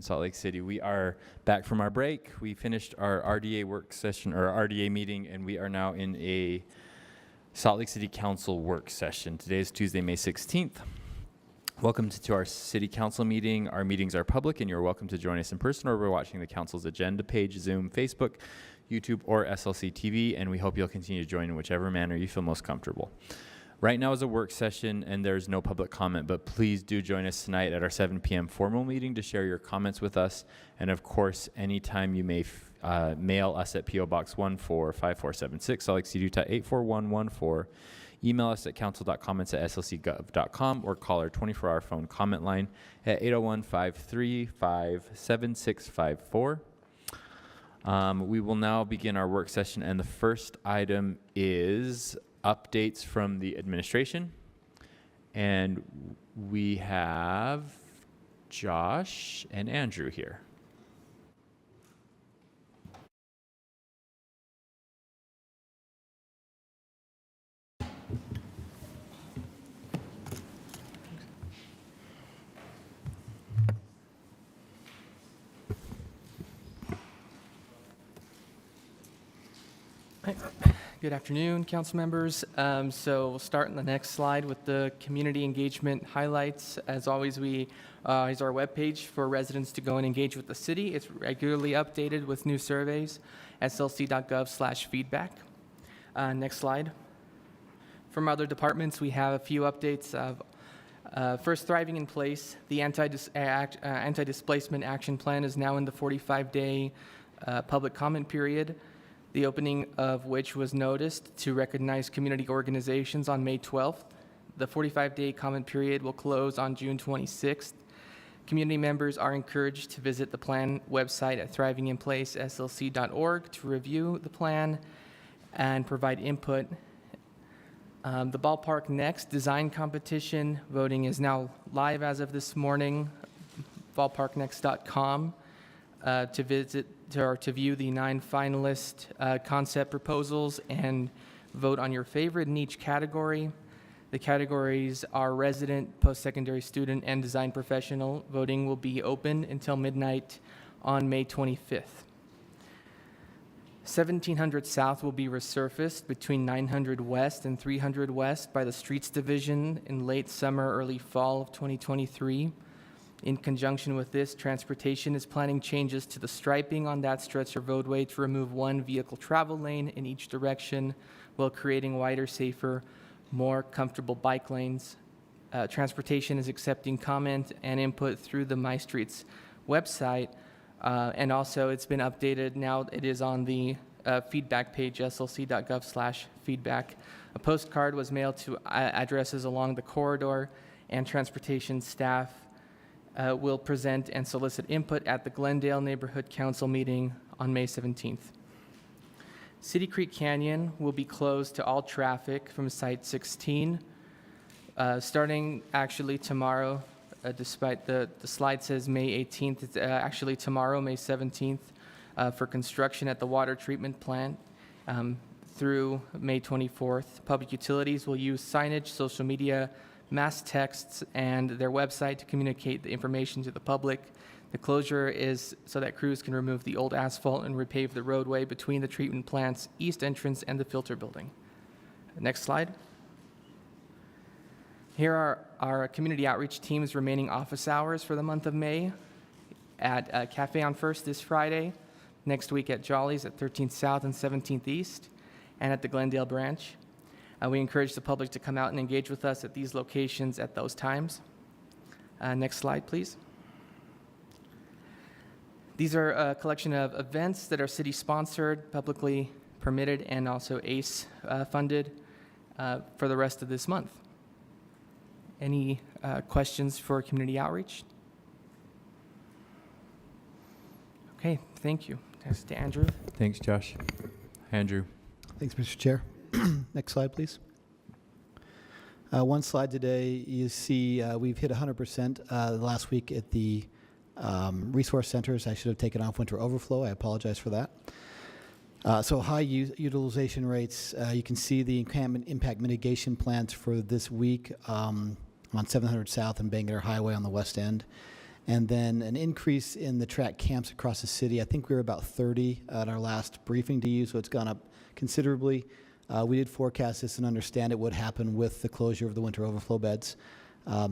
Salt Lake City. We are back from our break. We finished our RDA work session, or RDA meeting, and we are now in a Salt Lake City Council work session. Today is Tuesday, May 16th. Welcome to our City Council meeting. Our meetings are public, and you're welcome to join us in person or by watching the Council's agenda page, Zoom, Facebook, YouTube, or SLC TV, and we hope you'll continue to join in whichever manner you feel most comfortable. Right now is a work session and there's no public comment, but please do join us tonight at our 7 p.m. formal meeting to share your comments with us. And of course, anytime you may mail us at P.O. Box 145476, Salt Lake City, Utah 84114. Email us at council.comments@slcgov.com or call our 24-hour phone comment line at 801-535-7654. We will now begin our work session, and the first item is updates from the administration, and we have Josh and Andrew here. Good afternoon, council members. So we'll start in the next slide with the community engagement highlights. As always, is our webpage for residents to go and engage with the city. It's regularly updated with new surveys at slc.gov/feedback. Next slide. From other departments, we have a few updates of first, Thriving in Place. The anti-displacement action plan is now in the 45-day public comment period, the opening of which was noticed to recognize community organizations on May 12th. The 45-day comment period will close on June 26th. Community members are encouraged to visit the plan website at thrivinginplaceslc.org to review the plan and provide input. The Ballpark Next design competition voting is now live as of this morning, ballparknext.com, to visit or to view the 9 finalist concept proposals and vote on your favorite in each category. The categories are resident, post-secondary student, and design professional. Voting will be open until midnight on May 25th. 1700 South will be resurfaced between 900 West and 300 West by the Streets Division in late summer, early fall of 2023. In conjunction with this, transportation is planning changes to the striping on that stretch of roadway to remove one vehicle travel lane in each direction while creating wider, safer, more comfortable bike lanes. Transportation is accepting comment and input through the My Streets website, and also it's been updated. Now it is on the feedback page, slc.gov/feedback. A postcard was mailed to addresses along the corridor, and transportation staff will present and solicit input at the Glendale Neighborhood Council meeting on May 17th. City Creek Canyon will be closed to all traffic from Site 16, starting actually tomorrow, despite the slide says May 18th. It's actually tomorrow, May 17th, for construction at the water treatment plant through May 24th. Public utilities will use signage, social media, mass texts, and their website to communicate the information to the public. The closure is so that crews can remove the old asphalt and repave the roadway between the treatment plant's east entrance and the filter building. Next slide. Here are our community outreach team's remaining office hours for the month of May at Cafe on First this Friday, next week at Jolly's at 13th South and 17th East, and at the Glendale branch. We encourage the public to come out and engage with us at these locations at those times. Next slide, please. These are a collection of events that are city-sponsored, publicly permitted, and also ACE funded for the rest of this month. Any questions for community outreach? Okay, thank you. Thanks to Andrew. Thanks, Josh. Andrew. Thanks, Mr. Chair. Next slide, please. One slide today, you see we've hit 100% last week at the resource centers. I should have taken off winter overflow. I apologize for that. So high utilization rates. You can see the encampment impact mitigation plans for this week on 700 South and Bangor Highway on the west end. And then an increase in the track camps across the city. I think we were about 30 at our last briefing to you, so it's gone up considerably. We did forecast this and understand it would happen with the closure of the winter overflow beds.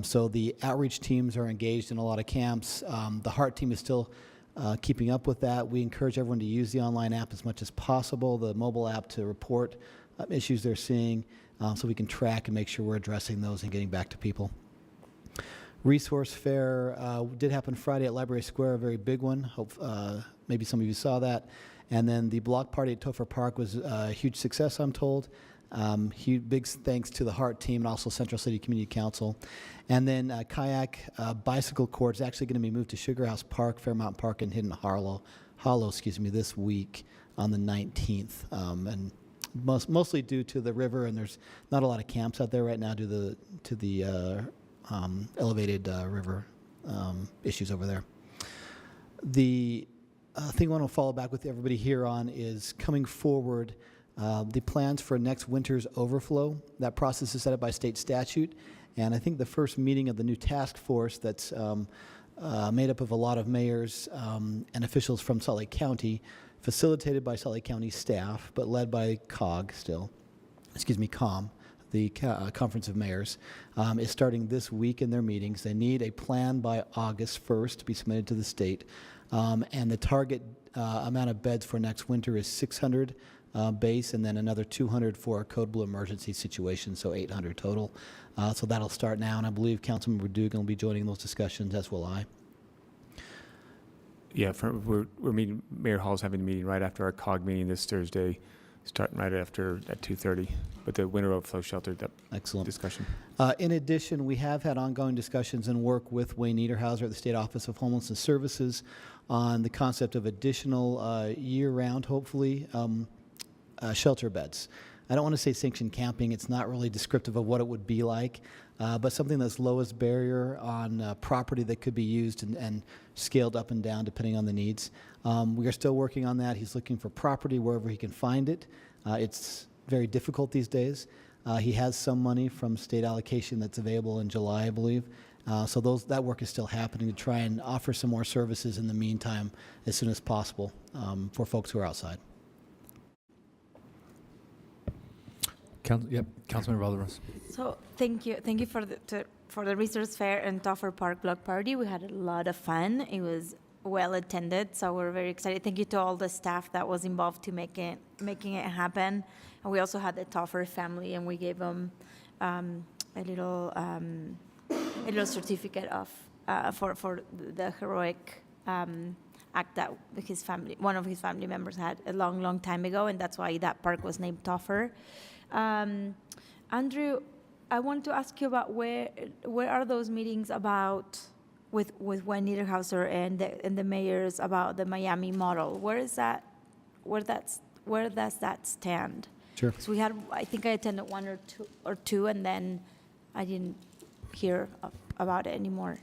So the outreach teams are engaged in a lot of camps. The HEART team is still keeping up with that. We encourage everyone to use the online app as much as possible, the mobile app, to report issues they're seeing, so we can track and make sure we're addressing those and getting back to people. Resource Fair did happen Friday at Library Square, a very big one. Maybe some of you saw that. And then the block party at Topher Park was a huge success, I'm told. Big thanks to the HEART team and also Central City Community Council. And then kayak bicycle court is actually going to be moved to Sugar House Park, Fairmount Park, and Hidden Hollow, this week on the 19th. And mostly due to the river, and there's not a lot of camps out there right now due to the elevated river issues over there. The thing I want to follow back with everybody here on is coming forward, the plans for next winter's overflow. That process is set up by state statute, and I think the first meeting of the new task force that's made up of a lot of mayors and officials from Salt Lake County, facilitated by Salt Lake County staff, but led by COM, the Conference of Mayors, is starting this week in their meetings. They need a plan by August 1st to be submitted to the state. And the target amount of beds for next winter is 600 base, and then another 200 for a Code Blue emergency situation, so 800 total. So that'll start now, and I believe Councilmember Dugan will be joining those discussions, as will I. Yeah, we're meeting, Mayor Hall's having a meeting right after our COG meeting this Thursday, starting right after at 2:30, but the winter overflow shelter, that Excellent discussion. In addition, we have had ongoing discussions and work with Wayne Niederhauser at the State Office of Homelessness Services on the concept of additional year-round, hopefully, shelter beds. I don't want to say sanctioned camping. It's not really descriptive of what it would be like, but something that's lowest barrier on property that could be used and scaled up and down depending on the needs. We are still working on that. He's looking for property wherever he can find it. It's very difficult these days. He has some money from state allocation that's available in July, I believe. So that work is still happening to try and offer some more services in the meantime as soon as possible for folks who are outside. Councilmember Valderas. So thank you for the Resource Fair and Topher Park Block Party. We had a lot of fun. It was well attended, so we're very excited. Thank you to all the staff that was involved to making it happen. And we also had the Topher family, and we gave them a little certificate of for the heroic act that one of his family members had a long time ago, and that's why that park was named Topher. Andrew, I want to ask you about where are those meetings about with Wayne Niederhauser and the mayors about the Miami model? Where does that stand? Sure. So I think I attended one or two, and then I didn't hear about it anymore.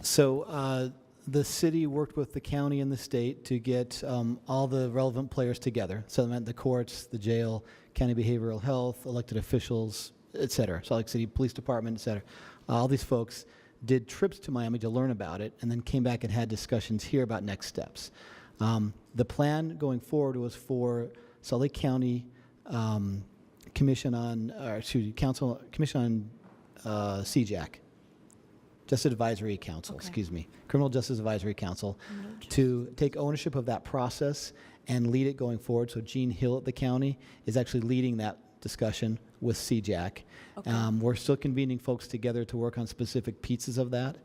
So the city worked with the county and the state to get all the relevant players together. So that meant the courts, the jail, county behavioral health, elected officials, et cetera, Salt Lake City Police Department, et cetera. All these folks did trips to Miami to learn about it, and then came back and had discussions here about next steps. The plan going forward was for Salt Lake County Commission on CJAC, Justice Advisory Council, Criminal Justice Advisory Council, to take ownership of that process and lead it going forward. So Gene Hill at the county is actually leading that discussion with CJAC. Okay. We're still convening folks together to work on specific pieces of that.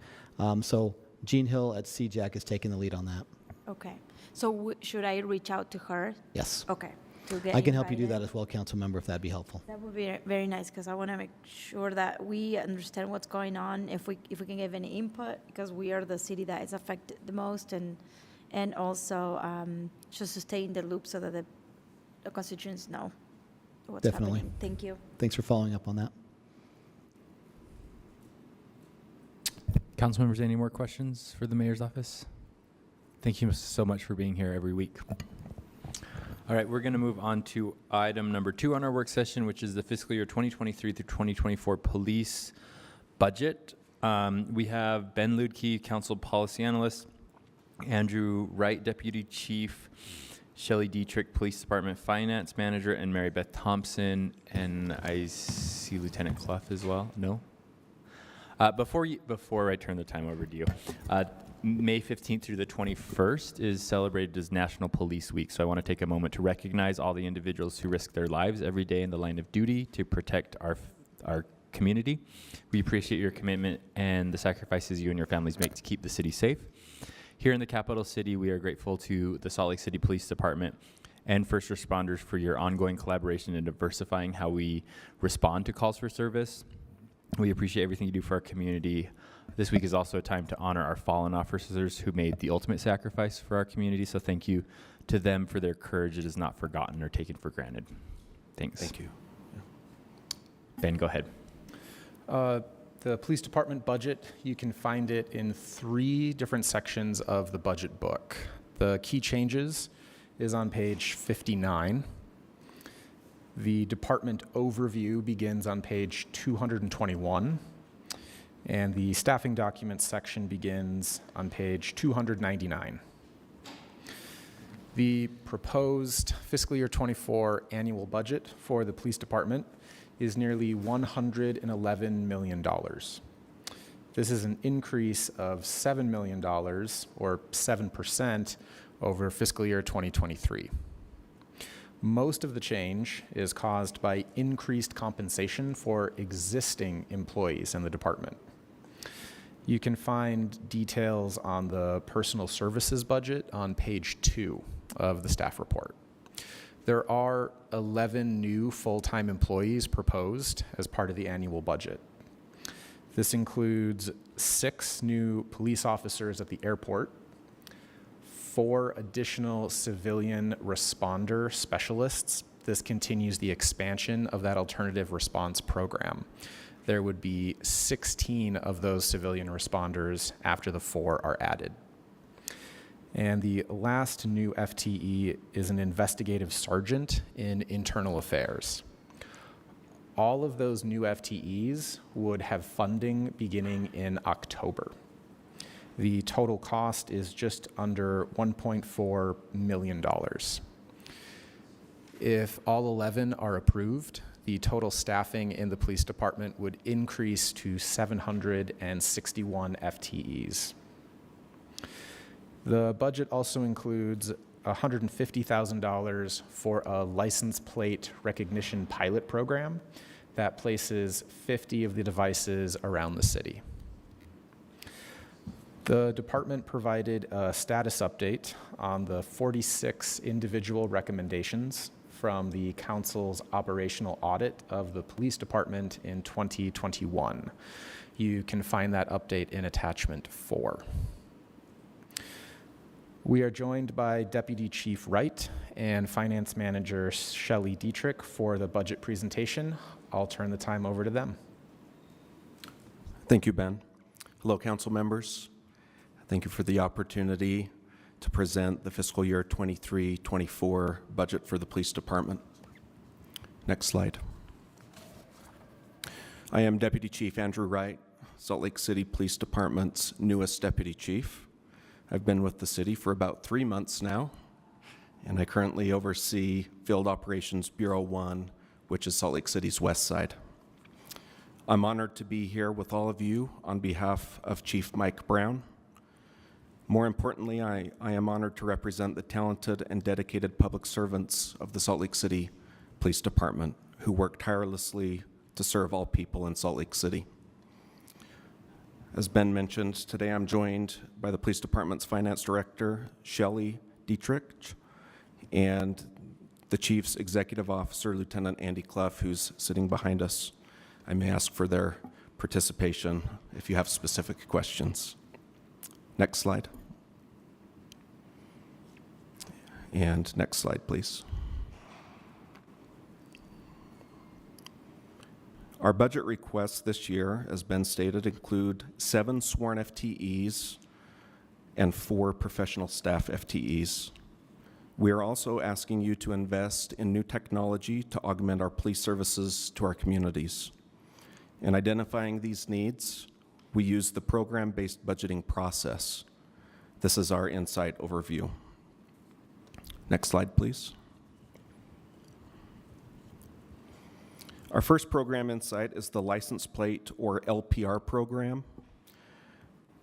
So Gene Hill at CJAC is taking the lead on that. Okay. So should I reach out to her? Yes. Okay. To get I can help you do invited? that as well, council member, if that'd be helpful. That would be very nice, because I want to make sure that we understand what's going on, if we can give any input, because we are the city that is affected the most, and also just to stay in the loop so that the constituents know what's Definitely. happening. Thank you. Thanks for following up on that. Council members, any more questions for the mayor's office? Thank you so much for being here every week. All right, we're going to move on to item number 2 on our work session, which is the fiscal year 2023 through 2024 police budget. We have Ben Ludke, Council Policy Analyst, Andrew Wright, Deputy Chief, Shelley Dietrich, Police Department Finance Manager, and Mary Beth Thompson, and I see Lieutenant Clough as well. No? Before I turn the time over to you, May 15th through the 21st is celebrated as National Police Week, so I want to take a moment to recognize all the individuals who risk their lives every day in the line of duty to protect our community. We appreciate your commitment and the sacrifices you and your families make to keep the city safe. Here in the capital city, we are grateful to the Salt Lake City Police Department and first responders for your ongoing collaboration in diversifying how we respond to calls for service. We appreciate everything you do for our community. This week is also a time to honor our fallen officers who made the ultimate sacrifice for our community, so thank you to them for their courage. It is not forgotten or taken for granted. Thanks. Thank you. Ben, go ahead. The police department budget, you can find it in 3 different sections of the budget book. The key changes is on page 59. The department overview begins on page 221, and the staffing documents section begins on page 299. The proposed fiscal year 24 annual budget for the police department is nearly $111 million. This is an increase of $7 million, or 7%, over fiscal year 2023. Most of the change is caused by increased compensation for existing employees in the department. You can find details on the personal services budget on page 2 of the staff report. There are 11 new full-time employees proposed as part of the annual budget. This includes 6 new police officers at the airport, 4 additional civilian responder specialists. This continues the expansion of that alternative response program. There would be 16 of those civilian responders after the 4 are added. And the last new FTE is an investigative sergeant in internal affairs. All of those new FTEs would have funding beginning in October. The total cost is just under $1.4 million. If all 11 are approved, the total staffing in the police department would increase to 761 FTEs. The budget also includes $150,000 for a license plate recognition pilot program that places 50 of the devices around the city. The department provided a status update on the 46 individual recommendations from the council's operational audit of the police department in 2021. You can find that update in attachment 4. We are joined by Deputy Chief Wright and Finance Manager Shelley Dietrich for the budget presentation. I'll turn the time over to them. Thank you, Ben. Hello, council members. Thank you for the opportunity to present the fiscal year 23-24 budget for the police department. Next slide. I am Deputy Chief Andrew Wright, Salt Lake City Police Department's newest Deputy Chief. I've been with the city for about 3 months now, and I currently oversee Field Operations Bureau 1, which is Salt Lake City's west side. I'm honored to be here with all of you on behalf of Chief Mike Brown. More importantly, I am honored to represent the talented and dedicated public servants of the Salt Lake City Police Department who work tirelessly to serve all people in Salt Lake City. As Ben mentioned, today I'm joined by the Police Department's Finance Director, Shelley Dietrich, and the Chief's Executive Officer, Lieutenant Andy Clough, who's sitting behind us. I may ask for their participation if you have specific questions. Next slide. And next slide, please. Our budget requests this year, as Ben stated, include 7 sworn FTEs and 4 professional staff FTEs. We are also asking you to invest in new technology to augment our police services to our communities. In identifying these needs, We use the program-based budgeting process. This is our insight overview. Next slide, please. Our first program insight is the license plate or LPR program.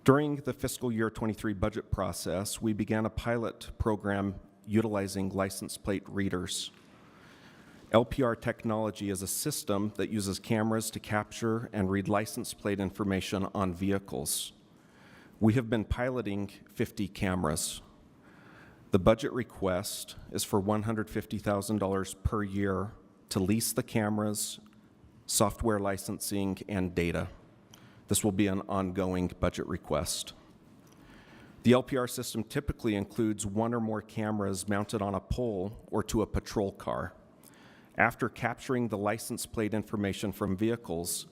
During the fiscal year 23 budget process, we began a pilot program utilizing license plate readers. LPR technology is a system that uses cameras to capture and read license plate information on vehicles. We have been piloting 50 cameras. The budget request is for $150,000 per year to lease the cameras, software licensing, and data. This will be an ongoing budget request. The LPR system typically includes one or more cameras mounted on a pole or to a patrol car. After capturing the license plate information from vehicles,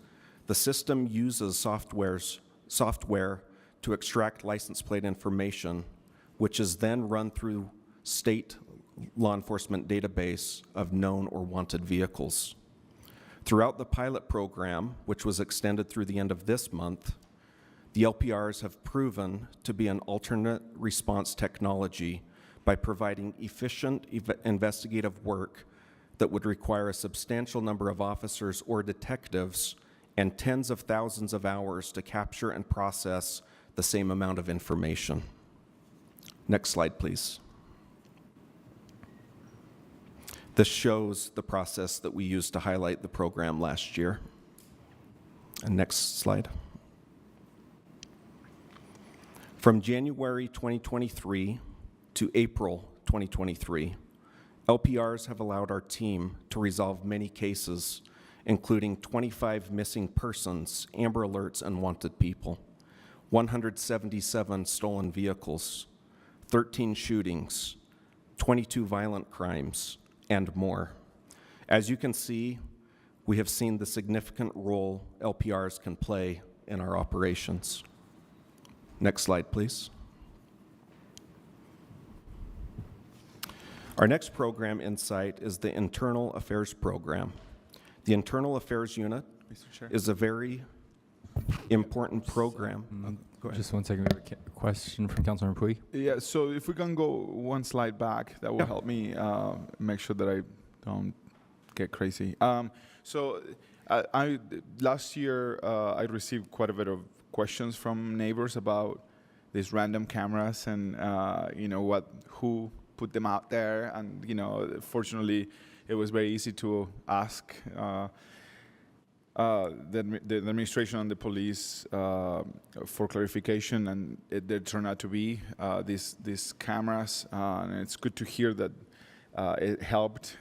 the system uses software to extract license plate information, which is then run through state law enforcement database of known or wanted vehicles. Throughout the pilot program, which was extended through the end of this month, the LPRs have proven to be an alternate response technology by providing efficient investigative work that would require a substantial number of officers or detectives and tens of thousands of hours to capture and process the same amount of information. Next slide, please. This shows the process that we used to highlight the program last year. And next slide. From January 2023 to April 2023, LPRs have allowed our team to resolve many cases, including 25 missing persons, Amber Alerts, and wanted people, 177 stolen vehicles, 13 shootings, 22 violent crimes, and more. As you can see, we have seen the significant role LPRs can play in our operations. Next slide, please. Our next program insight is the Internal Affairs Program. The Internal Affairs Unit is a very important program. Go ahead. Just one second. We have a question from Councilor Pui. Yeah, so if we can go one slide back, that will help me make sure that I don't get crazy. So last year, I received quite a bit of questions from neighbors about these random cameras and, who put them out there. And, fortunately, it was very easy to ask the administration and the police for clarification, and there turned out to be these cameras, and it's good to hear that it helped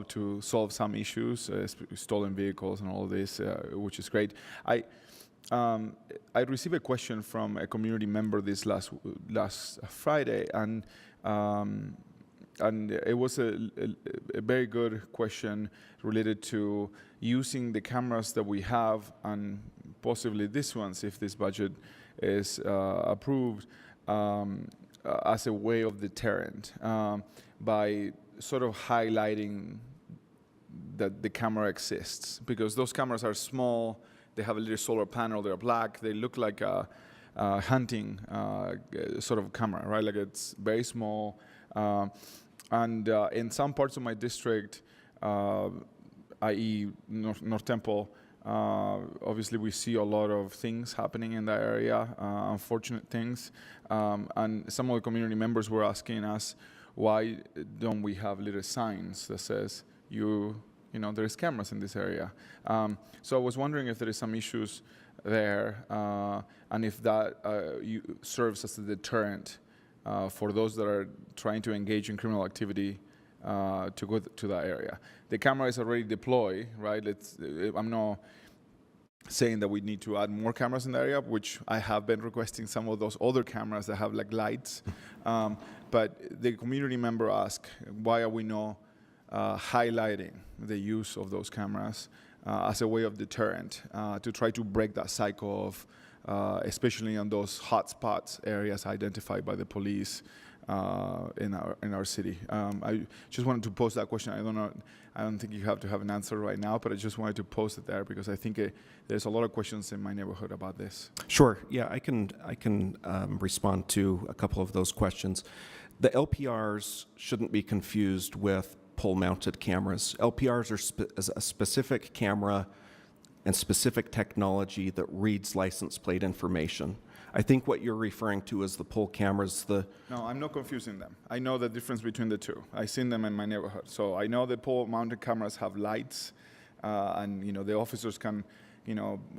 to solve some issues, stolen vehicles and all of this, which is great. I received a question from a community member this last Friday, and it was a very good question related to using the cameras that we have, and possibly this ones, if this budget is approved, as a way of deterrent, by sort of highlighting that the camera exists. Because those cameras are small, they have a little solar panel, they're black, they look like a hunting sort of camera, right? Like it's very small. And in some parts of my district, i.e. North Temple, obviously we see a lot of things happening in that area, unfortunate things. And some of the community members were asking us, why don't we have little signs that says, there's cameras in this area? So I was wondering if there is some issues there, and if that serves as a deterrent for those that are trying to engage in criminal activity to go to that area. The camera is already deployed, right? I'm not saying that we need to add more cameras in the area, which I have been requesting some of those other cameras that have like lights. But the community member asked, why are we not highlighting the use of those cameras as a way of deterrent to try to break that cycle of especially on those hot spots areas identified by the police, in our city. I just wanted to pose that question. I don't think you have to have an answer right now, but I just wanted to pose it there because I think there's a lot of questions in my neighborhood about this. Sure. Yeah, I can respond to a couple of those questions. The LPRs shouldn't be confused with pole-mounted cameras. LPRs are a specific camera and specific technology that reads license plate information. I think what you're referring to is the pole cameras. No, I'm not confusing them. I know the difference between the two. I've seen them in my neighborhood. So I know the pole-mounted cameras have lights, and the officers can,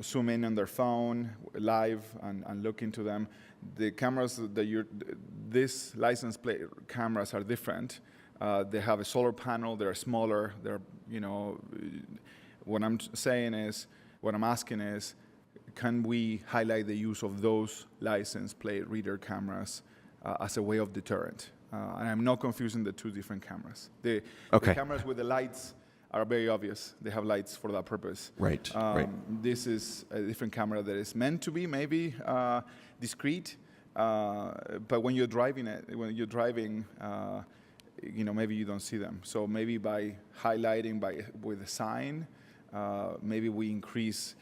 zoom in on their phone live and look into them. The cameras these license plate cameras are different. They have a solar panel. They're smaller. What I'm asking is, can we highlight the use of those license plate reader cameras as a way of deterrent? And I'm not confusing the two different cameras. The cameras with the lights are very obvious. They have lights for that purpose. Right, right. This is a different camera that is meant to be maybe discreet, but when you're driving, maybe you don't see them. So maybe by highlighting with a sign, maybe we increase.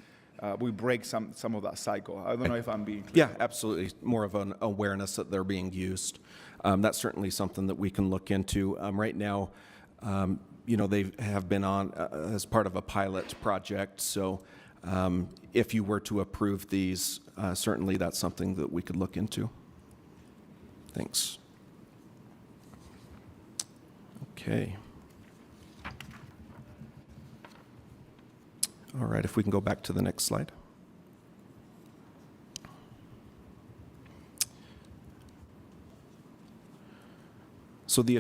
We break some of that cycle. I don't know if I'm being clear. Yeah, absolutely. More of an awareness that they're being used. That's certainly something that we can look into. Right now, they have been on as part of a pilot project. So if you were to approve these, certainly that's something that we could look into. Thanks. Okay. All right, if we can go back to the next slide. So the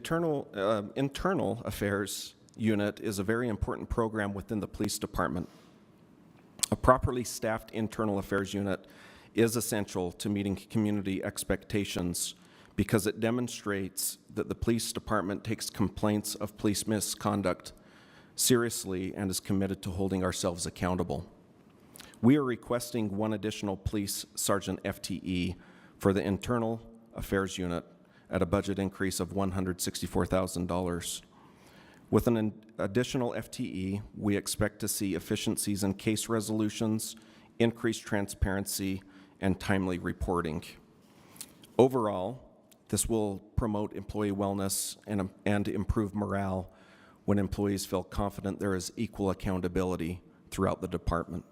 internal affairs unit is a very important program within the police department. A properly staffed internal affairs unit is essential to meeting community expectations because it demonstrates that the police department takes complaints of police misconduct seriously and is committed to holding ourselves accountable. We are requesting one additional police sergeant FTE for the internal affairs unit at a budget increase of $164,000. With an additional FTE, we expect to see efficiencies in case resolutions, increased transparency, and timely reporting. Overall, this will promote employee wellness and improve morale when employees feel confident there is equal accountability throughout the department.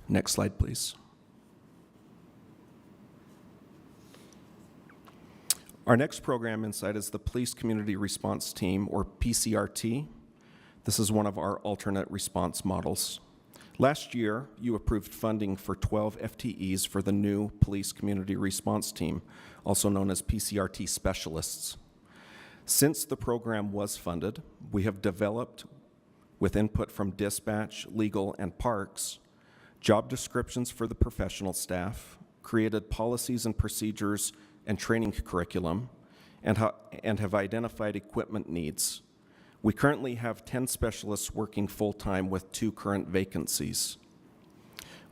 Next slide, please. Our next program inside is the Police Community Response Team, or PCRT. This is one of our alternate response models. Last year, you approved funding for 12 FTEs for the new Police Community Response Team, also known as PCRT specialists. Since the program was funded, we have developed, with input from dispatch, legal, and parks, job descriptions for the professional staff, created policies and procedures and training curriculum, and have identified equipment needs. We currently have 10 specialists working full-time with 2 current vacancies.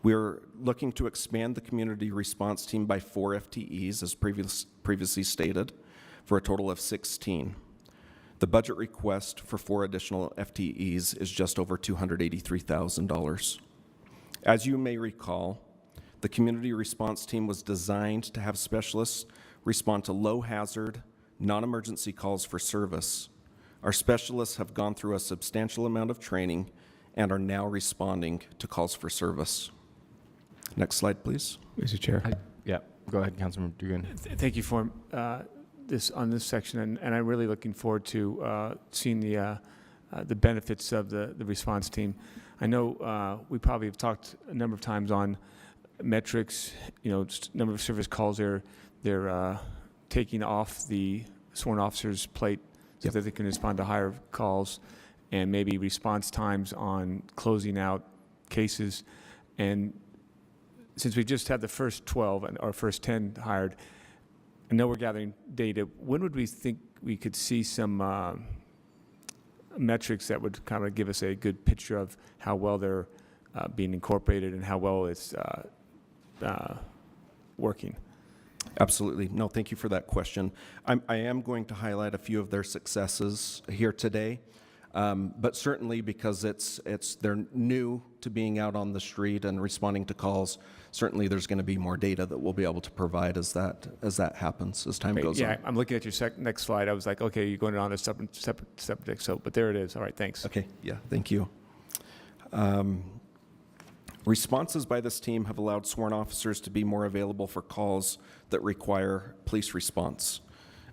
We are looking to expand the community response team by 4 FTEs, as previously stated, for a total of 16. The budget request for 4 additional FTEs is just over $283,000. As you may recall, the community response team was designed to have specialists respond to low-hazard, non-emergency calls for service. Our specialists have gone through a substantial amount of training and are now responding to calls for service. Next slide, please. Mr. Chair. Yeah, go ahead, Councilman Dugan. Thank you for this section, and I'm really looking forward to seeing the benefits of the response team. I know we probably have talked a number of times on metrics, number of service calls they're taking off the sworn officer's plate so that they can respond to higher calls, and maybe response times on closing out cases. And since we just had the first 12 and our first 10 hired, I know we're gathering data. When would we think we could see some metrics that would kind of give us a good picture of how well they're being incorporated and how well it's working? Absolutely. No, thank you for that question. I am going to highlight a few of their successes here today, but certainly because they're new to being out on the street and responding to calls. Certainly, there's going to be more data that we'll be able to provide as that happens as time Great. goes Yeah, on. I'm looking at your next slide. I was like, okay, you're going on a separate subject. So, but there it is. All right, thanks. Okay. Yeah. Thank you. Responses by this team have allowed sworn officers to be more available for calls that require police response.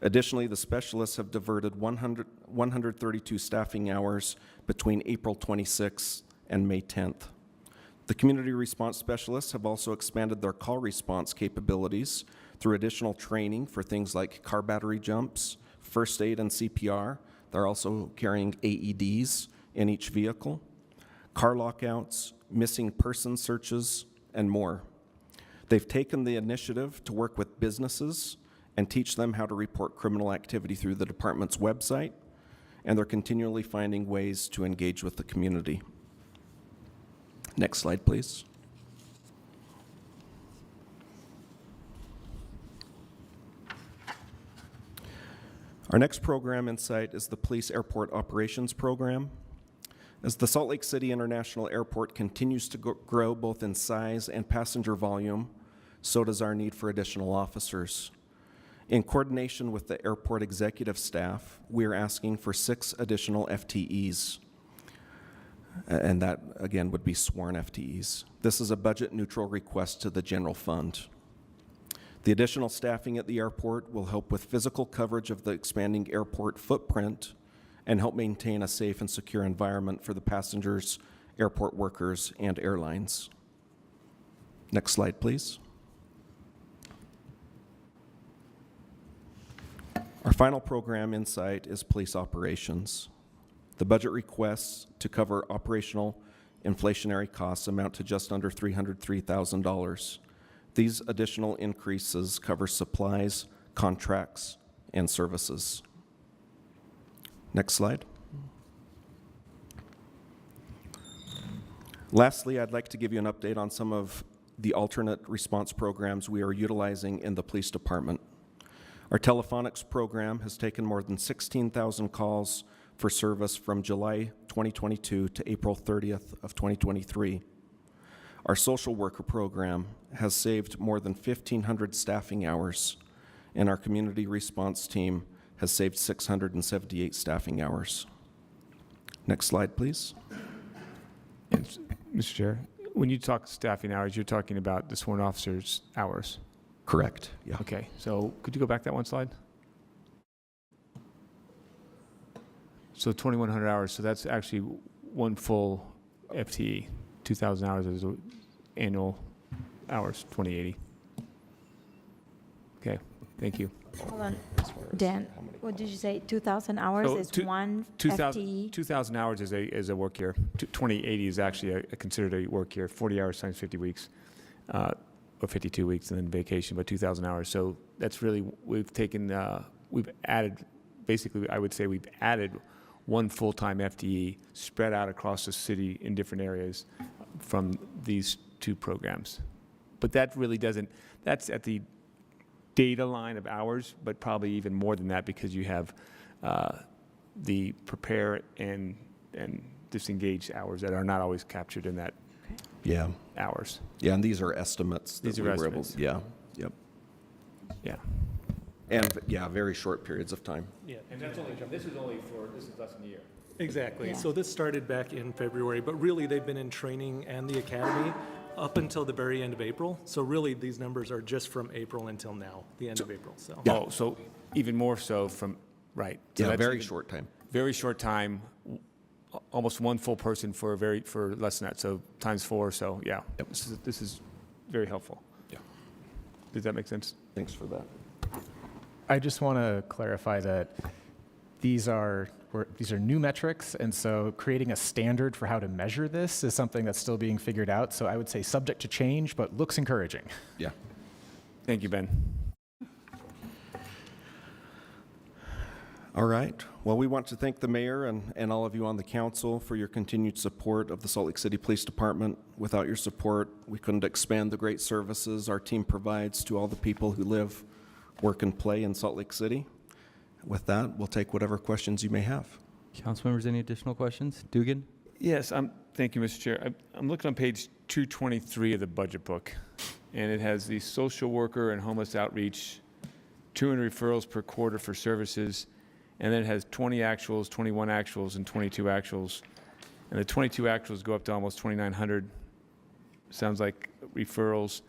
Additionally, the specialists have diverted 132 staffing hours between April 26th and May 10th. The community response specialists have also expanded their call response capabilities through additional training for things like car battery jumps, first aid and CPR. They're also carrying AEDs in each vehicle, car lockouts, missing person searches, and more. They've taken the initiative to work with businesses and teach them how to report criminal activity through the department's website, and they're continually finding ways to engage with the community. Next slide, please. Our next program in sight is the Police Airport Operations Program. As the Salt Lake City International Airport continues to grow both in size and passenger volume, so does our need for additional officers. In coordination with the airport executive staff, we are asking for 6 additional FTEs. And that, again, would be sworn FTEs. This is a budget-neutral request to the general fund. The additional staffing at the airport will help with physical coverage of the expanding airport footprint and help maintain a safe and secure environment for the passengers, airport workers, and airlines. Next slide, please. Our final program in sight is police operations. The budget requests to cover operational inflationary costs amount to just under $303,000. These additional increases cover supplies, contracts, and services. Next slide. Lastly, I'd like to give you an update on some of the alternate response programs we are utilizing in the police department. Our telephonics program has taken more than 16,000 calls for service from July 2022 to April 30th of 2023. Our social worker program has saved more than 1,500 staffing hours, and our community response team has saved 678 staffing hours. Next slide, please. And, Mr. Chair, when you talk staffing hours, you're talking about the sworn officers' hours. Correct, yeah. Okay, so could you go back that one slide? So 2,100 hours, so that's actually one full FTE. 2,000 hours is annual hours, 2080. Okay, thank you. Hold on, Dan, what did you say? 2,000 hours So is two- one 2,000 FTE? 2,000 hours is a work year. 2080 is actually considered a work year. 40 hours times 50 weeks, or 52 weeks, and then vacation, but 2,000 hours. So that's really, we've added, basically, I would say we've added one full-time FTE spread out across the city in different areas from these 2 programs. But that really doesn't, that's at the data line of hours, but probably even more than that because you have the prepare and disengage hours that are not always captured in that Yeah, hours. yeah, and these are estimates. These that are we were estimates. Yeah, yep. Yeah. And, yeah, very short periods of time. Yeah, And that's only, this is less than a year. exactly. Yeah. So this started back in February, but really they've been in training and the academy up until the very end of April. So really, these numbers are just from April until now, the end of April, so. Oh, so even more so from, right. So Yeah, that's very even- short time. Very short time, almost one full person for less than that, so times 4, so yeah. Yep. This is very helpful. Yeah. Does that make sense? Thanks for that. I just want to clarify that these are new metrics, and so creating a standard for how to measure this is something that's still being figured out. So I would say subject to change, but looks encouraging. Yeah. Thank you, Ben. All right. Well, we want to thank the mayor and all of you on the council for your continued support of the Salt Lake City Police Department. Without your support, we couldn't expand the great services our team provides to all the people who live, work, and play in Salt Lake City. With that, we'll take whatever questions you may have. Council members, any additional questions? Dugan? Yes, thank you, Mr. Chair. I'm looking on page 223 of the budget book, and it has the social worker and homeless outreach, 200 referrals per quarter for services, and then it has 20 actuals, 21 actuals, and 22 actuals. And the 22 actuals go up to almost 2,900. Sounds like referrals.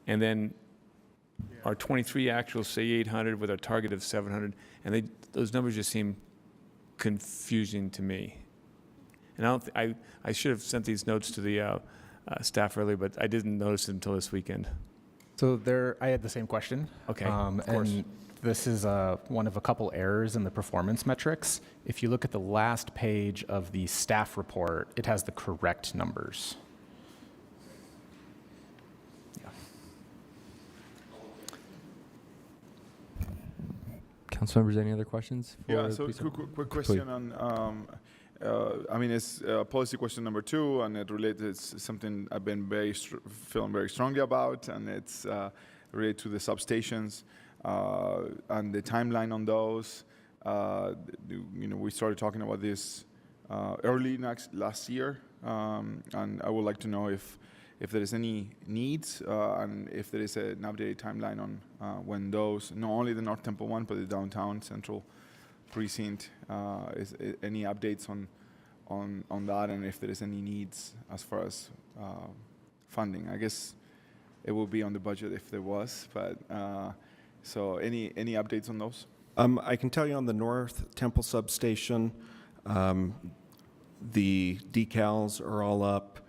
And then our 23 actuals say 800 with a target of 700. And those numbers just seem confusing to me. And I should have sent these notes to the staff earlier, but I didn't notice it until this weekend. So I had the same question. Okay, of course. And this is one of a couple errors in the performance metrics. If you look at the last page of the staff report, it has the correct numbers. Yeah. Council members, any other questions? Yeah, for so police- quick question on, I mean, it's policy question number 2, and it related, it's something I've been feeling very strongly about, and it's related to the substations and the timeline on those. We started talking about this early last year, and I would like to know if there is any needs and if there is an updated timeline on when those, not only the North Temple one, but the downtown central precinct, is any updates on that, and if there is any needs as far as funding. I guess it will be on the budget if there was, but so any updates on those? I can tell you on the North Temple substation, the decals are all up.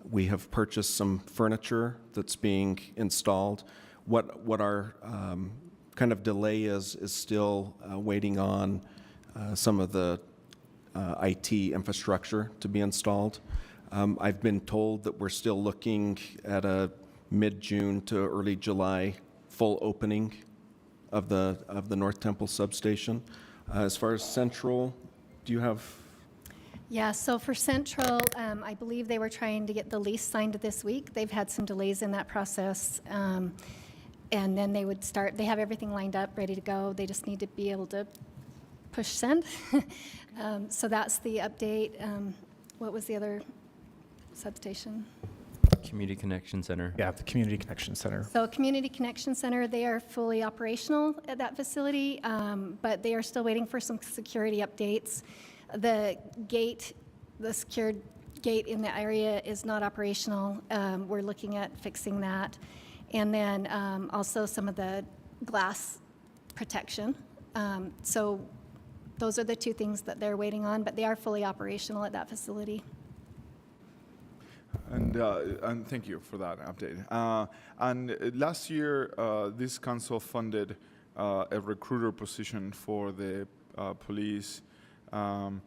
We have purchased some furniture that's being installed. What our kind of delay is still waiting on some of the IT infrastructure to be installed. I've been told that we're still looking at a mid-June to early July full opening of the North Temple substation. As far as Central, do you have? Yeah, so for Central, I believe they were trying to get the lease signed this week. They've had some delays in that process. And then they would start, they have everything lined up, ready to go. They just need to be able to push send. So that's the update. What was the other substation? Community Connection Center. Yeah, the Community Connection Center. So Community Connection Center, they are fully operational at that facility, but they are still waiting for some security updates. The gate, the secured gate in the area is not operational. We're looking at fixing that. And then also some of the glass protection. So those are the two things that they're waiting on, but they are fully operational at that facility. And thank you for that update. And last year, this council funded a recruiter position for the police. And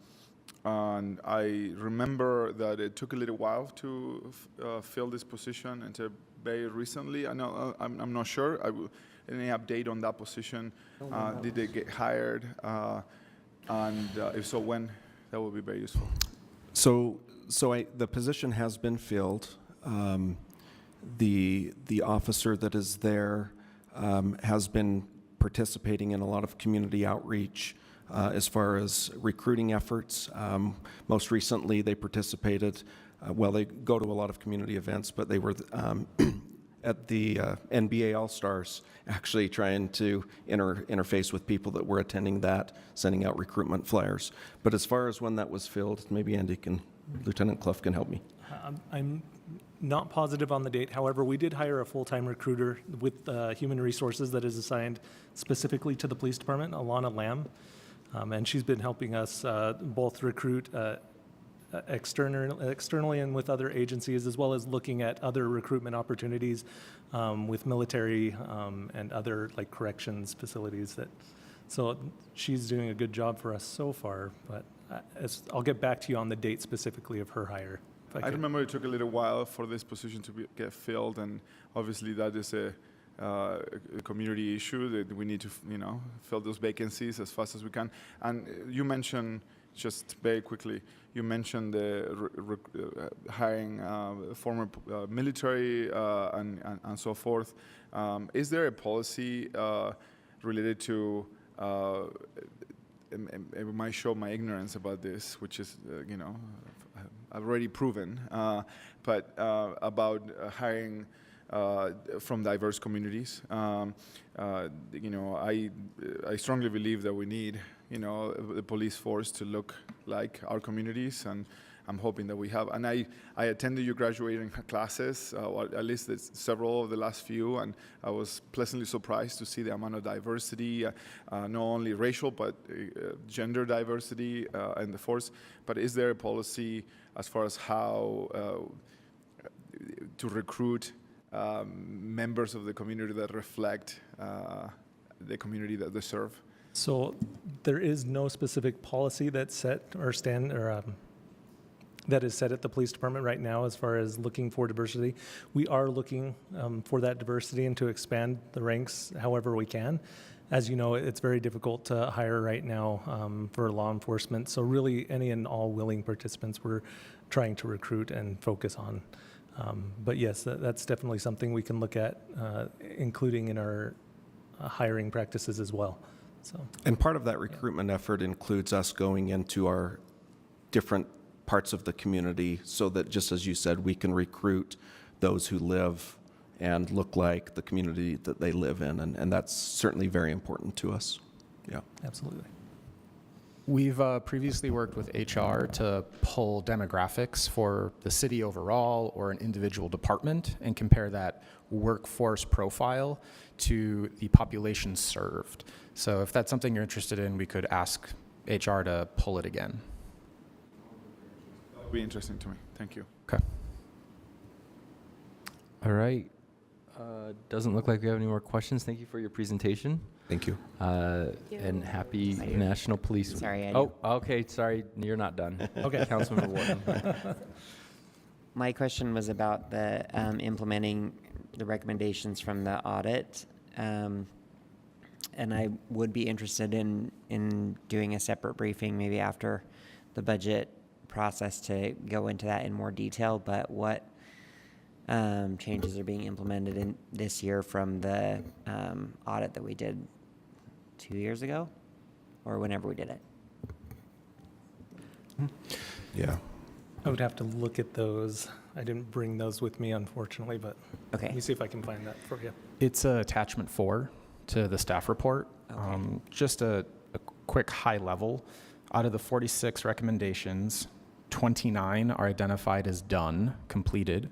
I remember that it took a little while to fill this position until very recently. I know I'm not sure. Any update on that position? Did they get hired? And if so, when? That would be very useful. So the position has been filled. The officer that is there has been participating in a lot of community outreach as far as recruiting efforts. Most recently, they participated. They go to a lot of community events, but they were at the NBA All-Stars, actually trying to interface with people that were attending that, sending out recruitment flyers. But as far as when that was filled, maybe Lieutenant Clough can help me. I'm not positive on the date. However, we did hire a full-time recruiter with Human Resources that is assigned specifically to the police department, Alana Lamb. And she's been helping us both recruit externally and with other agencies, as well as looking at other recruitment opportunities with military and other like corrections facilities. So she's doing a good job for us so far, but I'll get back to you on the date specifically of her hire. I remember it took a little while for this position to get filled, and obviously that is a community issue that we need to, fill those vacancies as fast as we can. And you mentioned, just very quickly, you mentioned the hiring former military and so forth. Is there a policy related to, it might show my ignorance about this, which is, I've already proven, but about hiring from diverse communities. I strongly believe that we need, the police force to look like our communities, and I'm hoping that we have. And I attended your graduating classes, or at least several of the last few, and I was pleasantly surprised to see the amount of diversity, not only racial, but gender diversity in the force. But is there a policy as far as how to recruit members of the community that reflect the community that they serve? So there is no specific policy that's set or that is set at the police department right now as far as looking for diversity. We are looking for that diversity and to expand the ranks however we can. As you know, it's very difficult to hire right now for law enforcement. So really any and all willing participants we're trying to recruit and focus on. But yes, that's definitely something we can look at, including in our hiring practices as well. So. And part of that recruitment effort includes us going into our different parts of the community so that, just as you said, we can recruit those who live and look like the community that they live in. And that's certainly very important to us. Yeah. Absolutely. We've previously worked with HR to pull demographics for the city overall or an individual department and compare that workforce profile to the population served. So if that's something you're interested in, we could ask HR to pull it again. That would be interesting to me. Thank you. Okay. All right. Doesn't look like we have any more questions. Thank you for your presentation. Thank you. And happy National Police Week. Sorry, Oh, okay. Sorry, you're not done. Okay. Councilmember Wharton. My question was about the implementing the recommendations from the audit. And I would be interested in doing a separate briefing maybe after the budget process to go into that in more detail, but what changes are being implemented in this year from the audit that we did 2 years ago or whenever we did it? Yeah. I would have to look at those. I didn't bring those with me, unfortunately, but Okay. let me see if I can find that for you. It's attachment 4 to the staff report. Okay. Just a quick high level. Out of the 46 recommendations, 29 are identified as done, completed,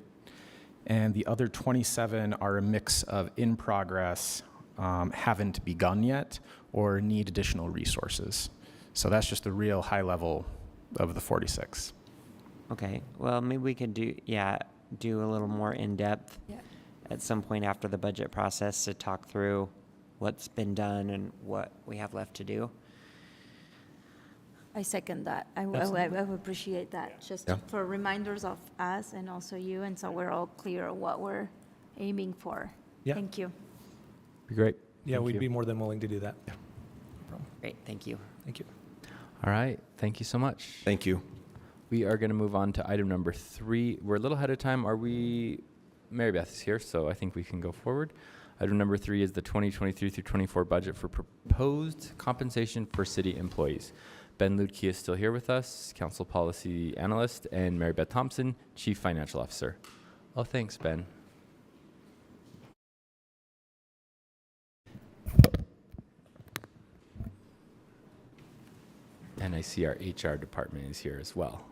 and the other 27 are a mix of in progress, haven't begun yet, or need additional resources. So that's just the real high level of the 46. Okay. Well, maybe we could do a little more in-depth at some point after the budget process to talk through what's been done and what we have left to do. I second that. I would appreciate that, just Yeah. for reminders of us and also you, and so we're all clear on what we're aiming for. Yeah. Thank you. Be great. Yeah, Thank we'd you. be more than willing to do that. Great. Thank you. Thank you. All right. Thank you so much. Thank you. We are going to move on to item number 3. We're a little ahead of time. Mary Beth is here, so I think we can go forward. Item number 3 is the 2023 through 24 budget for proposed compensation for city employees. Ben Ludke is still here with us, Council Policy Analyst, and Mary Beth Thompson, Chief Financial Officer. Oh, thanks, Ben. And I see our HR department is here as well.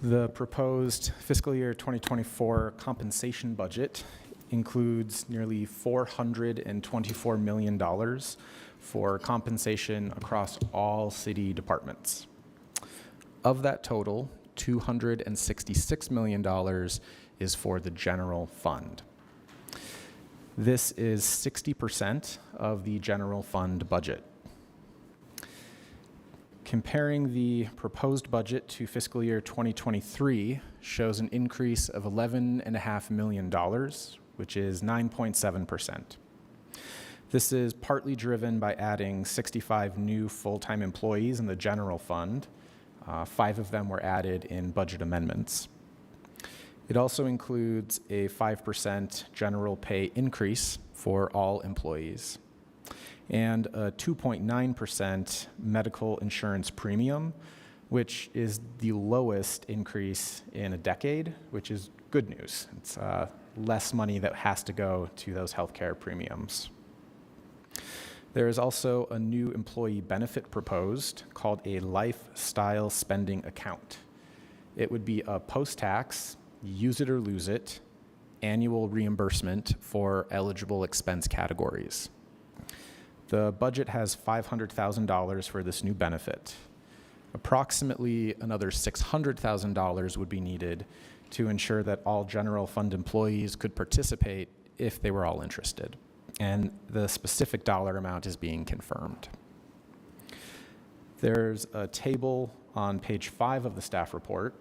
The proposed fiscal year 2024 compensation budget includes nearly $424 million for compensation across all city departments. Of that total, $266 million is for the general fund. This is 60% of the general fund budget. Comparing the proposed budget to fiscal year 2023 shows an increase of $11.5 million, which is 9.7%. This is partly driven by adding 65 new full-time employees in the general fund. 5 of them were added in budget amendments. It also includes a 5% general pay increase for all employees and a 2.9% medical insurance premium, which is the lowest increase in a decade, which is good news. It's less money that has to go to those healthcare premiums. There is also a new employee benefit proposed called a lifestyle spending account. It would be a post-tax, use it or lose it, annual reimbursement for eligible expense categories. The budget has $500,000 for this new benefit. Approximately another $600,000 would be needed to ensure that all general fund employees could participate if they were all interested. And the specific dollar amount is being confirmed. There's a table on page 5 of the staff report.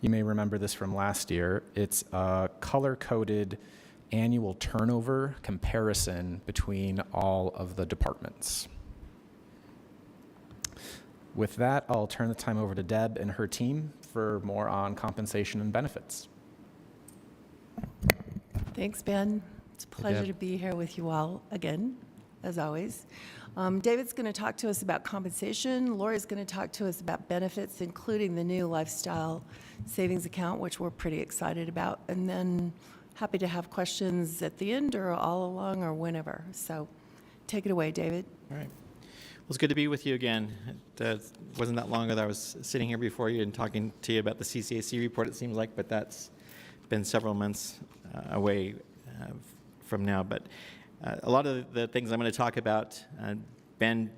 You may remember this from last year. It's a color-coded annual turnover comparison between all of the departments. With that, I'll turn the time over to Deb and her team for more on compensation and benefits. Thanks, Ben. It's a pleasure to be here with you all again, as always. David's going to talk to us about compensation. Lori's going to talk to us about benefits, including the new lifestyle savings account, which we're pretty excited about. And then happy to have questions at the end or all along or whenever. So take it away, David. All right. Well, it's good to be with you again. It wasn't that long ago that I was sitting here before you and talking to you about the CCAC report, it seems like, but that's been several months away from now. But a lot of the things I'm going to talk about, Ben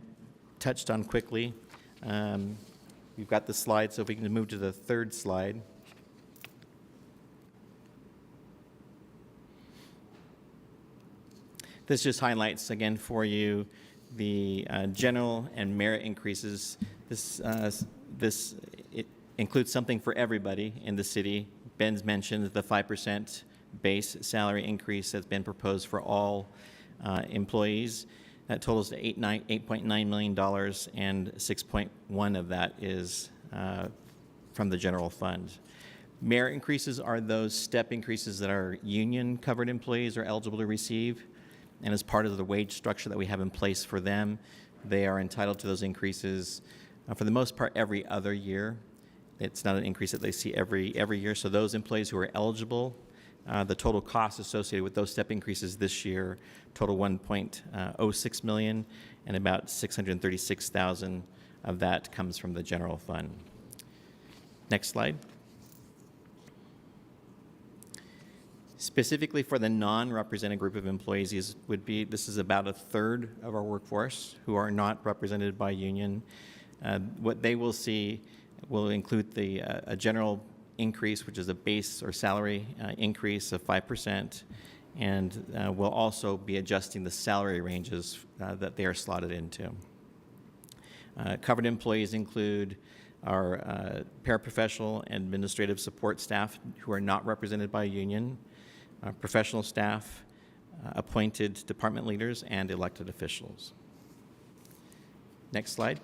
touched on quickly. We've got the slide, so if we can move to the third slide. This just highlights, again, for you the general and merit increases. This it includes something for everybody in the city. Ben's mentioned the 5% base salary increase that's been proposed for all employees. That totals to $8.9 million, and 6.1 of that is from the general fund. Merit increases are those step increases that our union-covered employees are eligible to receive. And as part of the wage structure that we have in place for them, they are entitled to those increases for the most part every other year. It's not an increase that they see every year. So those employees who are eligible, the total cost associated with those step increases this year total $1.06 million, and about $636,000 of that comes from the general fund. Next slide. Specifically for the non-represented group of employees, this is about a third of our workforce who are not represented by union. What they will see will include a general increase, which is a base or salary increase of 5%, and we'll also be adjusting the salary ranges that they are slotted into. Covered employees include our paraprofessional and administrative support staff who are not represented by a union, professional staff, appointed department leaders, and elected officials. Next slide.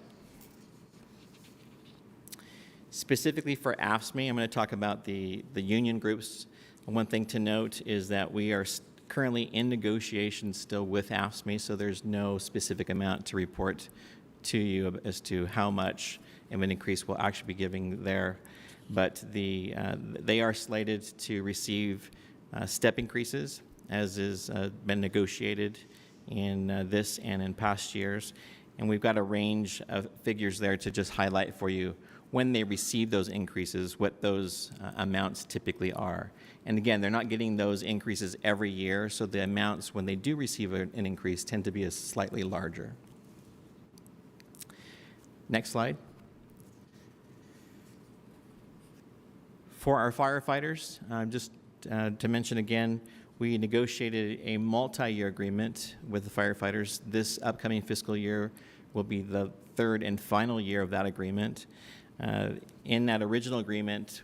Specifically for AFSCME, I'm going to talk about the union groups. One thing to note is that we are currently in negotiations still with AFSCME, so there's no specific amount to report to you as to how much of an increase we'll actually be giving there. But they are slated to receive step increases, as has been negotiated in this and in past years. And we've got a range of figures there to just highlight for you when they receive those increases, what those amounts typically are. And again, they're not getting those increases every year, so the amounts when they do receive an increase tend to be slightly larger. Next slide. For our firefighters, just to mention again, we negotiated a multi-year agreement with the firefighters. This upcoming fiscal year will be the third and final year of that agreement. In that original agreement,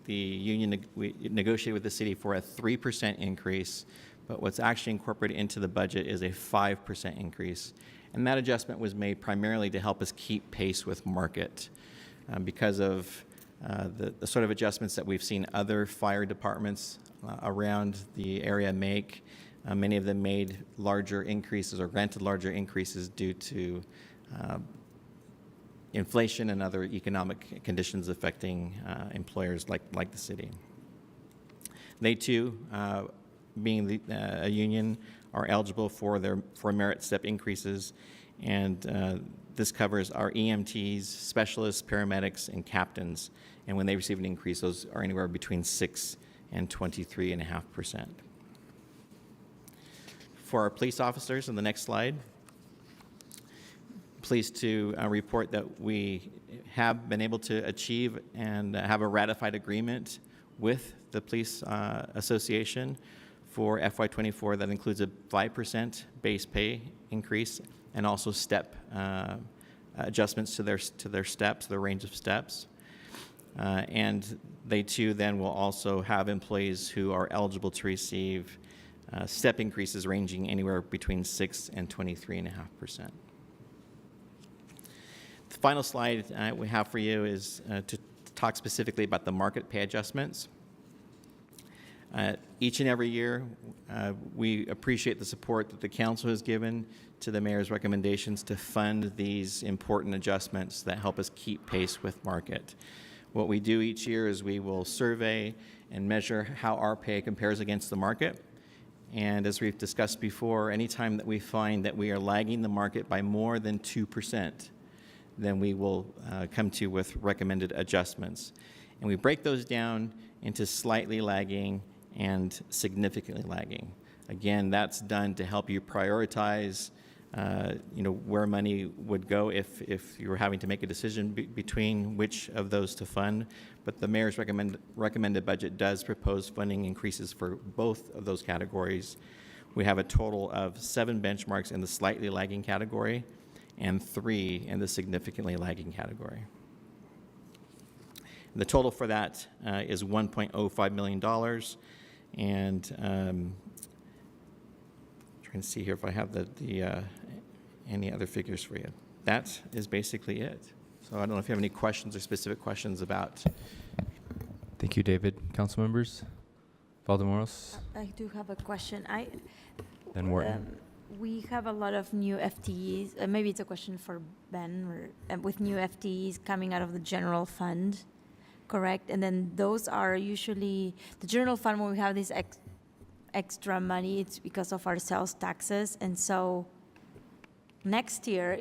the union we negotiated with the city for a 3% increase, but what's actually incorporated into the budget is a 5% increase. And that adjustment was made primarily to help us keep pace with market. Because of the sort of adjustments that we've seen other fire departments around the area make, many of them made larger increases or granted larger increases due to inflation and other economic conditions affecting employers like the city. They too, being a union, are eligible for merit step increases, and this covers our EMTs, specialists, paramedics, and captains. And when they receive an increase, those are anywhere between 6 and 23.5%. For our police officers, on the next slide, pleased to report that we have been able to achieve and have a ratified agreement with the Police Association for FY24 that includes a 5% base pay increase and also step adjustments to their steps, their range of steps. And they too then will also have employees who are eligible to receive step increases ranging anywhere between 6 and 23.5%. The final slide we have for you is to talk specifically about the market pay adjustments. Each and every year, we appreciate the support that the council has given to the mayor's recommendations to fund these important adjustments that help us keep pace with market. What we do each year is we will survey and measure how our pay compares against the market. And as we've discussed before, anytime that we find that we are lagging the market by more than 2%, then we will come to you with recommended adjustments. And we break those down into slightly lagging and significantly lagging. Again, that's done to help you prioritize where money would go if you were having to make a decision between which of those to fund. But the mayor's recommended budget does propose funding increases for both of those categories. We have a total of 7 benchmarks in the slightly lagging category and 3 in the significantly lagging category. The total for that is $1.05 million. And trying to see here if I have any other figures for you. That is basically it. So I don't know if you have any questions or specific questions about. Thank you, David. Council members? Valdemoros? I do have a question. Then Wharton. We have a lot of new FTEs. Maybe it's a question for Ben. With new FTEs coming out of the general fund, correct? And then those are usually the general fund. When we have this extra money, it's because of our sales taxes. And so next year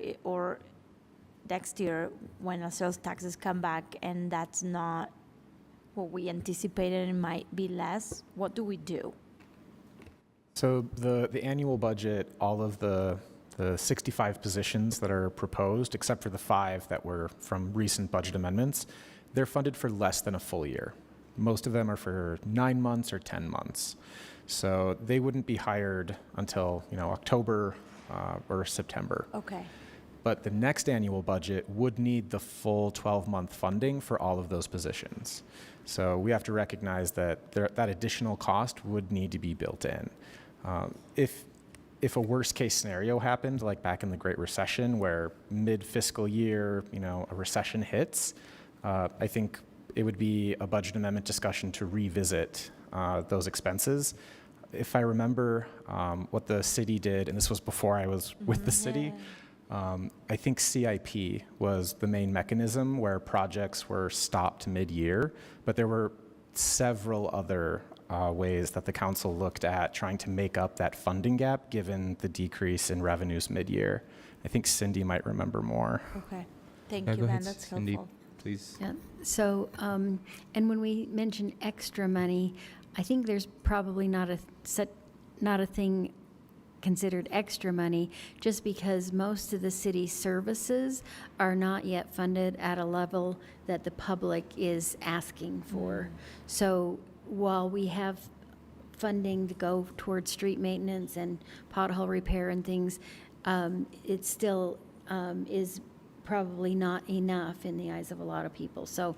when our sales taxes come back and that's not what we anticipated, it might be less, what do we do? So the annual budget, all of the 65 positions that are proposed, except for the 5 that were from recent budget amendments, they're funded for less than a full year. Most of them are for 9 months or 10 months. So they wouldn't be hired until October or September. Okay. But the next annual budget would need the full 12-month funding for all of those positions. So we have to recognize that that additional cost would need to be built in. If a worst case scenario happened, like back in the Great Recession, where mid-fiscal year, a recession hits, I think it would be a budget amendment discussion to revisit those expenses. If I remember what the city did, and this was before I was with the city, I think CIP was the main mechanism where projects were stopped mid-year, but there were several other ways that the council looked at trying to make up that funding gap given the decrease in revenues mid-year. I think Cindy might remember more. Okay. Thank you, Ben. That's Cindy, helpful. please. Yeah. So, and when we mention extra money, I think there's probably not a thing considered extra money, just because most of the city services are not yet funded at a level that the public is asking for. So while we have funding to go towards street maintenance and pothole repair and things, it still is probably not enough in the eyes of a lot of people. So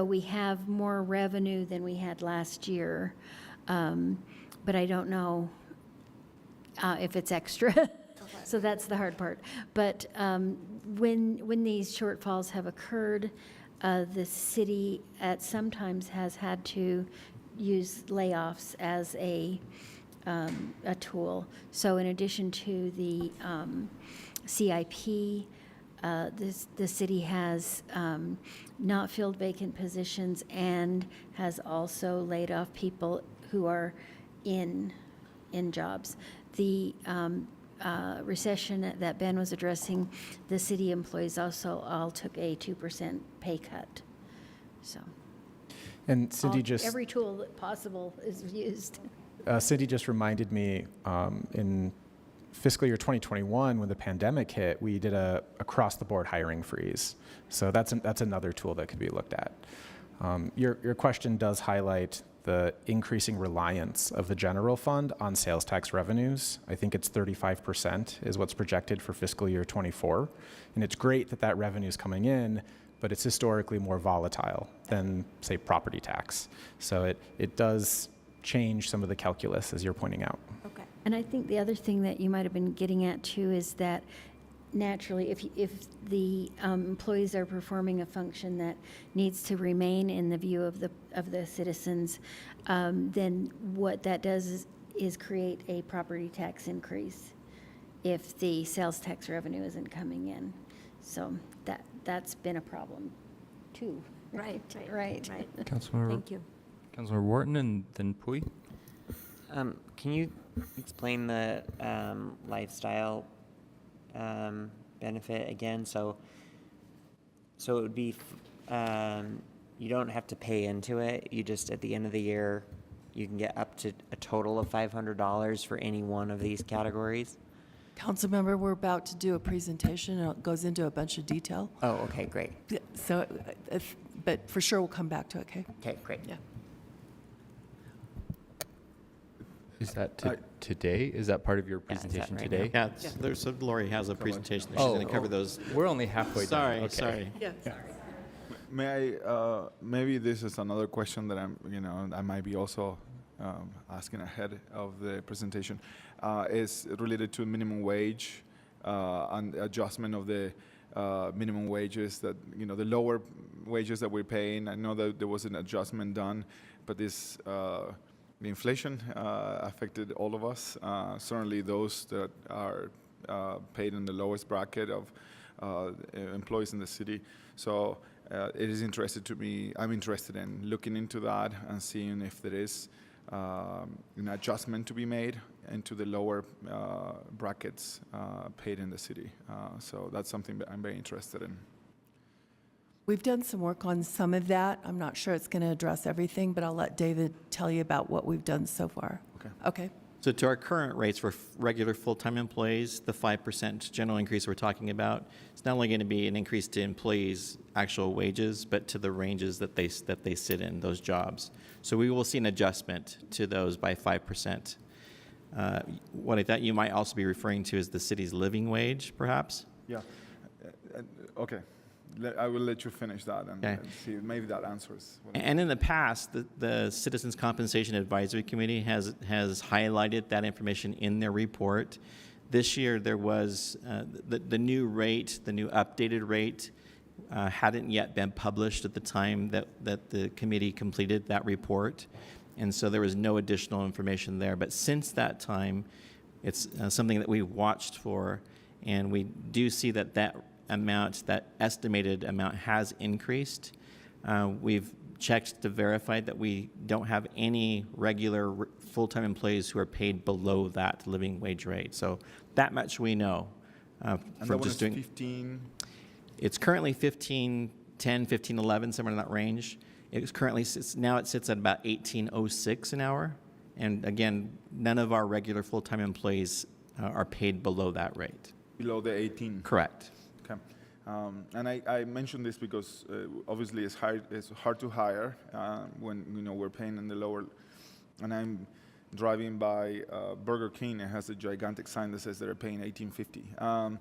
we have more revenue than we had last year, but I don't know if it's extra. So that's the hard part. But when these shortfalls have occurred, the city sometimes has had to use layoffs as a tool. So in addition to the CIP, the city has not filled vacant positions and has also laid off people who are in jobs. The recession that Ben was addressing, the city employees also all took a 2% pay cut. So. And Cindy Every tool that possible is used. Cindy just reminded me in fiscal year 2021, when the pandemic hit, we did a across-the-board hiring freeze. So that's another tool that could be looked at. Your question does highlight the increasing reliance of the general fund on sales tax revenues. I think it's 35% is what's projected for fiscal year 24. And it's great that that revenue is coming in, but it's historically more volatile than, say, property tax. So it does change some of the calculus, as you're pointing out. Okay. And I think the other thing that you might have been getting at too is that naturally, if the employees are performing a function that needs to remain in the view of the citizens, then what that does is create a property tax increase if the sales tax revenue isn't coming in. So that's been a problem too. Right. Councilmember, Thank you. Councilmember Wharton and then Pui. Can you explain the lifestyle benefit again? So it would be, you don't have to pay into it. You just, at the end of the year, you can get up to a total of $500 for any one of these categories. Councilmember, we're about to do a presentation, and it goes into a bunch of detail. Oh, okay, great. Yeah, so, but for sure, we'll come back to it, okay? Okay, great. Yeah. Is that today? Is that part of your Yeah, is that presentation right today? now? Yeah, there's Lori has a presentation. She's going to cover those. We're only halfway Sorry, done. Okay. sorry. Yeah. May I, maybe this is another question that I might be also asking ahead of the presentation, is related to minimum wage and adjustment of the minimum wages that, the lower wages that we're paying. I know that there was an adjustment done, but this, the inflation affected all of us, certainly those that are paid in the lowest bracket of employees in the city. So it is interested to me. I'm interested in looking into that and seeing if there is an adjustment to be made into the lower brackets paid in the city. So that's something that I'm very interested in. We've done some work on some of that. I'm not sure it's going to address everything, but I'll let David tell you about what we've done so far. Okay. So to our current rates for regular full-time employees, the 5% general increase we're talking about, it's not only going to be an increase to employees' actual wages, but to the ranges that they sit in, those jobs. So we will see an adjustment to those by 5%. What I thought you might also be referring to is the city's living wage, perhaps? Yeah. Okay. I will let you finish that and Okay. see. Maybe that answers. And in the past, the Citizens Compensation Advisory Committee has highlighted that information in their report. This year, there was the new rate, the new updated rate, hadn't yet been published at the time that the committee completed that report. And so there was no additional information there. But since that time, it's something that we watched for, and we do see that amount, that estimated amount, has increased. We've checked to verify that we don't have any regular full-time employees who are paid below that living wage rate. So that much we know from just doing. 15. It's currently 15.10, 15.11, somewhere in that range. Now it sits at about 18.06 an hour. And again, none of our regular full-time employees are paid below that rate. Below the 18. Correct. Okay. And I mentioned this because obviously it's hard to hire when we're paying in the lower. And I'm driving by Burger King. It has a gigantic sign that says they're paying $18.50.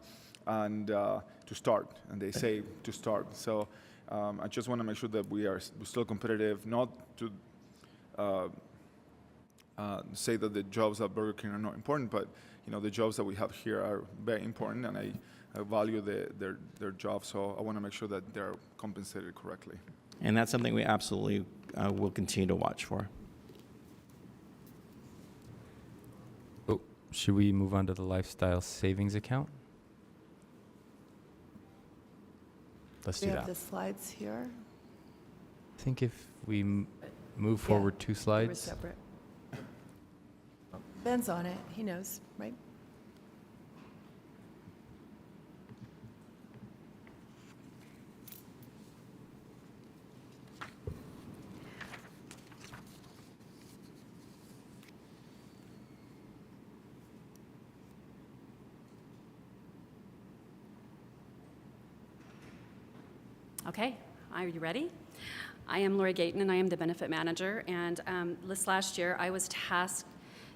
and to start, and they say to start. So I just want to make sure that we're still competitive, not to say that the jobs at Burger King are not important, but the jobs that we have here are very important, and I value their jobs, so I want to make sure that they're compensated correctly. And that's something we absolutely will continue to watch for. Oh, should we move on to the lifestyle savings account? Let's do We that. have the slides here. I think if we move Yeah, forward 2 They were slides. separate. Ben's on it. He knows, right? Okay, are you ready? I am Lori Gayton, and I am the benefit manager. And this last year, I was tasked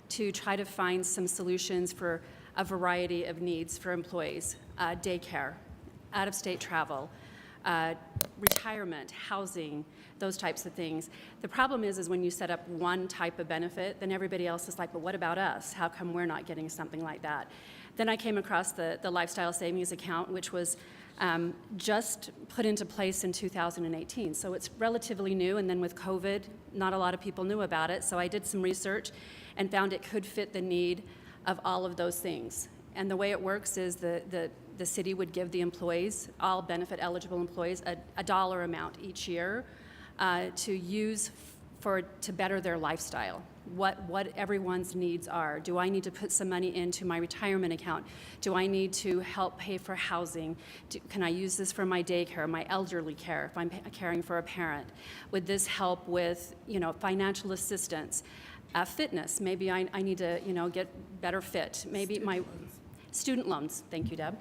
to try to find some solutions for a variety of needs for employees: daycare, out-of-state travel, retirement, housing, those types of things. The problem is when you set up one type of benefit, then everybody else is like, but what about us? How come we're not getting something like that? Then I came across the lifestyle savings account, which was just put into place in 2018. So it's relatively new, and then with COVID, not a lot of people knew about it. So I did some research and found it could fit the need of all of those things. And the way it works is the city would give the employees, all benefit eligible employees, a dollar amount each year to use to better their lifestyle. What everyone's needs are. Do I need to put some money into my retirement account? Do I need to help pay for housing? Can I use this for my daycare, my elderly care, if I'm caring for a parent? Would this help with, financial assistance? Fitness, maybe I need to, get better fit. Maybe my student loans, thank you, Deb.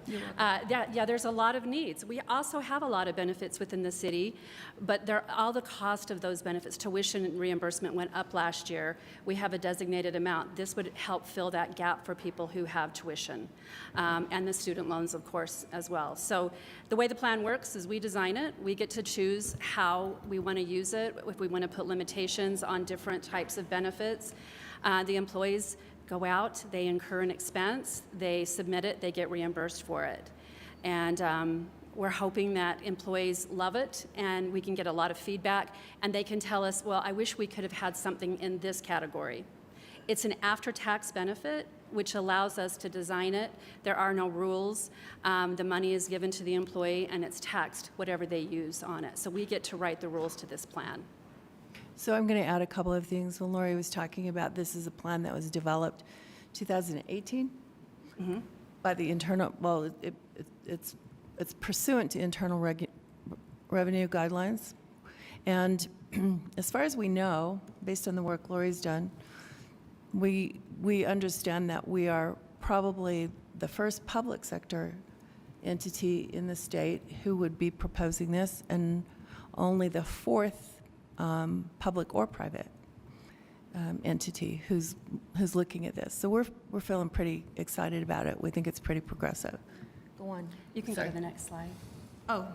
There's a lot of needs. We also have a lot of benefits within the city, but all the cost of those benefits, tuition and reimbursement went up last year. We have a designated amount. This would help fill that gap for people who have tuition, and the student loans, of course, as well. So the way the plan works is we design it. We get to choose how we want to use it, if we want to put limitations on different types of benefits. The employees go out, they incur an expense, they submit it, they get reimbursed for it. And we're hoping that employees love it, and we can get a lot of feedback, and they can tell us, well, I wish we could have had something in this category. It's an after-tax benefit, which allows us to design it. There are no rules. The money is given to the employee, and it's taxed, whatever they use on it. So we get to write the rules to this plan. So I'm going to add a couple of things. When Lori was talking about this is a plan that was developed 2018 by the internal, well, it's pursuant to internal revenue guidelines. And as far as we know, based on the work Lori's done, we understand that we are probably the first public sector entity in the state who would be proposing this, and only the fourth public or private entity who's looking at this. So we're feeling pretty excited about it. We think it's pretty progressive. Go on. You can go to the next slide. Oh.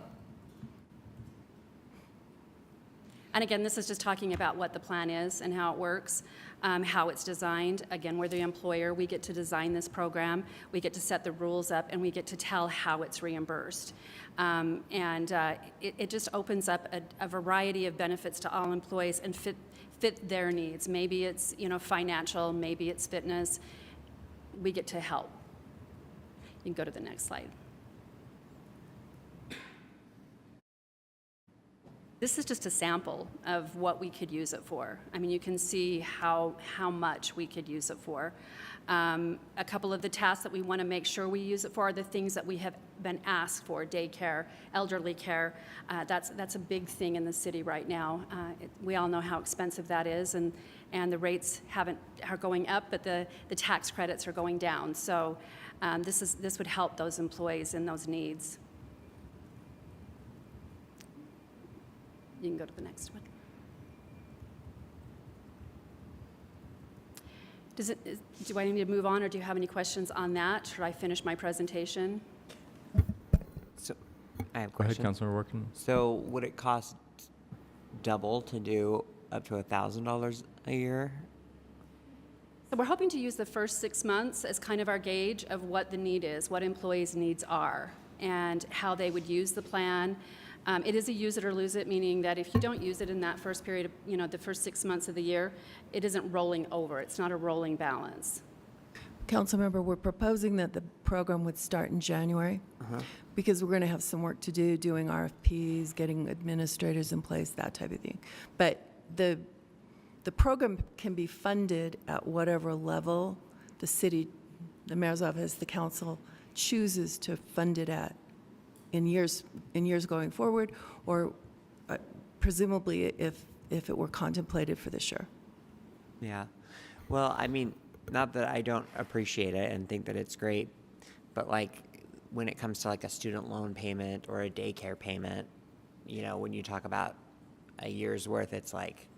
And again, this is just talking about what the plan is and how it works, how it's designed. Again, we're the employer. We get to design this program. We get to set the rules up, and we get to tell how it's reimbursed. It just opens up a variety of benefits to all employees and fit their needs. Maybe it's financial, maybe it's fitness. We get to help. You can go to the next slide. This is just a sample of what we could use it for. I mean, you can see how much we could use it for. A couple of the tasks that we want to make sure we use it for are the things that we have been asked for: daycare, elderly care. That's a big thing in the city right now. We all know how expensive that is, and the rates are going up, but the tax credits are going down. So this would help those employees in those needs. You can go to the next one. Do I need to move on, or do you have any questions on that? Should I finish my presentation? I have a Go ahead, question. Councilor Workman. So would it cost double to do up to $1,000 a year? So we're hoping to use the first 6 months as kind of our gauge of what the need is, what employees' needs are, and how they would use the plan. It is a use it or lose it, meaning that if you don't use it in that first period, the first 6 months of the year, it isn't rolling over. It's not a rolling balance. Councilmember, we're proposing that the program would start in January because we're going to have some work to do, doing RFPs, getting administrators in place, that type of thing. But the program can be funded at whatever level the city, the mayor's office, the council chooses to fund it at in years going forward, or presumably if it were contemplated for this year. Yeah. Well, I mean, not that I don't appreciate it and think that it's great, but like when it comes to like a student loan payment or a daycare payment, when you talk about a year's worth, it's like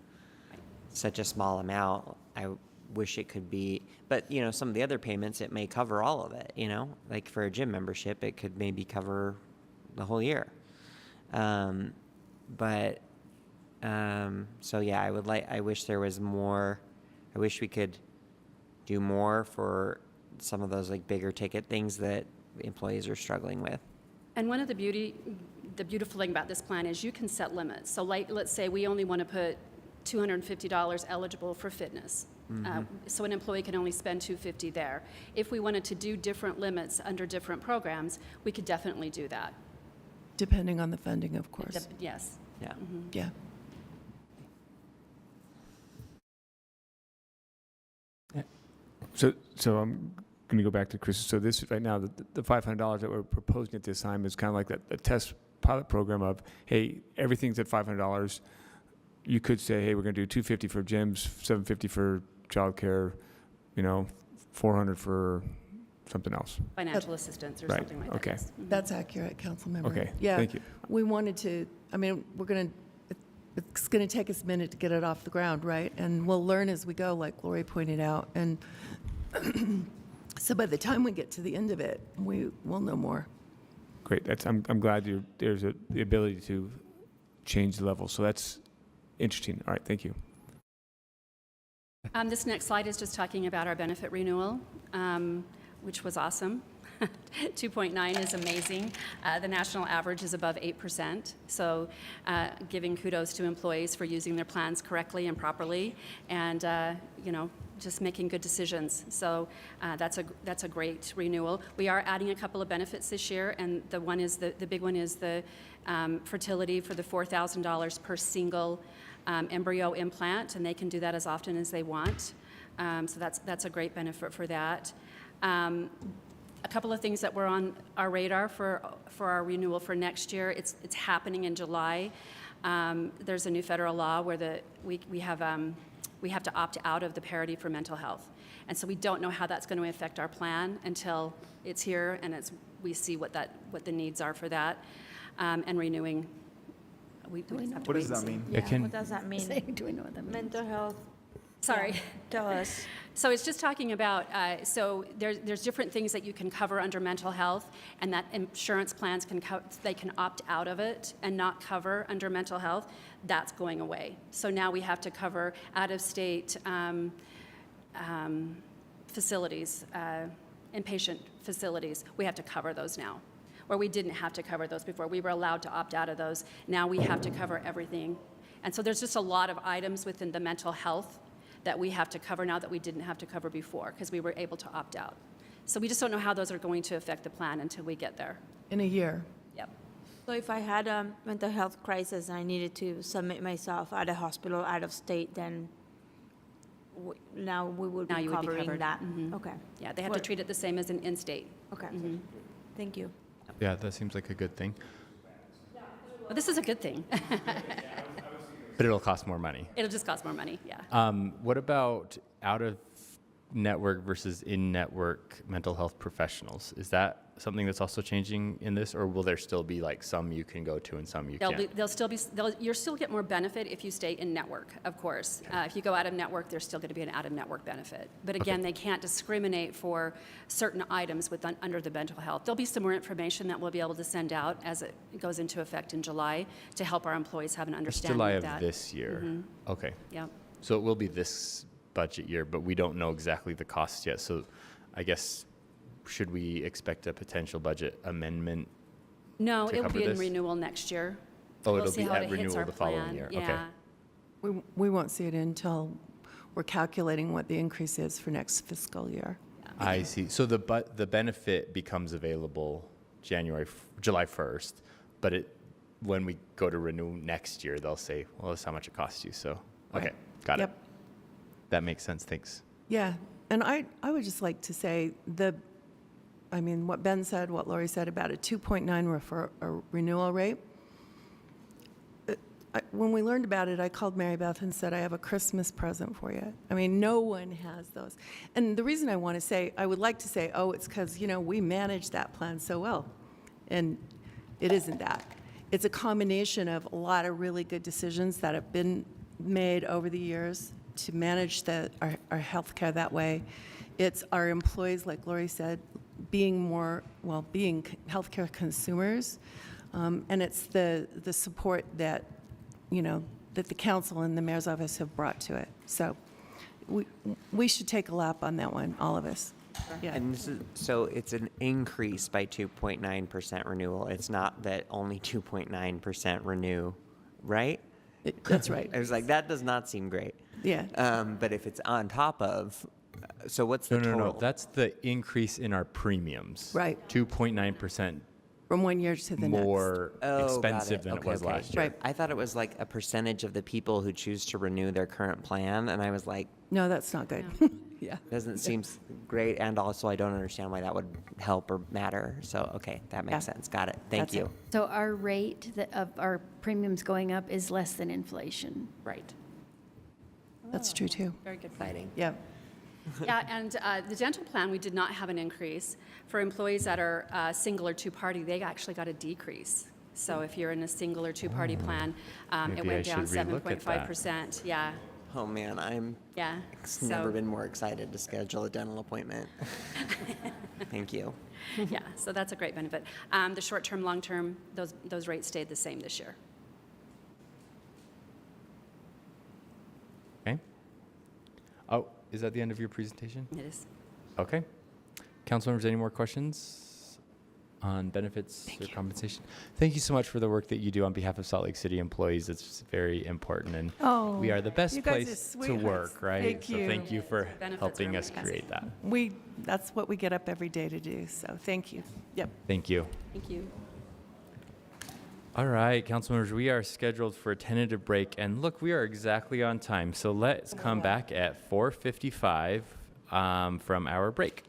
such a small amount. I wish it could be, but some of the other payments, it may cover all of it, like for a gym membership, it could maybe cover the whole year. So yeah, I wish there was more. I wish we could do more for some of those like bigger ticket things that employees are struggling with. And one of the beautiful thing about this plan is you can set limits. So like, let's say we only want to put $250 eligible for fitness. So an employee can only spend $250 there. If we wanted to do different limits under different programs, we could definitely do that. Depending on the funding, of course. Yes. Yeah. Yeah. So I'm going to go back to Chris. So this right now, the $500 that we're proposing at this time is kind of like a test pilot program of, hey, everything's at $500. You could say, hey, we're going to do $250 for gyms, $750 for childcare, $400 for something else. Financial assistance or Right. something like Okay. that. Yes. That's accurate, Councilmember. Okay. Yeah. Thank you. We wanted to, it's going to take us a minute to get it off the ground, right? And we'll learn as we go, like Lori pointed out. And so by the time we get to the end of it, we will know more. Great. I'm glad there's the ability to change the level. So that's interesting. All right. Thank you. This next slide is just talking about our benefit renewal, which was awesome. 2.9 is amazing. The national average is above 8%. So giving kudos to employees for using their plans correctly and properly, and just making good decisions. So that's a great renewal. We are adding a couple of benefits this year, and the big one is the fertility for the $4,000 per single embryo implant, and they can do that as often as they want. So that's a great benefit for that. A couple of things that were on our radar for our renewal for next year. It's happening in July. There's a new federal law where we have to opt out of the parity for mental health, and so we don't know how that's going to affect our plan until it's here and we see what the needs are for that, and renewing. We just have to What wait does and that see. mean? Yeah, what does that mean? Do we know what that means? Mental health. Sorry. Yeah, tell us. So it's just talking about, so there's different things that you can cover under mental health, and that insurance plans they can opt out of it and not cover under mental health. That's going away. So now we have to cover out-of-state facilities, inpatient facilities. We have to cover those now, where we didn't have to cover those before. We were allowed to opt out of those. Now we have to cover everything. And so there's just a lot of items within the mental health that we have to cover now that we didn't have to cover before because we were able to opt out. So we just don't know how those are going to affect the plan until we get there. In a year. Yep. So if I had a mental health crisis and I needed to submit myself at a hospital out of state, then now we would Now be you would be covering covered. that. Mhm. Okay. Yeah, they have to treat it the same as an in-state. Okay. Mhm. Thank you. Yeah, that seems like a good thing. Well, this is a good thing. But it'll cost more money. It'll just cost more money, yeah. What about out-of-network versus in-network mental health professionals? Is that something that's also changing in this, or will there still be like some you can go to and some you can't? You'll still get more benefit if you stay in network, of course. If you go out of network, there's still going to be an out-of-network benefit. But again, they can't discriminate for certain items under the mental health. There'll be some more information that we'll be able to send out as it goes into effect in July to help our employees have an understanding July of of that. this year. Okay. Yep. So it will be this budget year, but we don't know exactly the costs yet. So I guess, should we expect a potential budget amendment? No, to it will cover be in this? renewal next year. Oh, We'll it'll see be how at it hits renewal our the following plan. year. Yeah. Okay. We won't see it until we're calculating what the increase is for next fiscal year. I see. So the benefit becomes available July 1st, but when we go to renew next year, they'll say, well, this is how much it costs you. So, okay, got it. That makes sense. Thanks. Yeah, and I would just like to say what Ben said, what Lori said about a 2.9 renewal rate. When we learned about it, I called Mary Beth and said, I have a Christmas present for you. I mean, no one has those. And the reason I would like to say, oh, it's because, we manage that plan so well. And it isn't that. It's a combination of a lot of really good decisions that have been made over the years to manage our healthcare that way. It's our employees, like Lori said, being healthcare consumers. And it's the support that the council and the mayor's office have brought to it. So we should take a lap on that one, all of us. Yeah. And so it's an increase by 2.9% renewal. It's not that only 2.9% renew, right? That's right. I was like, that does not seem great. Yeah. But if it's on top of, so what's the total? No. That's the increase in our premiums. Right. 2.9% From one year to the more next. expensive than it was last year. Right. I thought it was like a percentage of the people who choose to renew their current plan, and I was like, no, that's not good. Yeah. doesn't seem great, and also I don't understand why that would help or matter. So, okay, that makes sense. Got it. Thank you. So our rate of our premiums going up is less than inflation. Right. That's true, too. Very good. Exciting. Yeah. Yeah, and the dental plan, we did not have an increase. For employees that are single or two-party, they actually got a decrease. So if you're in a single or two-party plan, it Maybe I went down should relook at that. 7.5%. Yeah, Oh, man, I'm yeah. never been more excited to schedule a dental appointment. Thank you. Yeah, so that's a great benefit. The short-term, long-term, those rates stayed the same this year. Okay. Oh, is that the end of your presentation? It is. Okay. Council members, any more questions on benefits or compensation? Thank you so much for the work that you do on behalf of Salt Lake City employees. It's very important, and we are the best place to work, right? Thank you. So thank you for Benefits helping are us amazing. create that. That's what we get up every day to do, so thank you. Yep. Thank you. Thank you. All right, council members, we are scheduled for a tentative break, and look, we are exactly on time. So let's come back at 4:55 from our break.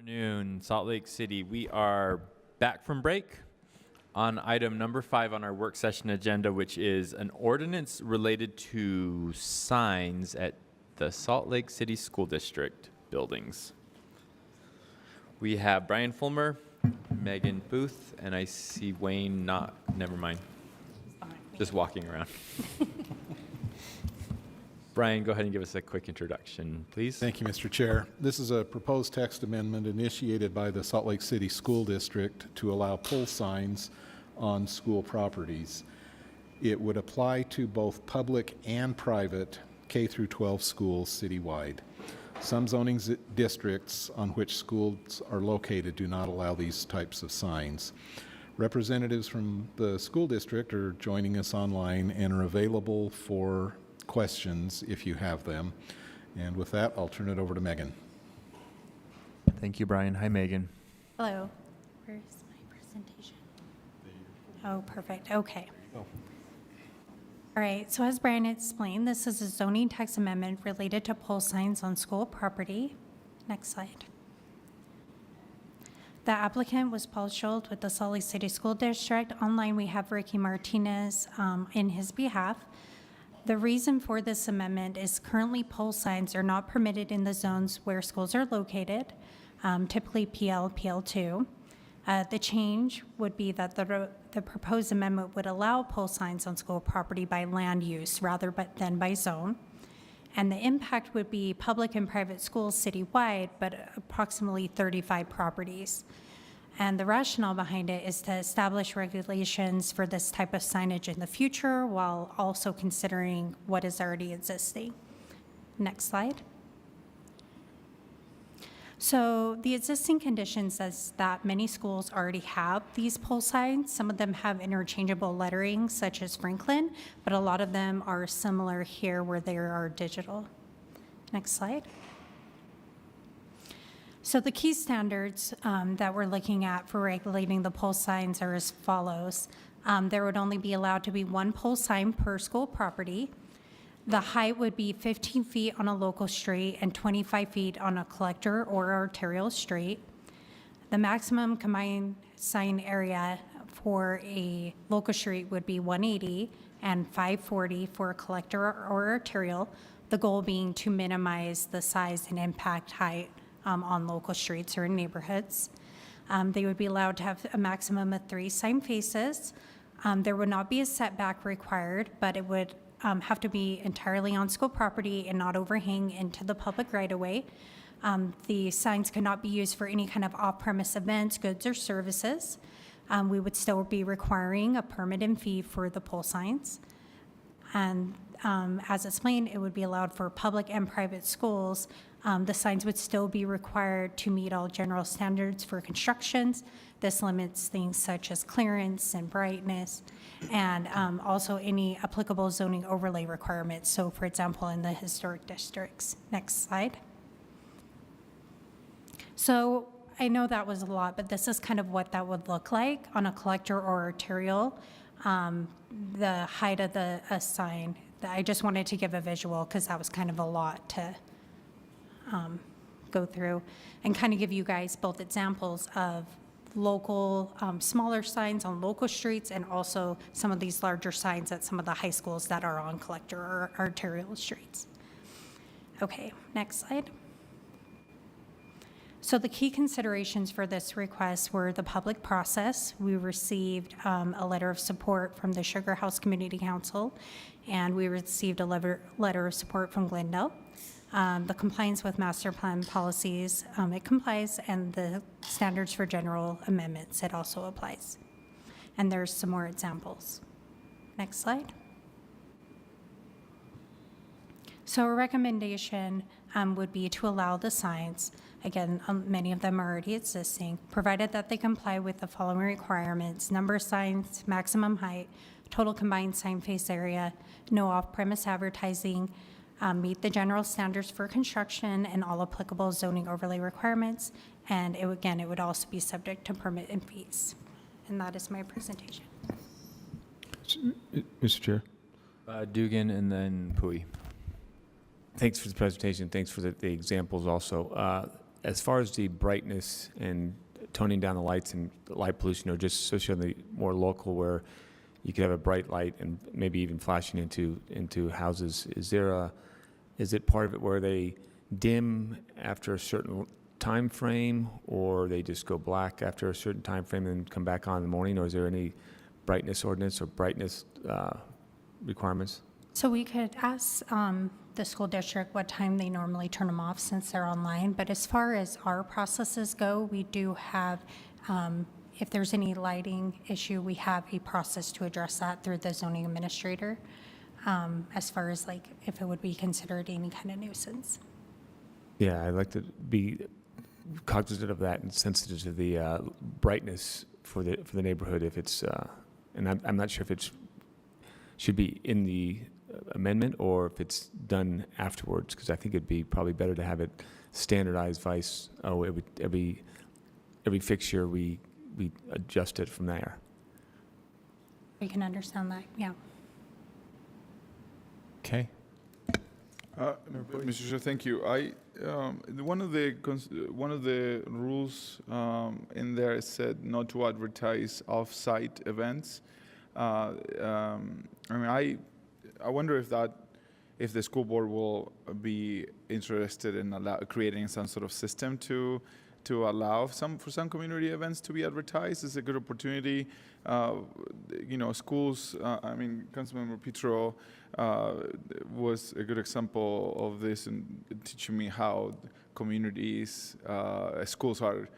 Afternoon, Salt Lake City. We are back from break on item number 5 on our work session agenda, which is an ordinance related to signs at the Salt Lake City School District buildings. We have Brian Fulmer, Megan Booth, and I see Wayne never mind, just walking around. Brian, go ahead and give us a quick introduction, please. Thank you, Mr. Chair. This is a proposed text amendment initiated by the Salt Lake City School District to allow pole signs on school properties. It would apply to both public and private K through 12 schools citywide. Some zoning districts on which schools are located do not allow these types of signs. Representatives from the school district are joining us online and are available for questions if you have them. And with that, I'll turn it over to Megan. Thank you, Brian. Hi, Megan. Hello. Where's my presentation? Oh, perfect. Okay. All right. So as Brian explained, this is a zoning text amendment related to pole signs on school property. Next slide. The applicant was Paul Schultz with the Salt Lake City School District. Online, we have Ricky Martinez in his behalf. The reason for this amendment is currently pole signs are not permitted in the zones where schools are located, typically PL, PL2. The change would be that the proposed amendment would allow pole signs on school property by land use rather than by zone. And the impact would be public and private schools citywide, but approximately 35 properties. And the rationale behind it is to establish regulations for this type of signage in the future while also considering what is already existing. Next slide. So the existing condition says that many schools already have these pole signs. Some of them have interchangeable lettering, such as Franklin, but a lot of them are similar here where they are digital. Next slide. So the key standards that we're looking at for regulating the pole signs are as follows. There would only be allowed to be one pole sign per school property. The height would be 15 feet on a local street and 25 feet on a collector or arterial street. The maximum combined sign area for a local street would be 180 and 540 for a collector or arterial, the goal being to minimize the size and impact height on local streets or in neighborhoods. They would be allowed to have a maximum of 3 sign faces. There would not be a setback required, but it would have to be entirely on school property and not overhang into the public right-of-way. The signs could not be used for any kind of off-premise events, goods, or services. We would still be requiring a permit and fee for the pole signs. And as explained, it would be allowed for public and private schools. The signs would still be required to meet all general standards for constructions. This limits things such as clearance and brightness, and also any applicable zoning overlay requirements. So for example, in the historic districts. Next slide. So I know that was a lot, but this is kind of what that would look like on a collector or arterial, the height of the sign. I just wanted to give a visual because that was kind of a lot to go through and kind of give you guys both examples of local, smaller signs on local streets and also some of these larger signs at some of the high schools that are on collector or arterial streets. Okay, next slide. So the key considerations for this request were the public process. We received a letter of support from the Sugar House Community Council, and we received a letter of support from Glendale. The compliance with master plan policies, it complies, and the standards for general amendments, it also applies. And there's some more examples. Next slide. So a recommendation would be to allow the signs, again, many of them are already existing, provided that they comply with the following requirements: number of signs, maximum height, total combined sign face area, no off-premise advertising, meet the general standards for construction and all applicable zoning overlay requirements, and it would also be subject to permit and fees. And that is my presentation. Mr. Chair. Dugan and then Pui. Thanks for the presentation. Thanks for the examples also. As far as the brightness and toning down the lights and light pollution, or just especially on the more local where you could have a bright light and maybe even flashing into houses, is it part of it where they dim after a certain time frame, or they just go black after a certain time frame and come back on in the morning, or is there any brightness ordinance or brightness requirements? So we could ask the school district what time they normally turn them off since they're online, but as far as our processes go, we do have, if there's any lighting issue, we have a process to address that through the zoning administrator, as far as like if it would be considered any kind of nuisance. Yeah, I'd like to be cognizant of that and sensitive to the brightness for the neighborhood if it's, and I'm not sure if it should be in the amendment or if it's done afterwards, because I think it'd be probably better to have it standardized vice, every fixture we adjust it from there. We can understand that, yeah. Okay. Mr. Chair, thank you. One of the rules in there is said not to advertise off-site events. I mean, I wonder if the school board will be interested in creating some sort of system to allow for some community events to be advertised. It's a good opportunity. Schools. I mean, Councilmember Petro was a good example of this in teaching me how communities, schools are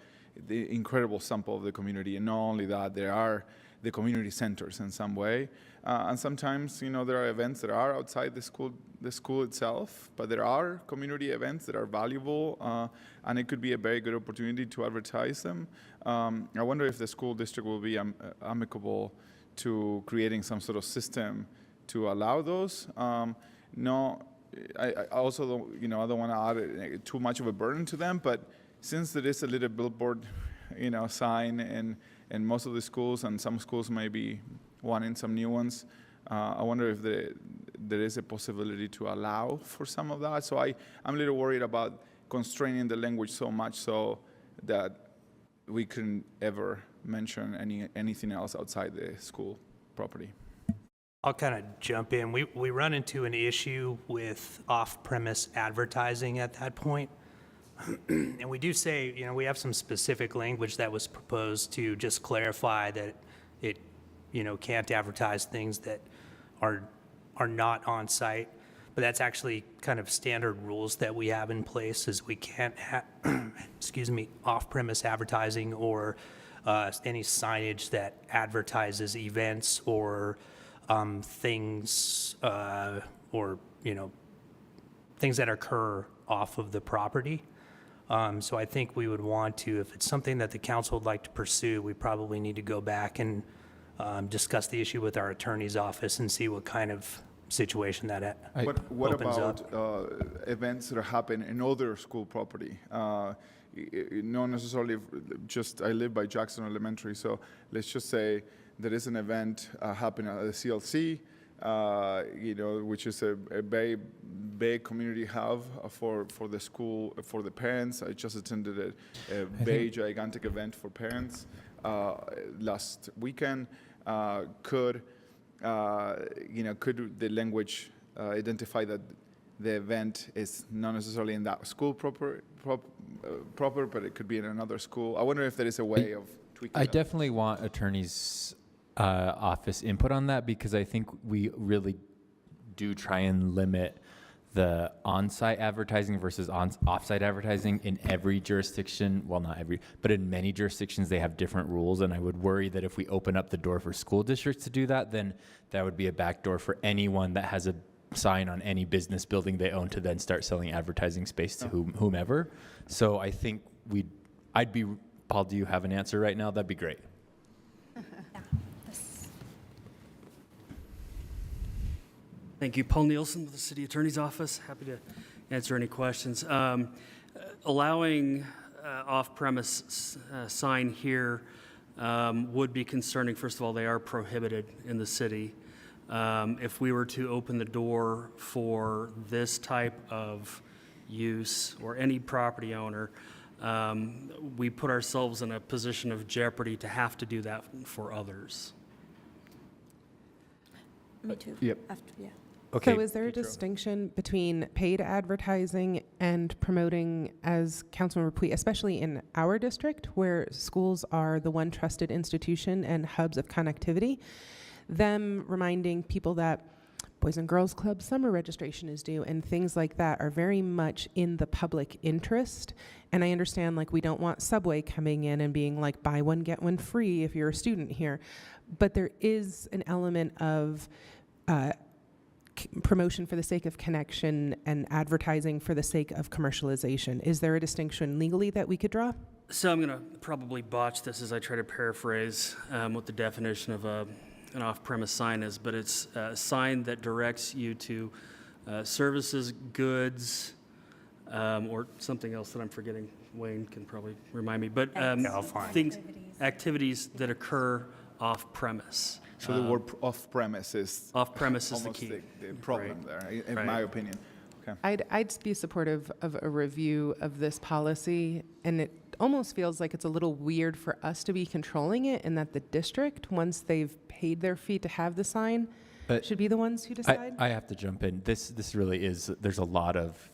the incredible sample of the community, and not only that, they are the community centers in some way. And sometimes, there are events that are outside the school itself, but there are community events that are valuable, and it could be a very good opportunity to advertise them. I wonder if the school district will be amicable to creating some sort of system to allow those. No, I also don't, I don't want to add too much of a burden to them, but since there is a little billboard, sign in most of the schools, and some schools may be wanting some new ones, I wonder if there is a possibility to allow for some of that. So I'm a little worried about constraining the language so much so that we couldn't ever mention anything else outside the school property. I'll kind of jump in. We run into an issue with off-premise advertising at that point. And we do say, we have some specific language that was proposed to just clarify that it, can't advertise things that are not on site. But that's actually kind of standard rules that we have in place, is we can't have, off-premise advertising or any signage that advertises events or things things that occur off of the property. So I think we would want to, if it's something that the council would like to pursue, we probably need to go back and discuss the issue with our attorney's office and see what kind of situation that What opens about up. Events that happen in other school property? Not necessarily just, I live by Jackson Elementary, so let's just say there is an event happening at the CLC, which is a very big community hub for the school, for the parents. I just attended a very gigantic event for parents last weekend. Could the language identify that the event is not necessarily in that school proper, but it could be in another school? I wonder if there is a way of tweaking I that. definitely want attorney's office input on that, because I think we really do try and limit the on-site advertising versus off-site advertising in every jurisdiction. Well, not every, but in many jurisdictions they have different rules, and I would worry that if we open up the door for school districts to do that, then that would be a backdoor for anyone that has a sign on any business building they own to then start selling advertising space to whomever. So I think Paul, do you have an answer right now? That'd be great. Thank you. Paul Nielsen with the City Attorney's Office. Happy to answer any questions. Allowing off-premise sign here would be concerning. First of all, they are prohibited in the city. If we were to open the door for this type of use, or any property owner, we put ourselves in a position of jeopardy to have to do that for others. Me too. Yep. Yeah. Okay. So is there a distinction between paid advertising and promoting, as Councilmember Pui, especially in our district where schools are the one trusted institution and hubs of connectivity, them reminding people that Boys and Girls Club summer registration is due and things like that are very much in the public interest. And I understand, we don't want Subway coming in and being like, buy one, get one free if you're a student here. But there is an element of promotion for the sake of connection and advertising for the sake of commercialization. Is there a distinction legally that we could draw? So I'm going to probably botch this as I try to paraphrase what the definition of an off-premise sign is, but it's a sign that directs you to services, goods, or something else that I'm forgetting. Wayne can probably remind me, but activities that occur off-premise. So the word off-premise is off-premise is the almost key. the problem there, in my opinion. Okay. I'd be supportive of a review of this policy, and it almost feels like it's a little weird for us to be controlling it, and that the district, once they've paid their fee to have the sign, should be the ones who decide. I have to jump in. This really is, there's a lot of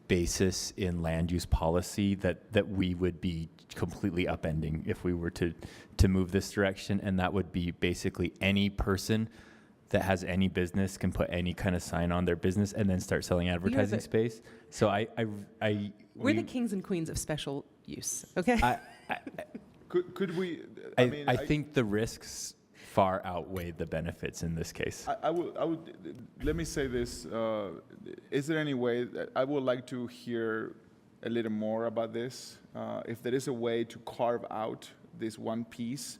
basis in land use policy that we would be completely upending if we were to move this direction, and that would be basically any person that has any business can put any kind of sign on their business and then start selling advertising space. So we're the kings and queens of special use, okay? Could we? I think the risks far outweigh the benefits in this case. I would. Let me say this. Is there any way that I would like to hear a little more about this? If there is a way to carve out this one piece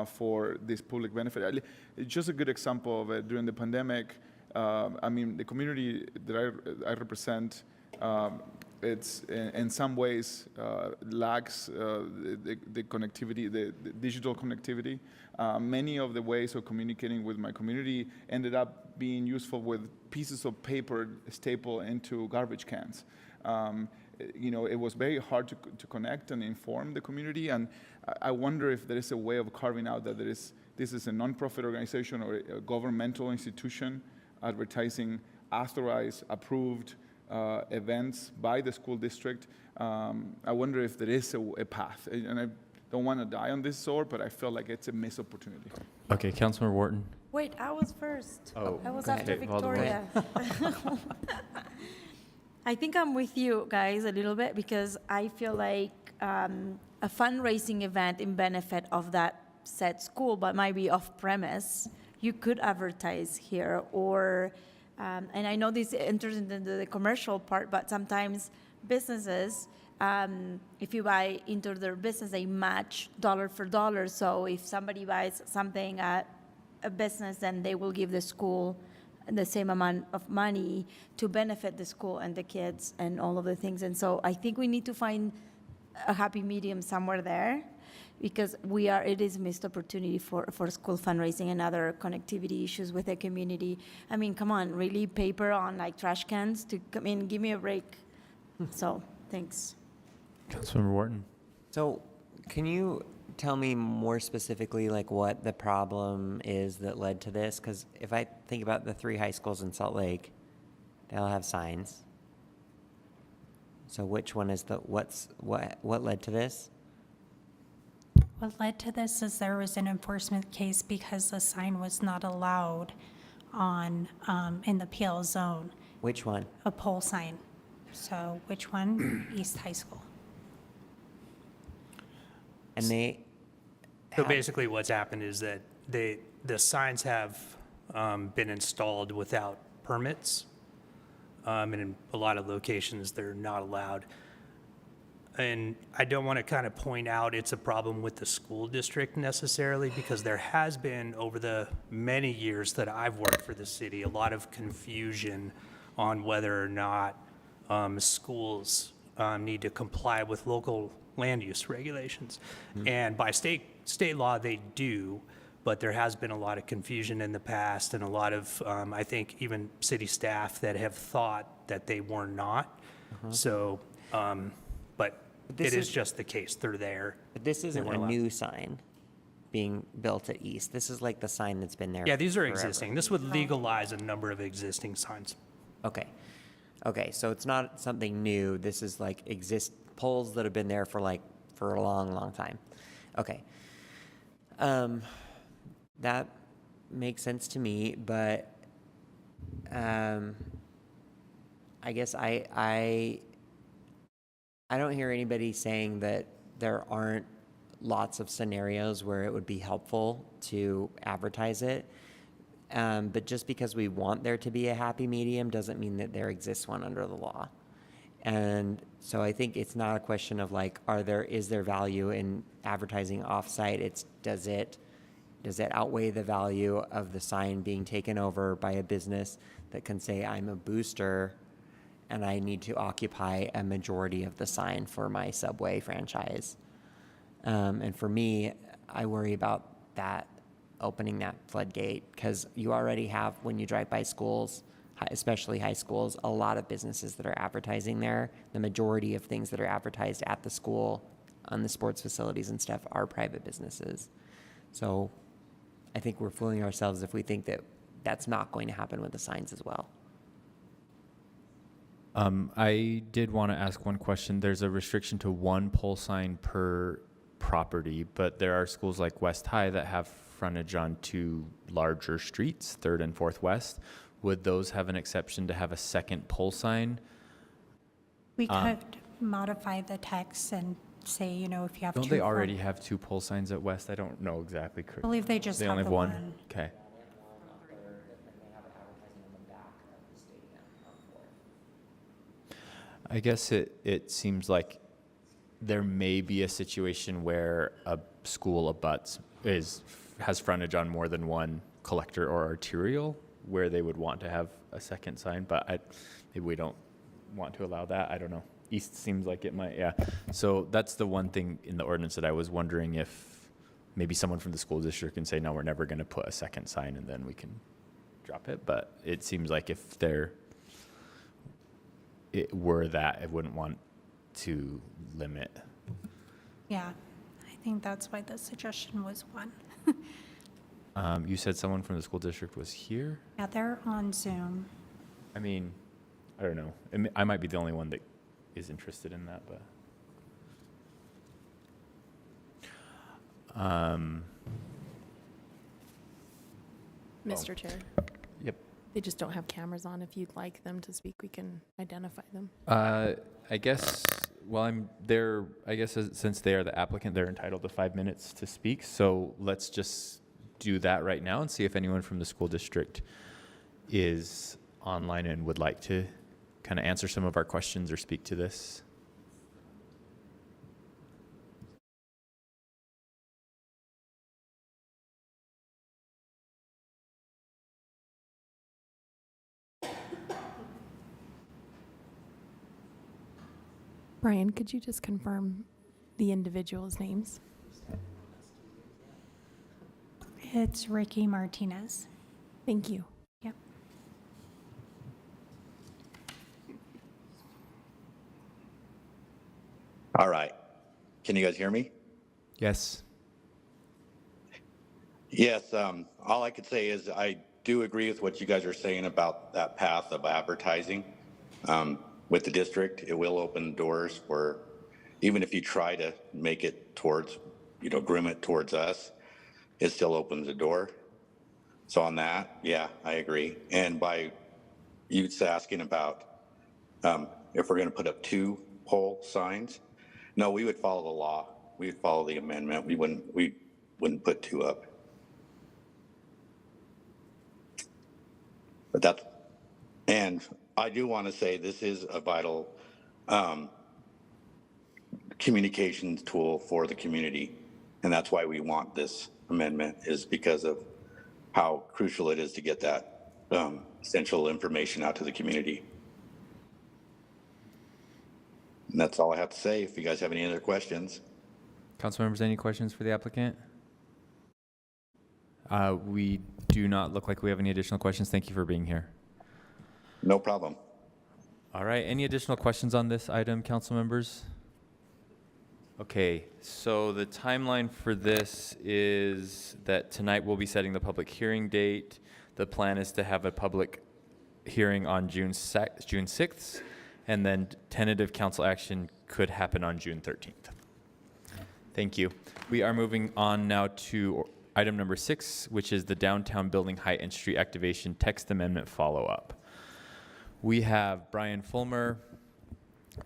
for this public benefit. It's just a good example of it. During the pandemic, the community that I represent, it's in some ways lacks the connectivity, the digital connectivity. Many of the ways of communicating with my community ended up being useful with pieces of paper stapled into garbage cans. It was very hard to connect and inform the community, and I wonder if there is a way of carving out that this is a nonprofit organization or a governmental institution advertising authorized, approved events by the school district. I wonder if there is a path, and I don't want to die on this sword, but I feel like it's a missed opportunity. Okay, Councilmember Wharton. Wait, I was first. Oh, I was okay. after Victoria. I think I'm with you guys a little bit because I feel like a fundraising event in benefit of that said school, but might be off premise, you could advertise here or, and I know this enters into the commercial part, but sometimes businesses, if you buy into their business, they match dollar for dollar. So if somebody buys something at a business, then they will give the school the same amount of money to benefit the school and the kids and all of the things. And so I think we need to find a happy medium somewhere there because it is a missed opportunity for school fundraising and other connectivity issues with the community. I mean, come on, really paper on like trash cans give me a break. So, thanks. Councilmember Wharton. So, can you tell me more specifically like what the problem is that led to this? Because if I think about the 3 high schools in Salt Lake, they all have signs. So which one is what led to this? What led to this is there was an enforcement case because the sign was not allowed on in the PL zone. Which one? A pole sign. So which one? East High School. And So basically what's happened is that the signs have been installed without permits. And in a lot of locations, they're not allowed. And I don't want to kind of point out it's a problem with the school district necessarily, because there has been, over the many years that I've worked for the city, a lot of confusion on whether or not schools need to comply with local land use regulations. And by state law, they do, but there has been a lot of confusion in the past and a lot of, I think, even city staff that have thought that they were not. So, but it is just the case. They're there. But this isn't a new sign being built at East. This is like the sign that's been there. Yeah, these are forever. existing. This would legalize a number of existing signs. Okay. Okay, so it's not something new. This is like poles that have been there for a long, long time. Okay. That makes sense to me, but I guess I don't hear anybody saying that there aren't lots of scenarios where it would be helpful to advertise it. But just because we want there to be a happy medium doesn't mean that there exists one under the law. And so I think it's not a question of like, is there value in advertising offsite? It's does it outweigh the value of the sign being taken over by a business that can say, I'm a booster and I need to occupy a majority of the sign for my Subway franchise. And for me, I worry about that, opening that floodgate, because you already have, when you drive by schools, especially high schools, a lot of businesses that are advertising there. The majority of things that are advertised at the school on the sports facilities and stuff are private businesses. So I think we're fooling ourselves if we think that that's not going to happen with the signs as well. I did want to ask one question. There's a restriction to one pole sign per property, but there are schools like West High that have frontage on two larger streets, 3rd and 4th West. Would those have an exception to have a second pole sign? We could modify the text and say, you know, if you have Don't two. they already have 2 pole signs at West? I don't know exactly. I believe they just They have only the have one? one. Okay. I guess it seems like there may be a situation where a school has frontage on more than one collector or arterial where they would want to have a second sign, but maybe we don't want to allow that. I don't know. East seems like it might, yeah. So that's the one thing in the ordinance that I was wondering if maybe someone from the school district can say, no, we're never going to put a second sign, and then we can drop it. But it seems like if it were that, I wouldn't want to limit. Yeah, I think that's why the suggestion was one. You said someone from the school district was here? Yeah, they're on Zoom. I mean, I don't know. I might be the only one that is interested in that, but. Mr. Chair. Yep. They just don't have cameras on. If you'd like them to speak, we can identify them. I guess while I'm there, I guess since they are the applicant, they're entitled to 5 minutes to speak. So let's just do that right now and see if anyone from the school district is online and would like to kind of answer some of our questions or speak to this. Brian, could you just confirm the individuals' names? It's Ricky Martinez. Thank you. Yep. All right. Can you guys hear me? Yes. Yes. All I could say is I do agree with what you guys are saying about that path of advertising. With the district, it will open doors for, even if you try to make it towards, groom it towards us, it still opens the door. So on that, yeah, I agree. And by you asking about if we're going to put up 2 pole signs, no, we would follow the law. We would follow the amendment. We wouldn't put 2 up. But and I do want to say this is a vital communications tool for the community. And that's why we want this amendment, is because of how crucial it is to get that essential information out to the community. And that's all I have to say. If you guys have any other questions. Council members, any questions for the applicant? We do not look like we have any additional questions. Thank you for being here. No problem. All right. Any additional questions on this item, council members? Okay. So the timeline for this is that tonight we'll be setting the public hearing date. The plan is to have a public hearing on June 6th, and then tentative council action could happen on June 13th. Thank you. We are moving on now to item number 6, which is the downtown building height and street activation text amendment follow-up. We have Brian Fulmer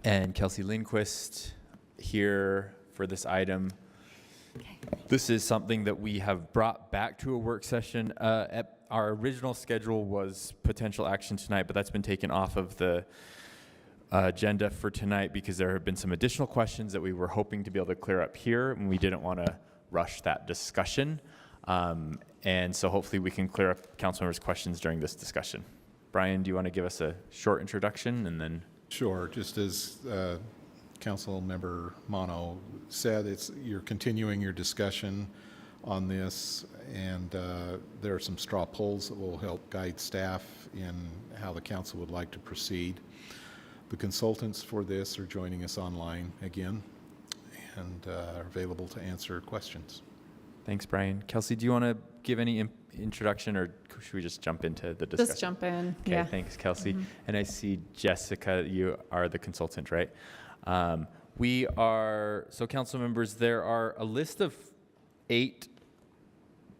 and Kelsey Lindquist here for this item. This is something that we have brought back to a work session. Our original schedule was potential action tonight, but that's been taken off of the agenda for tonight because there have been some additional questions that we were hoping to be able to clear up here, and we didn't want to rush that discussion. And so hopefully we can clear up council members' questions during this discussion. Brian, do you want to give us a short introduction and then? Sure. Just as Council Member Mono said, you're continuing your discussion on this, and there are some straw polls that will help guide staff in how the council would like to proceed. The consultants for this are joining us online again and are available to answer questions. Thanks, Brian. Kelsey, do you want to give any introduction, or should we just jump into the discussion? Just jump in. Okay, Yeah. Thanks, Kelsey. Mhm. And I see Jessica, you are the consultant, right? We are, so council members, there are a list of 8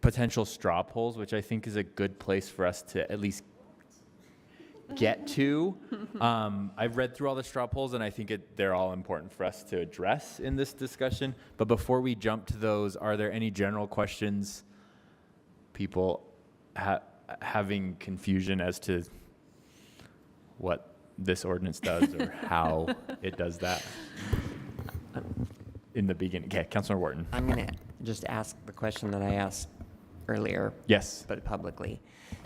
potential straw polls, which I think is a good place for us to at least get to. I've read through all the straw polls, and I think they're all important for us to address in this discussion. But before we jump to those, are there any general questions, people having confusion as to what this ordinance does or how it does that in the beginning? Okay, Councilor Wharton. I'm going to just ask the question that I asked earlier. Yes. But publicly.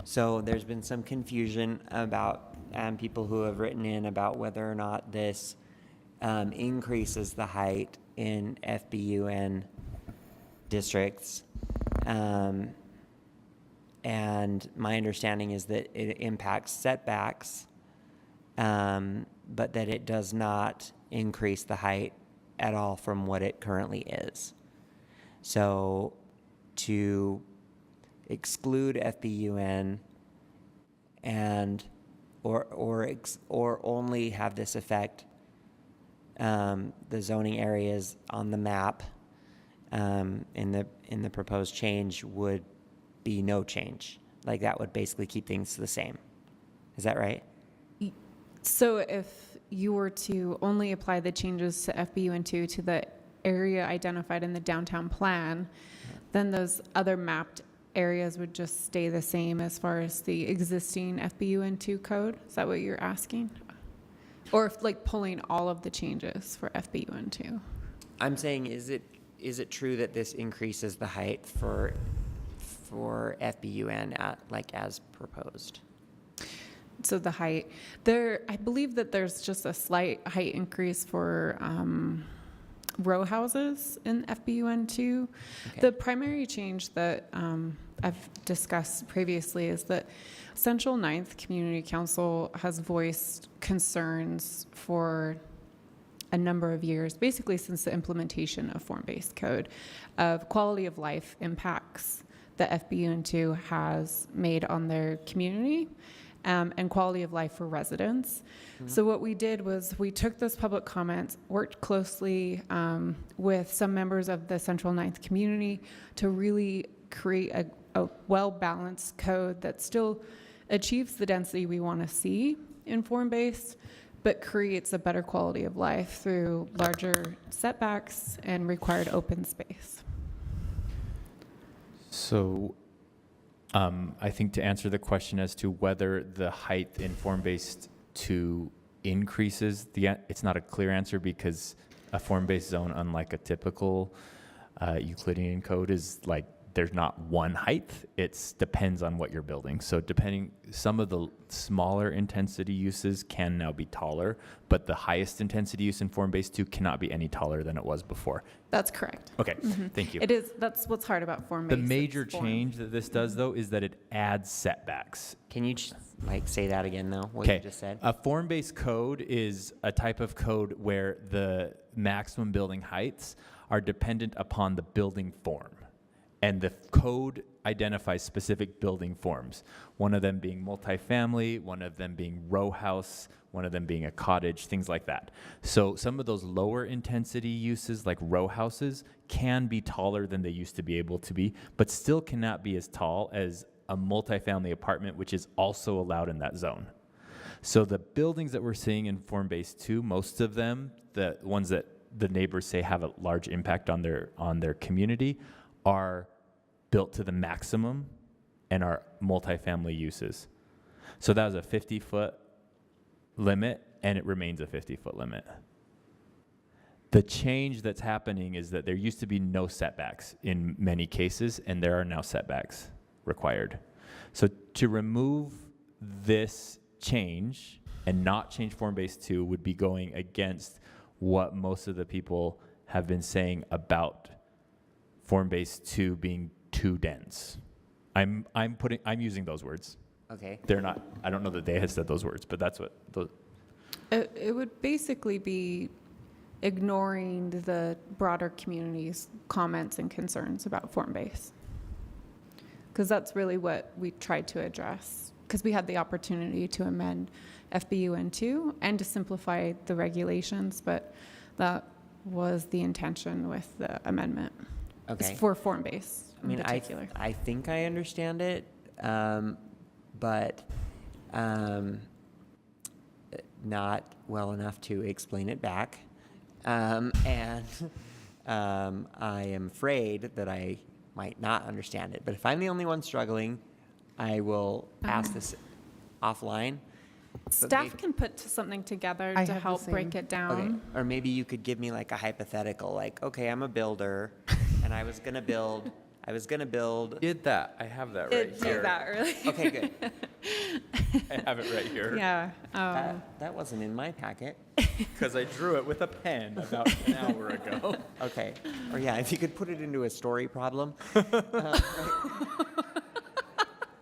So there's been some confusion about people who have written in about whether or not this increases the height in FBUN districts. And my understanding is that it impacts setbacks, but that it does not increase the height at all from what it currently is. So to exclude FBUN and or only have this affect the zoning areas on the map in the proposed change would be no change. Like that would basically keep things the same. Is that right? So if you were to only apply the changes to FBUN2 to the area identified in the downtown plan, then those other mapped areas would just stay the same as far as the existing FBUN2 code? Is that what you're asking? Or if like pulling all of the changes for FBUN2? I'm saying, is it true that this increases the height for FBUN as proposed? So the height there, I believe that there's just a slight height increase for row houses in FBUN2. Okay. The primary change that I've discussed previously is that Central 9th Community Council has voiced concerns for a number of years, basically since the implementation of form-based code, of quality of life impacts that FBUN2 has made on their community. And quality of life for residents. Mm-hmm. So what we did was we took those public comments, worked closely with some members of the Central 9th community to really create a well-balanced code that still achieves the density we want to see in form-based, but creates a better quality of life through larger setbacks and required open space. So I think to answer the question as to whether the height in form-based 2 increases, it's not a clear answer because a form-based zone, unlike a typical Euclidean code, is like there's not one height. It depends on what you're building. So some of the smaller intensity uses can now be taller, but the highest intensity use in form-based 2 cannot be any taller than it was before. That's correct. Okay, thank you. It is. That's what's hard about form-based. The major change that this does, though, is that it adds setbacks. Can you say that again, though, what you just said? A form-based code is a type of code where the maximum building heights are dependent upon the building form. And the code identifies specific building forms, one of them being multifamily, one of them being row house, one of them being a cottage, things like that. So some of those lower intensity uses like row houses can be taller than they used to be able to be, but still cannot be as tall as a multifamily apartment, which is also allowed in that zone. So the buildings that we're seeing in form-based 2, most of them, the ones that the neighbors say have a large impact on their community, are built to the maximum and are multifamily uses. So that was a 50-foot limit, and it remains a 50-foot limit. The change that's happening is that there used to be no setbacks in many cases, and there are now setbacks required. So to remove this change and not change form-based 2 would be going against what most of the people have been saying about form-based 2 being too dense. I'm using those words. Okay. They're not, I don't know that they had said those words, but that's what those. It would basically be ignoring the broader community's comments and concerns about form-based. Because that's really what we tried to address. Because we had the opportunity to amend FBUN2 and to simplify the regulations, but that was the intention with the amendment. Okay. It's for form-based I mean, in particular. I think I understand it, but not well enough to explain it back. And I am afraid that I might not understand it. But if I'm the only one struggling, I will ask this offline. Staff can put something together I to have the help same. break it down. Okay, or maybe you could give me like a hypothetical, like, okay, I'm a builder, and I was gonna build. Did that? I have that right It here. did that earlier. Okay, good. I have it right here. Yeah. That wasn't in my packet. Because I drew it with a pen about an hour ago. Okay, or yeah, if you could put it into a story problem.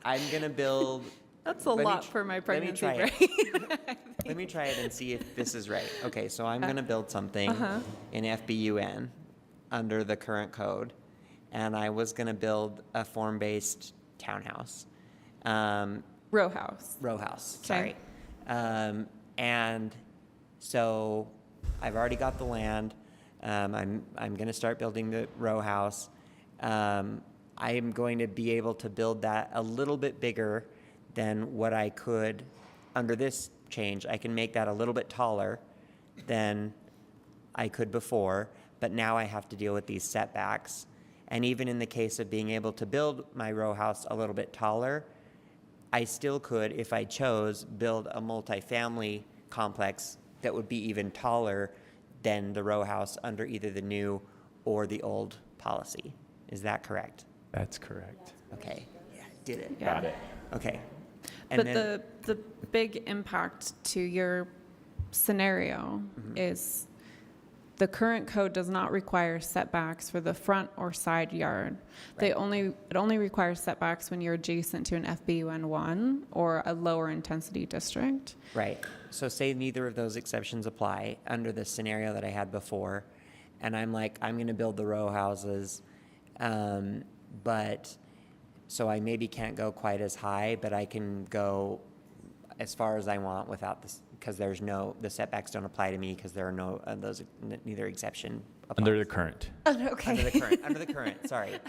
I'm gonna build. That's a lot for my pregnancy brain. Let me try it and see if this is right. Okay, so I'm gonna build something in FBUN under the current code, and I was gonna build a form-based townhouse. Row house. Row house, Okay. sorry. And so I've already got the land. I'm gonna start building the row house. I am going to be able to build that a little bit bigger than what I could under this change. I can make that a little bit taller than I could before, but now I have to deal with these setbacks. And even in the case of being able to build my row house a little bit taller, I still could, if I chose, build a multifamily complex that would be even taller than the row house under either the new or the old policy. Is that correct? That's correct. Okay. Yeah, I did it. Got it. Okay. But the big impact to your scenario is the current code does not require setbacks for the front or side yard. It only requires setbacks when you're adjacent to an FBUN1 or a lower intensity district. Right. So say neither of those exceptions apply under the scenario that I had before, and I'm like, I'm going to build the row houses, but so I maybe can't go quite as high, but I can go as far as I want without this, because the setbacks don't apply to me because there are no those, neither exception applies. Under the current. Okay. Under the current, sorry.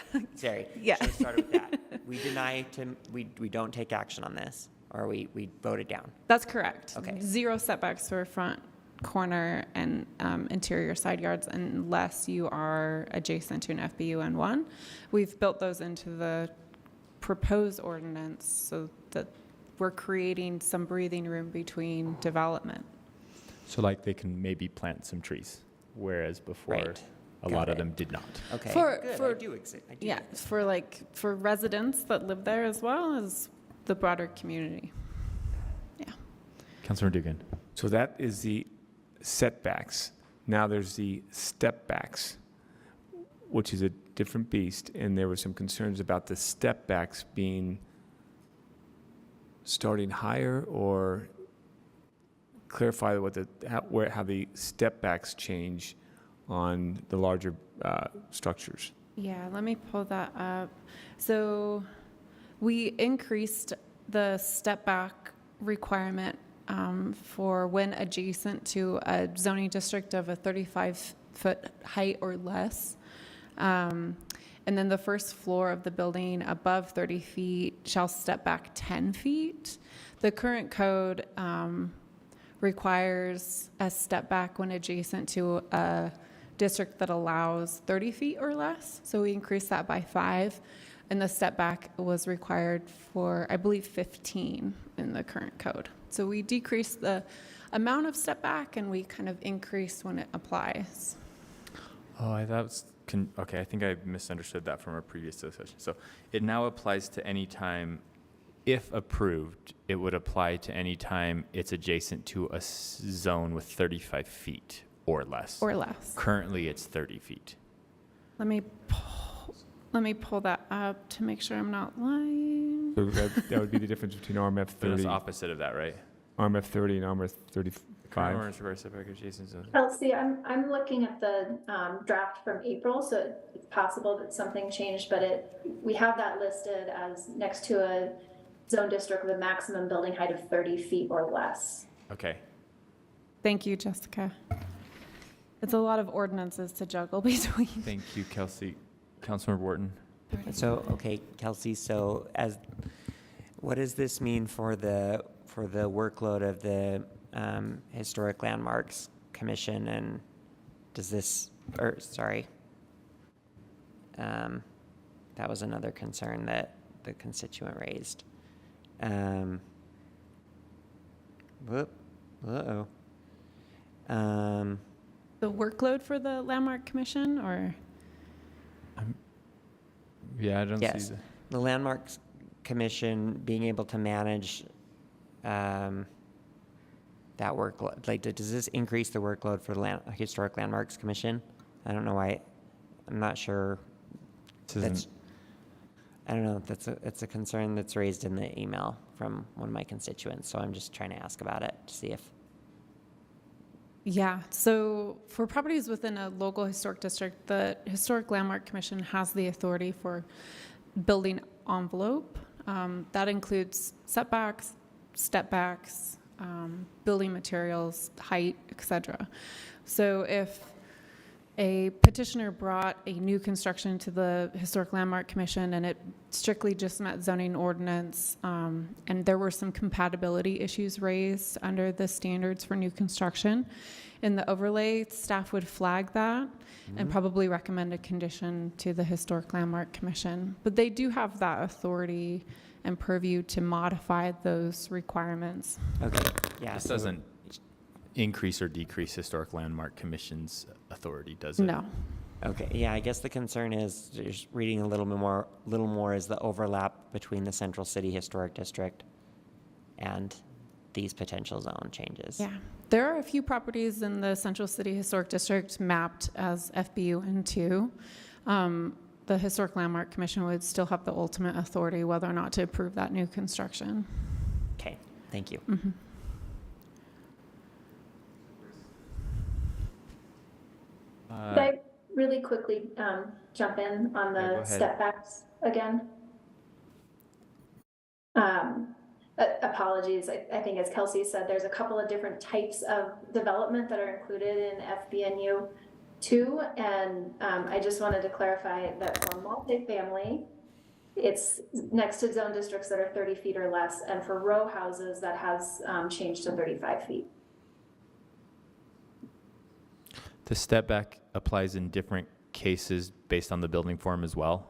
Yeah. Should have started with that. We don't take action on this, or we vote it down. That's correct. Okay. 0 setbacks for front, corner, and interior side yards unless you are adjacent to an FBUN1. We've built those into the proposed ordinance so that we're creating some breathing room between development. So like they can maybe plant some trees, whereas before Right. a lot of them did not. Okay. For I do yeah, for residents that live there as well as the broader community. Yeah. Councilor Dugan. So that is the setbacks. Now there's the step backs, which is a different beast, and there were some concerns about the step backs being starting higher, or clarify how the step backs change on the larger structures. Yeah, let me pull that up. So we increased the step back requirement for when adjacent to a zoning district of a 35-foot height or less. And then the first floor of the building above 30 feet shall step back 10 feet. The current code requires a step back when adjacent to a district that allows 30 feet or less. So we increased that by 5. And the step back was required for, I believe, 15 in the current code. So we decrease the amount of step back and we kind of increase when it applies. Oh, I thought okay, I think I misunderstood that from our previous discussion. So it now applies to any time, if approved, it would apply to any time it's adjacent to a zone with 35 feet or less. Or less. Currently, it's 30 feet. Let me pull that up to make sure I'm not lying. So that would be the difference between RMF But it's 30, opposite of that, right? RMF 30 and RMF 35. Current ordinance requires setback adjacent zone. Kelsey, I'm looking at the draft from April, so it's possible that something changed, but we have that listed as next to a zone district with a maximum building height of 30 feet or less. Okay. Thank you, Jessica. It's a lot of ordinances to juggle between. Thank you, Kelsey. Councilmember Wharton. So, okay, Kelsey, so what does this mean for the workload of the Historic Landmarks Commission, and does this, that was another concern that the constituent raised. The workload for the Landmark Commission, or? Yeah, I don't see Yes, the Landmarks Commission being able to manage that workload. Like, does this increase the workload for the Historic Landmarks Commission? I don't know why. I'm not sure. I don't know. It's a concern that's raised in the email from one of my constituents. So I'm just trying to ask about it to see if. Yeah, so for properties within a local historic district, the Historic Landmark Commission has the authority for building envelope. That includes setbacks, step backs, building materials, height, etc. So if a petitioner brought a new construction to the Historic Landmark Commission and it strictly just met zoning ordinance, and there were some compatibility issues raised under the standards for new construction, in the overlay, staff would flag that and probably recommend a condition to the Historic Landmark Commission. But they do have that authority and purview to modify those requirements. Okay, yeah. This doesn't increase or decrease Historic Landmark Commission's authority, does it? No. Okay, yeah, I guess the concern is, just reading a little more is the overlap between the Central City Historic District and these potential zone changes. Yeah, there are a few properties in the Central City Historic District mapped as FBUN2. The Historic Landmark Commission would still have the ultimate authority whether or not to approve that new construction. Okay, thank you. Mm-hmm. Could I really quickly jump in on the step backs again? Apologies. I think as Kelsey said, there's a couple of different types of development that are included in FBNU 2. And I just wanted to clarify that for multifamily, it's next to zone districts that are 30 feet or less. And for row houses, that has changed to 35 feet. The step back applies in different cases based on the building form as well?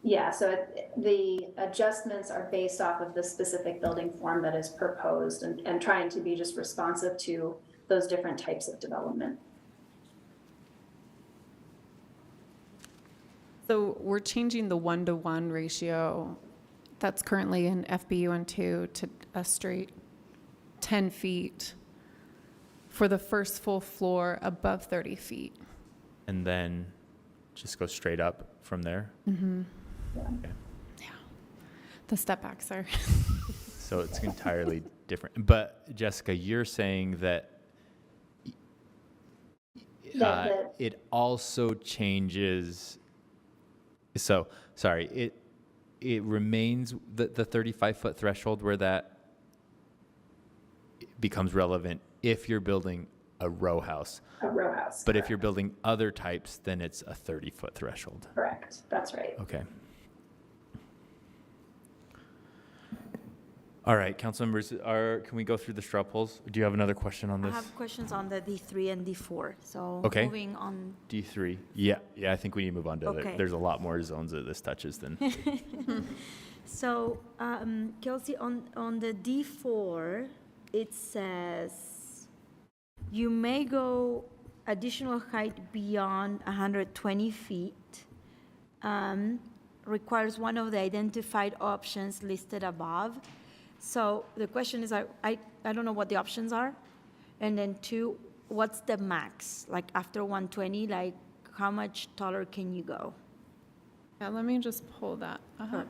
Yeah, so the adjustments are based off of the specific building form that is proposed and trying to be just responsive to those different types of development. So we're changing the 1-to-1 ratio that's currently in FBUN2 to a straight 10 feet for the first full floor above 30 feet. And then just go straight up from there? Mm-hmm. Okay. Yeah. The step backs are. So it's entirely different. But Jessica, you're saying that it also changes. So, sorry, it remains the 35-foot threshold where that becomes relevant if you're building a row house. A row house. But if you're building other types, then it's a 30-foot threshold. Correct. That's right. Okay. All right, council members, can we go through the straw polls? Do you have another question on I this? have questions on the D3 and D4, so Okay. moving on. D3. Yeah, I think we need to move on to Okay. there's a lot more zones that this touches than. So, Kelsey, on the D4, it says you may go additional height beyond 120 feet, requires one of the identified options listed above. So the question is, I don't know what the options are. And then 2, what's the max? Like after 120, like how much taller can you go? Yeah, let me just pull that up.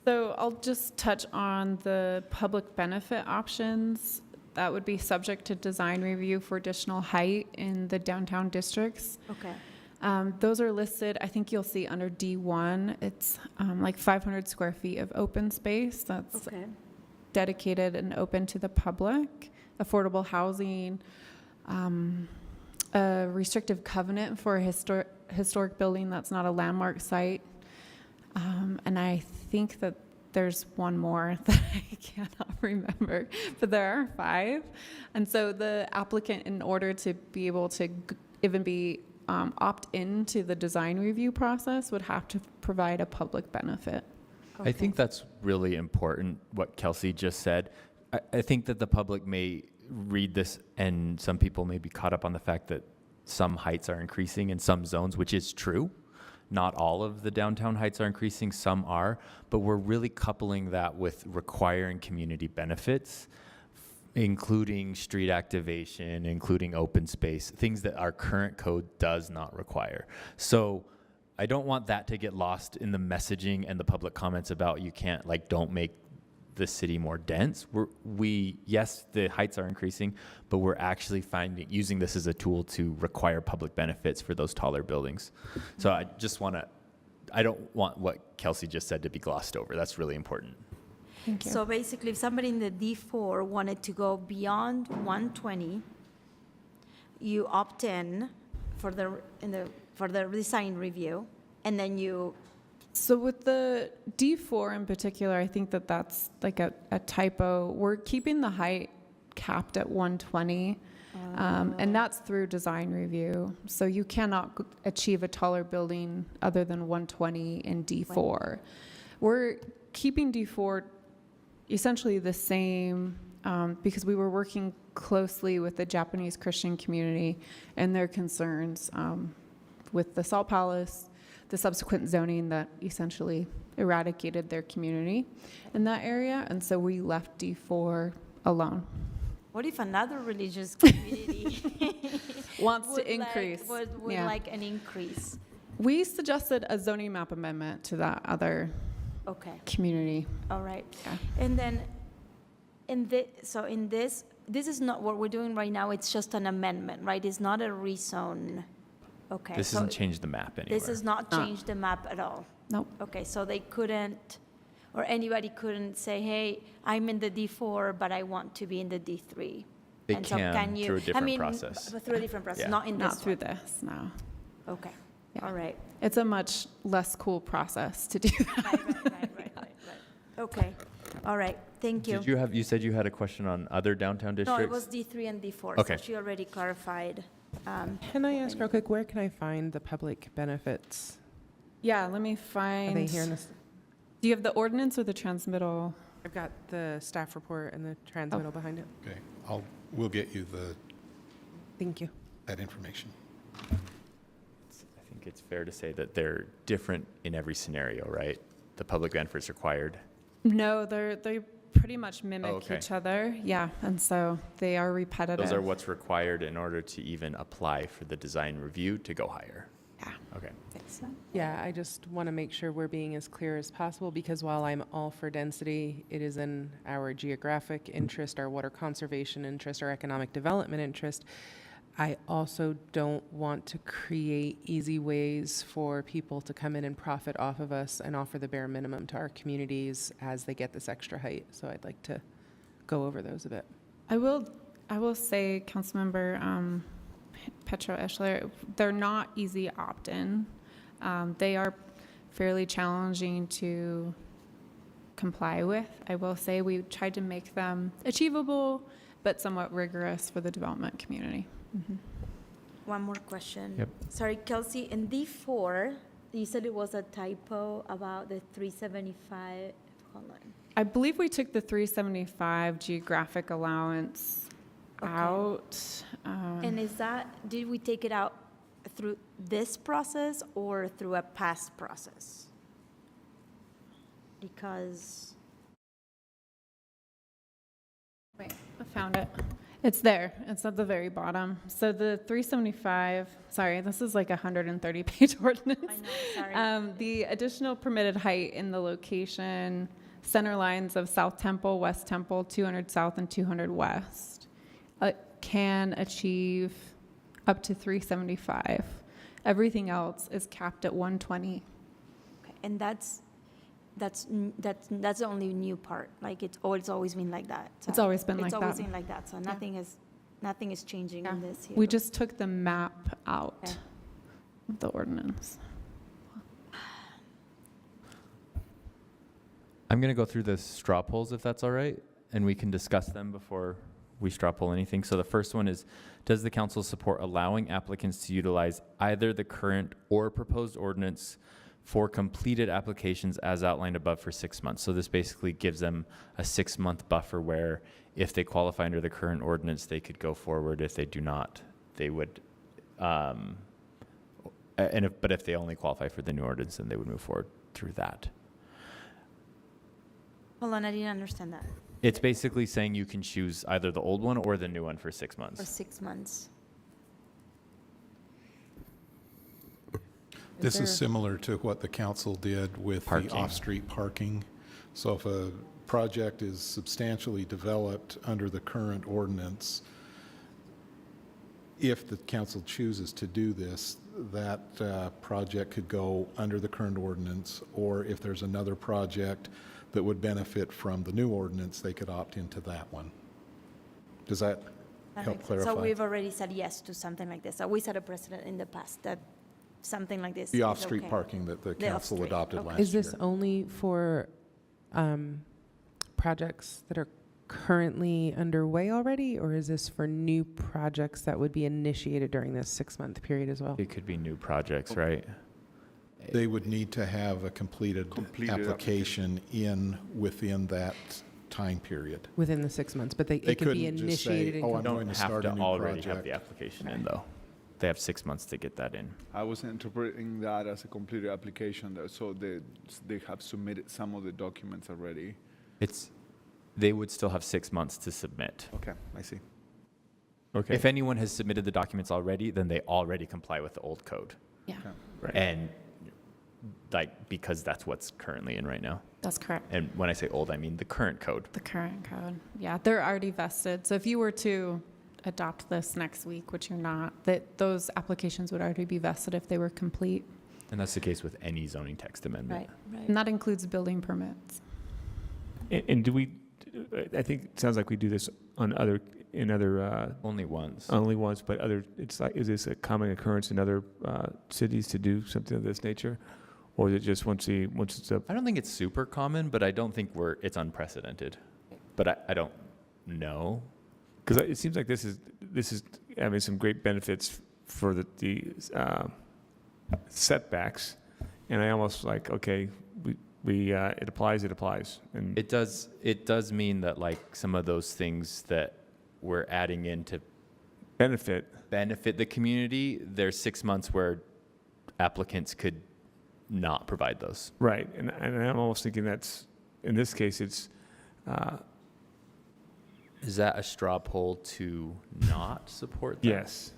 So I'll just touch on the public benefit options. That would be subject to design review for additional height in the downtown districts. Okay. Those are listed, I think you'll see under D1, it's like 500 square feet of open space that's Okay. dedicated and open to the public, affordable housing, a restrictive covenant for a historic building that's not a landmark site. And I think that there's one more that I cannot remember, but there are 5. And so the applicant, in order to be able to even be opt into the design review process, would have to provide a public benefit. I think that's really important, what Kelsey just said. I think that the public may read this and some people may be caught up on the fact that some heights are increasing in some zones, which is true. Not all of the downtown heights are increasing, some are, but we're really coupling that with requiring community benefits, including street activation, including open space, things that our current code does not require. So I don't want that to get lost in the messaging and the public comments about you can't, like, don't make the city more dense. Yes, the heights are increasing, but we're actually using this as a tool to require public benefits for those taller buildings. So I don't want what Kelsey just said to be glossed over. That's really important. Thank you. So basically, if somebody in the D4 wanted to go beyond 120, you opt in for the design review, and then you. So with the D4 in particular, I think that that's like a typo. We're keeping the height capped at 120, and that's through design review. So you cannot achieve a taller building other than 120 in D4. We're keeping D4 essentially the same because we were working closely with the Japanese Christian community and their concerns with the Salt Palace, the subsequent zoning that essentially eradicated their community in that area. And so we left D4 alone. What if another religious community wants to increase? Would like an increase? We suggested a zoning map amendment to that other community. All right. Yeah. And then in this is not what we're doing right now. It's just an amendment, right? It's not a rezone. Okay. This doesn't change the map anywhere. This does not change the map at all. Nope. Okay, so they couldn't, or anybody couldn't say, hey, I'm in the D4, but I want to be in the D3. They and so can through a different process. Through a different process, Yeah. not in this Not through one. this, no. Okay. Yeah. All right. It's a much less cool process to do that. Right. Okay. All right. Thank you. You said you had a question on other downtown No, districts? it was D3 and D4. Okay. So she already clarified. Can I ask real quick, where can I find the public benefits? Yeah, let me Are find. they here in this? Do you have the ordinance or the transmittal? I've got the staff report and the transmittal behind it. Okay, we'll get you Thank you. that information. I think it's fair to say that they're different in every scenario, right? The public benefits required. No, they pretty much mimic okay. each other. Yeah, and so they are repetitive. Those are what's required in order to even apply for the design review to go higher. Yeah. Okay. Yeah, I just want to make sure we're being as clear as possible because while I'm all for density, it is in our geographic interest, our water conservation interest, our economic development interest. I also don't want to create easy ways for people to come in and profit off of us and offer the bare minimum to our communities as they get this extra height. So I'd like to go over those a bit. I will say, Councilmember Petro Eschler, they're not easy opt-in. They are fairly challenging to comply with. I will say we tried to make them achievable, but somewhat rigorous for the development community. One more question. Yep. Sorry, Kelsey, in D4, you said it was a typo about the 375, hold on. I believe we took the 375 geographic allowance out. And is that, did we take it out through this process or through a past process? Because, Wait, I found it. It's there. It's at the very bottom. So the 375, sorry, this is like a 130-page ordinance. I know, sorry. The additional permitted height in the location center lines of South Temple, West Temple, 200 South and 200 West can achieve up to 375. Everything else is capped at 120. Okay, and that's the only new part. Like it's always been like that. So It's always been like It's always that. been like that. So nothing is changing in this here. We just took the map out Okay. of the ordinance. I'm going to go through the straw polls if that's all right, and we can discuss them before we straw poll anything. So the first one is, does the council support allowing applicants to utilize either the current or proposed ordinance for completed applications as outlined above for 6 months? So this basically gives them a 6-month buffer where if they qualify under the current ordinance, they could go forward. If they do not, they would, but if they only qualify for the new ordinance, then they would move forward through that. Hold on, I didn't understand that. It's basically saying you can choose either the old one or the new one for 6 For months. 6 months. This is similar to what the council did with Parking. the off-street parking. So if a project is substantially developed under the current ordinance, if the council chooses to do this, that project could go under the current ordinance, or if there's another project that would benefit from the new ordinance, they could opt into that one. Does that help clarify? So we've already said yes to something like this. So we set a precedent in the past that something like this The is off-street okay. parking that the The council off-street, adopted okay. last Is year. this only for projects that are currently underway already, or is this for new projects that would be initiated during this 6-month period as well? It could be new projects, right? They would need to have a completed application within that time period. Within the 6 months, but it could be couldn't just say, initiated and "Oh, I'm Don't going to have start to a new already project." have the application in, though. They have 6 months to get that in. I was interpreting that as a completed application, so they have submitted some of the documents already. They would still have 6 months to submit. Okay, I see. Okay. If anyone has submitted the documents already, then they already comply with the old code. Yeah, Okay. And because that's what's currently in right now. that's correct. And when I say old, I mean the current code. The current code. Yeah, they're already vested. So if you were to adopt this next week, which you're not, that those applications would already be vested if they were complete. And that's the case with any zoning text amendment. And that includes building permits. And do we, I think it sounds like we do this on other Only once. only once, but it's like, is this a common occurrence in other cities to do something of this nature? Or is it just once it's up? I don't think it's super common, but I don't think it's unprecedented. But I don't know. Because it seems like this is having some great benefits for the setbacks, and I almost like, okay, it applies, and It does mean that like some of those things that we're adding in to benefit the community, there's 6 months where applicants could not provide those. right, and I'm almost thinking that's in this case it's. Is that a straw poll to not support that? Yes.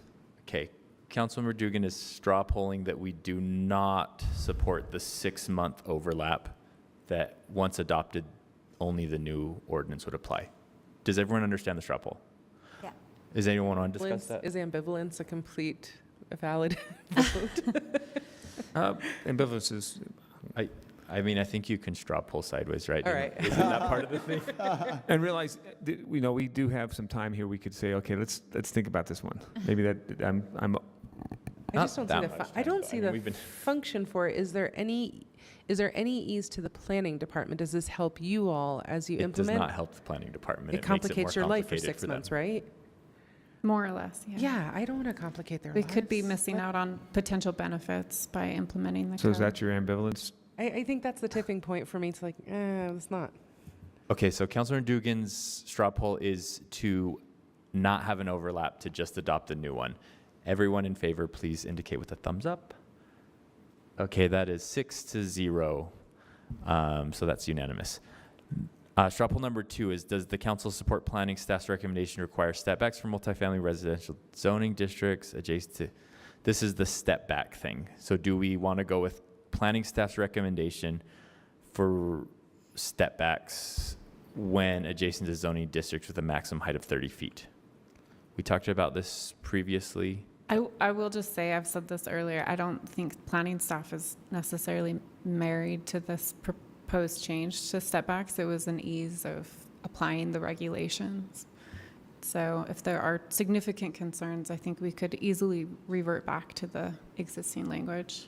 Okay. Councilmember Dugan is straw polling that we do not support the 6-month overlap, that once adopted, only the new ordinance would apply. Does everyone understand the straw poll? Yeah. Does anyone want to discuss that? Is ambivalence a valid vote? Ambivalence is. I mean, I think you can straw poll sideways, right? All right. Isn't that part of the thing? And realize, we do have some time here. We could say, okay, let's think about this one. Maybe that I'm. I just don't see that the much I time, don't but see I mean, the we've been- function for it. Is there any Is there any ease to the planning department? Does this help you all as you It does implement? not help the planning department. It complicates your life for 6 them. months, right? More or less, yeah. Yeah, I don't want to complicate their We lives. could be missing out on potential benefits by implementing the So is code. that your ambivalence? I think that's the tipping point for me. It's like, it's not. Okay, so Councilor Dugan's straw poll is to not have an overlap, to just adopt a new one. Everyone in favor, please indicate with a thumbs up. Okay, that is 6-0. So that's unanimous. Straw poll number 2 is, does the council support planning staff's recommendation to require step backs for multifamily residential zoning districts adjacent to, this is the step back thing. So do we want to go with planning staff's recommendation for step backs when adjacent to zoning districts with a maximum height of 30 feet? We talked about this previously. I will just say, I've said this earlier, I don't think planning staff is necessarily married to this proposed change to step backs. It was an ease of applying the regulations. So if there are significant concerns, I think we could easily revert back to the existing language.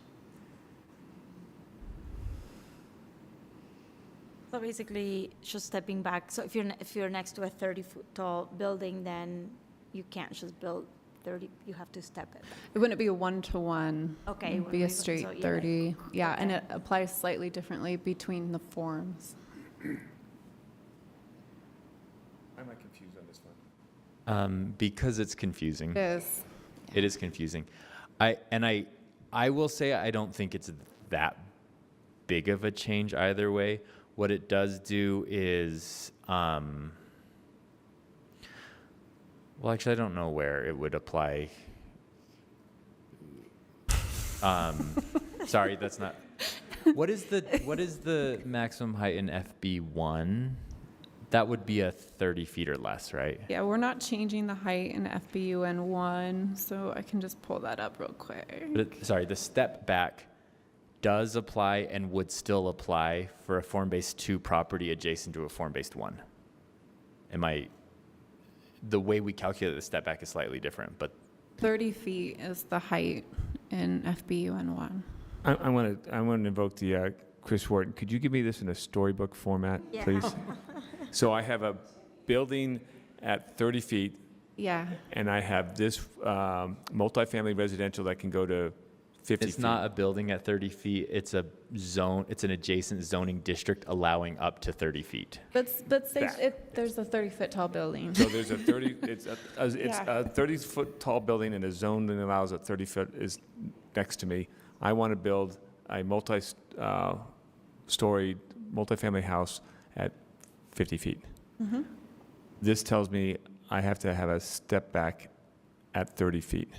So basically, just stepping back. So if you're next to a 30-foot tall building, then you can't just build 30. You have to step it. It wouldn't be a 1-to-1. Okay, It would be a straight so, yeah. 30. Yeah, and Okay. it applies slightly differently between the forms. I'm not confused on this one. Because it's confusing. It is. It is confusing. I will say I don't think it's that big of a change either way. What it does do is, well, actually, I don't know where it would apply. Sorry, that's not. What is the maximum height in FB1? That would be a 30 feet or less, right? Yeah, we're not changing the height in FBUN 1, so I can just pull that up real quick. But sorry, the step back does apply and would still apply for a form-based 2 property adjacent to a form-based 1. The way we calculate the step back is slightly different, but 30 feet is the height in FBUN 1. I want to invoke the Chris Wharton. Could you give me this in a storybook format, Yeah. please? So I have a building at 30 feet, Yeah. and I have this multifamily residential that can go to 50 it's feet. not a building at 30 feet. It's a zone. It's an adjacent zoning district allowing up to 30 feet. But say there's a 30-foot tall building. So there's a 30. It's Yeah. a 30-foot tall building in a zone that allows a 30-foot is next to me. I want to build a multi-story multifamily house at 50 feet. Mm-hmm. This tells me I have to have a step back at 30 feet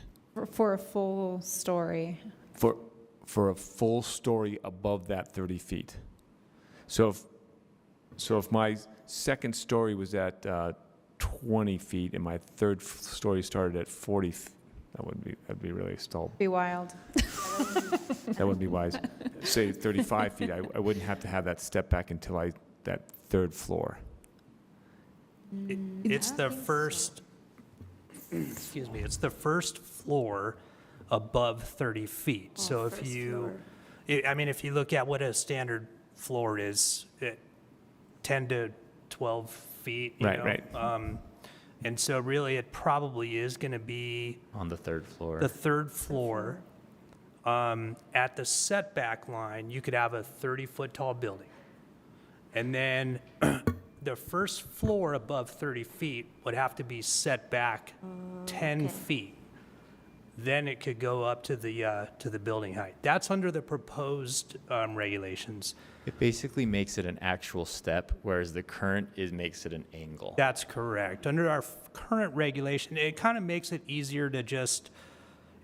For a full story. for a full story above that 30 feet. So if my second story was at 20 feet and my third story started at 40, that'd be really stalled. Be wild. That wouldn't be wise. Say 35 feet, I wouldn't have to have that step back until that third floor. It's the first, excuse me, it's the first floor above 30 feet. So if you, if you look at what a standard floor is, 10 to 12 feet, you know? Right. And so really it probably is going to be On the third floor. the third floor. At the setback line, you could have a 30-foot tall building. And then the first floor above 30 feet would have to be set back 10 feet. Then it could go up to the building height. That's under the proposed regulations. It basically makes it an actual step, whereas the current makes it an angle. That's correct. Under our current regulation, it kind of makes it easier to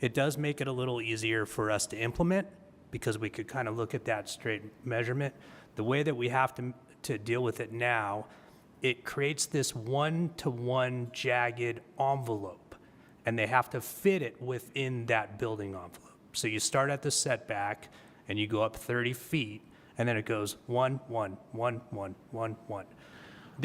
it does make it a little easier for us to implement because we could kind of look at that straight measurement. The way that we have to deal with it now, it creates this 1-to-1 jagged envelope, and they have to fit it within that building envelope. So you start at the setback, and you go up 30 feet, and then it goes 1, 1, 1, 1, 1, 1,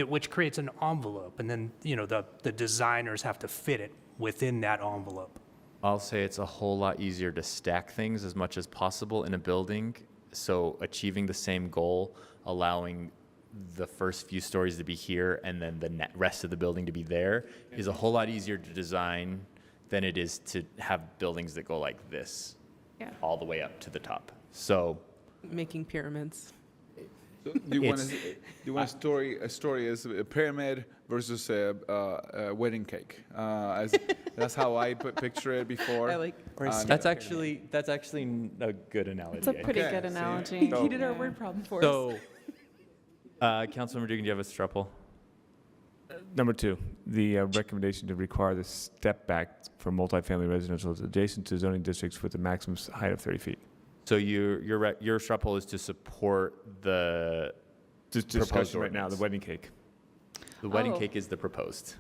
which creates an envelope, and then the designers have to fit it within that envelope. I'll say it's a whole lot easier to stack things as much as possible in a building So achieving the same goal, allowing the first few stories to be here and then the rest of the building to be there is a whole lot easier to design than it is to have buildings that go like this all the way up to the top. So making pyramids. So do you want a story as a pyramid versus a wedding cake? That's how I picture it before. I like. That's actually a good analogy. It's a pretty good analogy. He did our word problem for us. So, Councilmember Dugan, do you have a strupple? Number 2, the recommendation to require the step back for multifamily residential adjacent to zoning districts with a maximum height of 30 feet. So your struggle is to support the discussion right now, the wedding cake. The wedding cake is the proposed.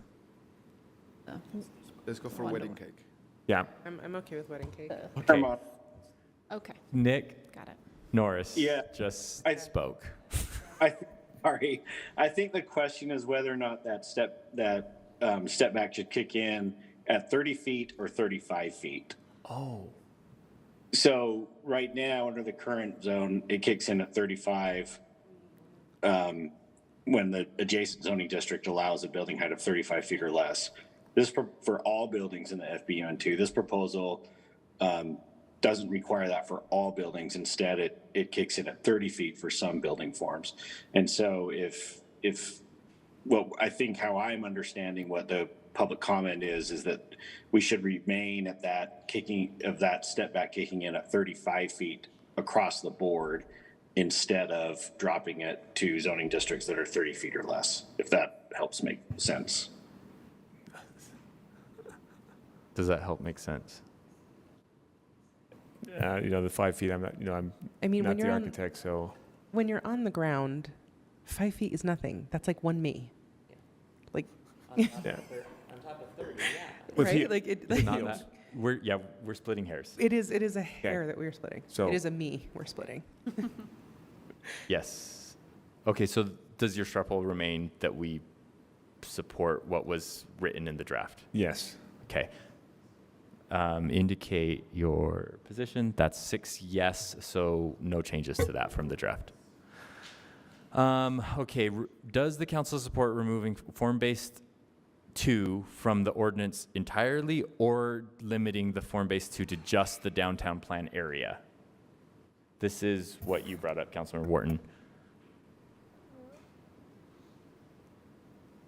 Let's go for wedding cake. Yeah. I'm okay with wedding cake. Okay. Okay. Nick. Got it. Norris. Yeah. Just spoke. Sorry. I think the question is whether or not that step back should kick in at 30 feet or 35 feet. Oh. So right now, under the current zone, it kicks in at 35 when the adjacent zoning district allows a building height of 35 feet or less. This for all buildings in the FBUN2. This proposal doesn't require that for all buildings. Instead, it kicks in at 30 feet for some building forms. And so I think how I'm understanding what the public comment is that we should remain at that step back kicking in at 35 feet across the board instead of dropping it to zoning districts that are 30 feet or less, if that helps make sense. Does that help make sense? The 5 feet, I'm not the architect, so. When you're on the ground, 5 feet is nothing. That's like one me. Like. On top of 30, right? Like it. Like, we're splitting hairs. It is a hair that we're splitting. So it is a me we're splitting. Yes. Okay, so does your struggle remain that we support what was written in the draft? Yes. Okay. Indicate your position. That's 6 yes, so no changes to that from the draft. Okay, does the council support removing form-based 2 from the ordinance entirely or limiting the form-based 2 to just the downtown plan area? This is what you brought up, Councilmember Wharton.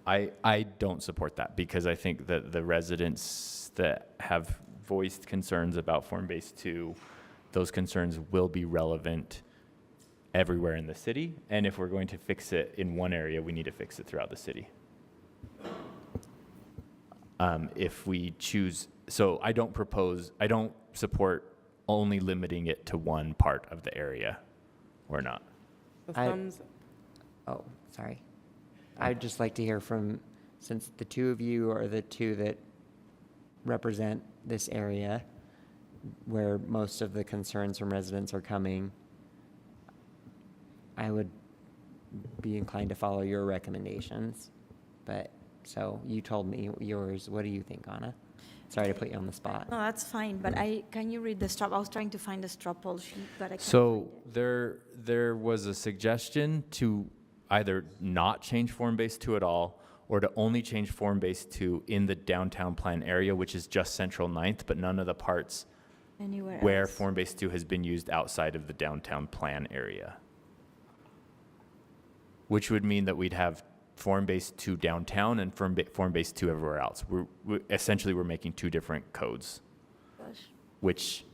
I don't support that because I think that the residents that have voiced concerns about form-based 2, those concerns will be relevant everywhere in the city. And if we're going to fix it in one area, we need to fix it throughout the city. If we choose, so I don't support only limiting it to one part of the area or not. Oh, sorry. I'd just like to hear from, since the two of you are the two that represent this area where most of the concerns from residents are coming, I would be inclined to follow your recommendations. But, so you told me yours. What do you think, Anna? Sorry to put you on the spot. No, that's fine, but can you read the strop? I was trying to find the straw poll sheet, but I can't. So there was a suggestion to either not change form-based 2 at all or to only change form-based 2 in the downtown plan area, which is just Central 9th, but none of the parts anywhere where else. form-based 2 has been used outside of the downtown plan area. Which would mean that we'd have form-based 2 downtown and form-based 2 everywhere else. Essentially we're making 2 different codes, which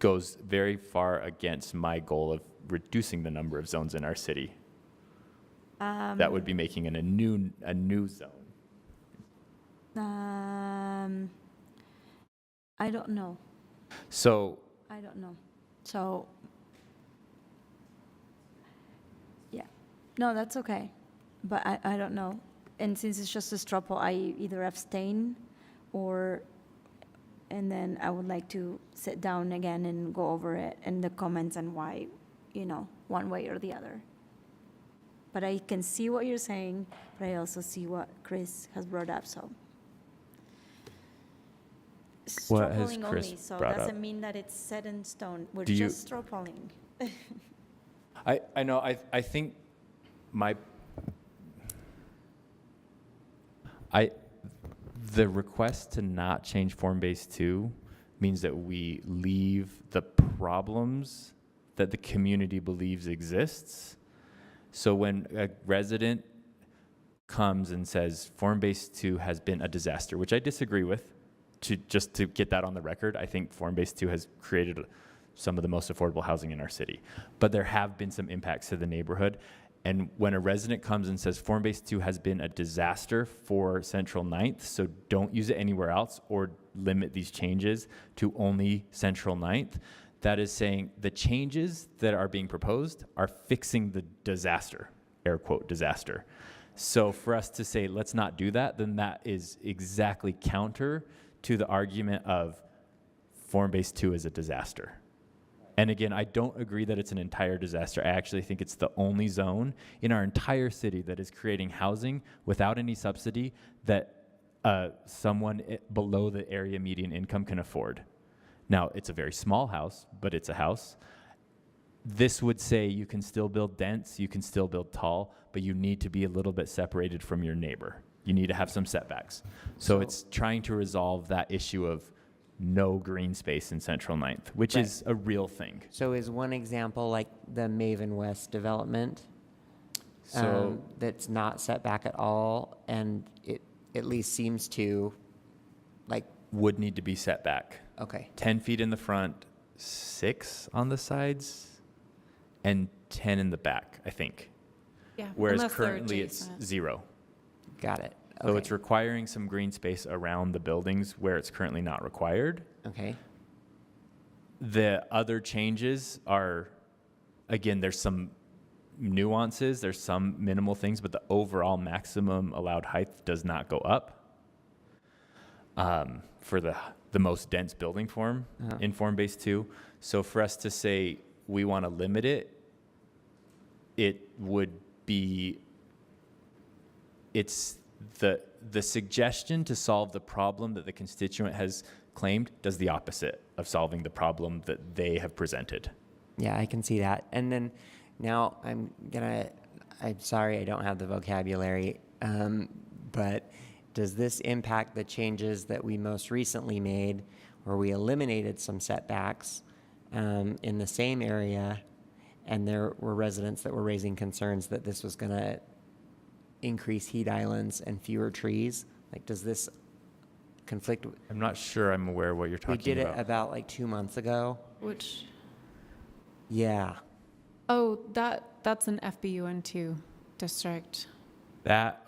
goes very far against my goal of reducing the number of zones in our city. That would be making a new zone. I don't know. So I don't know. So, yeah. No, that's okay. But I don't know. And since it's just a straw poll, I either abstain and then I would like to sit down again and go over it and the comments and why, one way or the other. But I can see what you're saying, but I also see what Chris has brought up, so. What has Straw polling Chris only, so brought doesn't up? mean that it's set in stone. We're Do you- just straw polling. I know, I think the request to not change form-based 2 means that we leave the problems that the community believes exists. So when a resident comes and says form-based 2 has been a disaster, which I disagree with, just to get that on the record, I think form-based 2 has created some of the most affordable housing in our city. But there have been some impacts to the neighborhood. And when a resident comes and says form-based 2 has been a disaster for Central 9th, so don't use it anywhere else or limit these changes to only Central 9th, that is saying the changes that are being proposed are fixing the disaster, air quote, disaster. So for us to say, let's not do that, then that is exactly counter to the argument of form-based 2 is a disaster. And again, I don't agree that it's an entire disaster. I actually think it's the only zone in our entire city that is creating housing without any subsidy that someone below the area median income can afford. Now, it's a very small house, but it's a house. This would say you can still build dense, you can still build tall, but you need to be a little bit separated from your neighbor. You need to have some setbacks. So it's trying to resolve that issue of no green space in Central 9th, which is a real thing. So is one example like the Maven West development that's not set back at all, and it at least seems to like would need to be set back. Okay. 10 feet in the front, 6 on the sides, and 10 in the back, I think. Yeah. Whereas unless they're currently it's adjacent. 0. Got it. So it's requiring some green space around the buildings where it's currently not required. Okay. The other changes are, again, there's some nuances, there's some minimal things, but the overall maximum allowed height does not go up for the most dense building form in form-based 2. So for us to say we want to limit it, it would be, it's the suggestion to solve the problem that the constituent has claimed does the opposite of solving the problem that they have presented. Yeah, I can see that. And then now I'm sorry I don't have the vocabulary, but does this impact the changes that we most recently made where we eliminated some setbacks in the same area, and there were residents that were raising concerns that this was going to increase heat islands and fewer trees? Like, does this conflict? I'm not sure I'm aware what you're talking about. We did it about like 2 months ago. Which? Yeah. Oh, that's an FBUN2 district.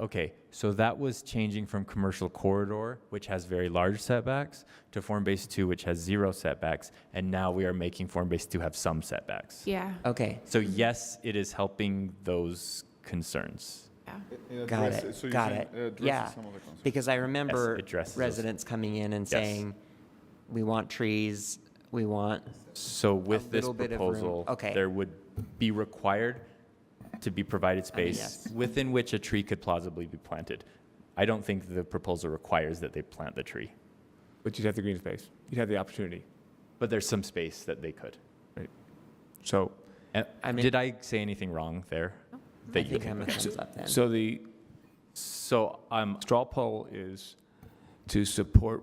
Okay, so that was changing from commercial corridor, which has very large setbacks, to form-based 2, which has 0 setbacks, and now we are making form-based 2 have some setbacks. Yeah. Okay. So yes, it is helping those concerns. Got it. Yeah, because I remember residents coming in and saying, we want trees, we want So with this proposal, there would be required to be provided space within which a tree could plausibly be planted. I don't think the proposal requires that they plant the tree. But you'd have the green space. You'd have the opportunity. But there's some space that they could. Right. So, did I say anything wrong there? I think I'm a thumbs up then. So the straw poll is to support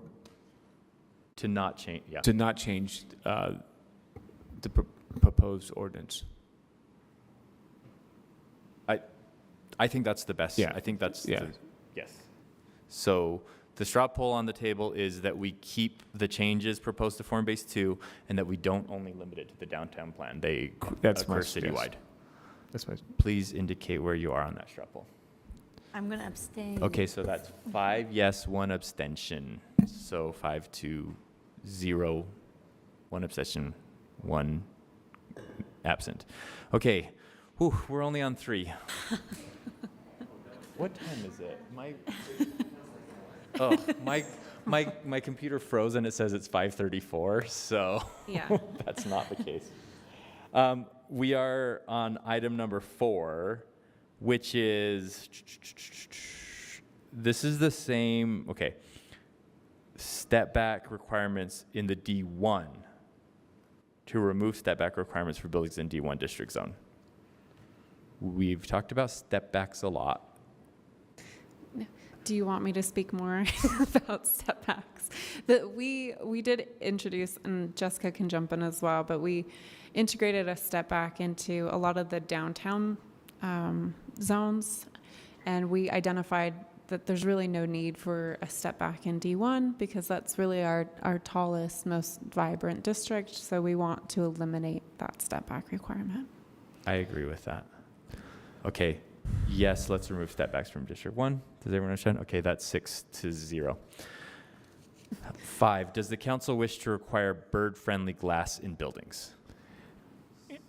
to not change. Yeah. To not change the proposed ordinance. I think that's the best. Yeah. I think that's yeah. Yes. So the straw poll on the table is that we keep the changes proposed to form-based 2, and that we don't only limit it to the downtown plan. They occur citywide. That's my. Please indicate where you are on that straw poll. I'm going to abstain. Okay, so that's 5 yes, 1 abstention. So 5-0, 1 abstention, 1 absent. Okay, whew, we're only on 3. What time is it? My computer froze and it says it's 5:34, so that's not the case. We are on item number 4, which is, this is the same, step back requirements in the D1 to remove step back requirements for buildings in D1 district zone. We've talked about step backs a lot. Do you want me to speak more about step backs? That we did introduce, and Jessica can jump in as well, but we integrated a step back into a lot of the downtown zones, and we identified that there's really no need for a step back in D1 because that's really our tallest, most vibrant district, so we want to eliminate that step back requirement. I agree with that. Okay, yes, let's remove step backs from District 1. Does everyone understand? Okay, that's 6-0. 5, does the council wish to require bird-friendly glass in buildings?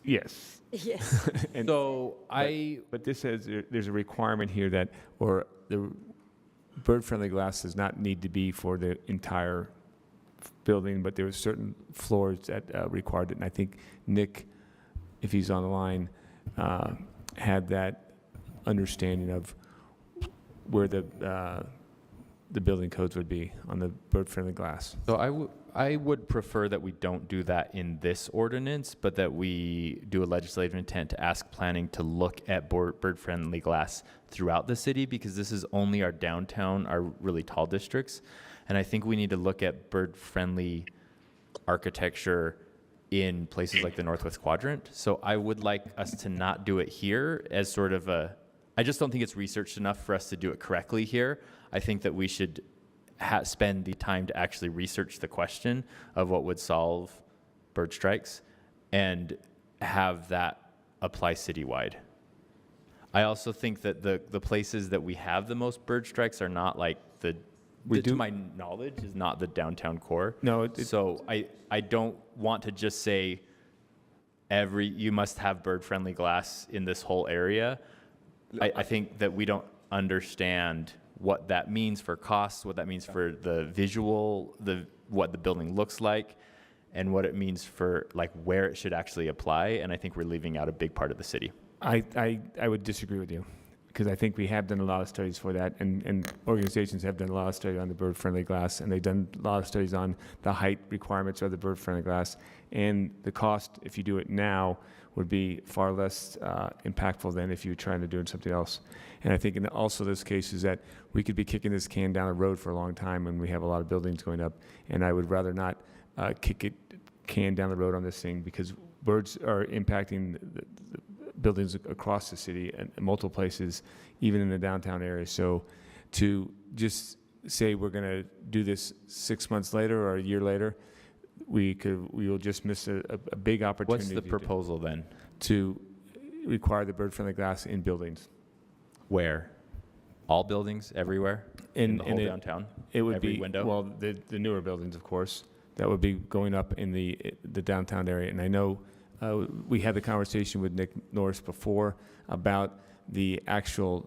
Yes. Yes. And So but this says there's a requirement here that, or the bird-friendly glass does not need to be for the entire building, but there are certain floors that required it. And I think Nick, if he's on the line, had that understanding of where the building codes would be on the bird-friendly glass. So I would prefer that we don't do that in this ordinance, but that we do a legislative intent to ask planning to look at bird-friendly glass throughout the city, because this is only our downtown, our really tall districts. And I think we need to look at bird-friendly architecture in places like the Northwest Quadrant. So I would like us to not do it here as sort of I just don't think it's researched enough for us to do it correctly here. I think that we should spend the time to actually research the question of what would solve bird strikes and have that apply citywide. I also think that the places that we have the most bird strikes are not like to my knowledge, is not the downtown core. No. So I don't want to just say you must have bird-friendly glass in this whole area. I think that we don't understand what that means for costs, what that means for the visual, what the building looks like, and what it means for like where it should actually apply. And I think we're leaving out a big part of the city. I would disagree with you, because I think we have done a lot of studies for that, and organizations have done a lot of study on the bird-friendly glass, and they've done a lot of studies on the height requirements of the bird-friendly glass, and the cost, if you do it now, would be far less impactful than if you were trying to do something else. And I think in also those cases that we could be kicking this can down the road for a long time when we have a lot of buildings going up, and I would rather not can down the road on this thing, because birds are impacting the buildings across the city and multiple places, even in the downtown area. So to just say we're going to do this 6 months later or a year later, we will just miss a big opportunity. What's the proposal then? To require the bird-friendly glass in buildings. Where? All buildings, everywhere? In the whole downtown? It would Every be, window? well, the newer buildings, of course, that would be going up in the downtown area. And I know we had the conversation with Nick Norris before about the actual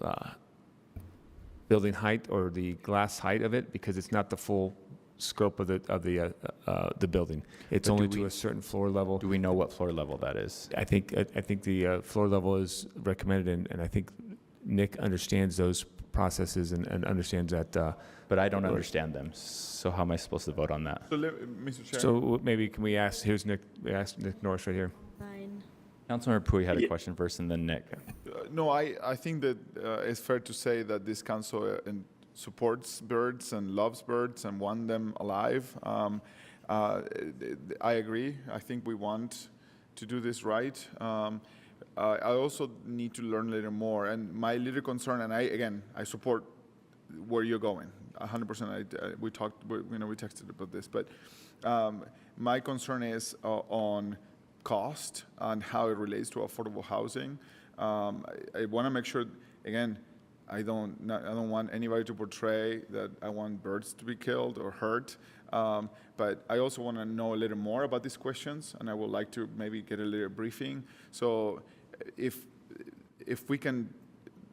building height or the glass height of it, because it's not the full scope of the building. It's only to a certain floor level. Do we know what floor level that is? I think the floor level is recommended, and I think Nick understands those processes and understands that. But I don't understand them. So how am I supposed to vote on that? So, Mr. Chair. So maybe can we ask? Here's Nick. We ask Nick Norris right here. Fine. Councilmember Pui had a question first, and then Nick. No, I think that it's fair to say that this council supports birds and loves birds and want them alive. I agree. I think we want to do this right. I also need to learn a little more. And my little concern, and I support where you're going, 100%. We texted about this, but my concern is on cost and how it relates to affordable housing. I want to make sure, again, I don't want anybody to portray that I want birds to be killed or hurt. But I also want to know a little more about these questions, and I would like to maybe get a little briefing. So if we can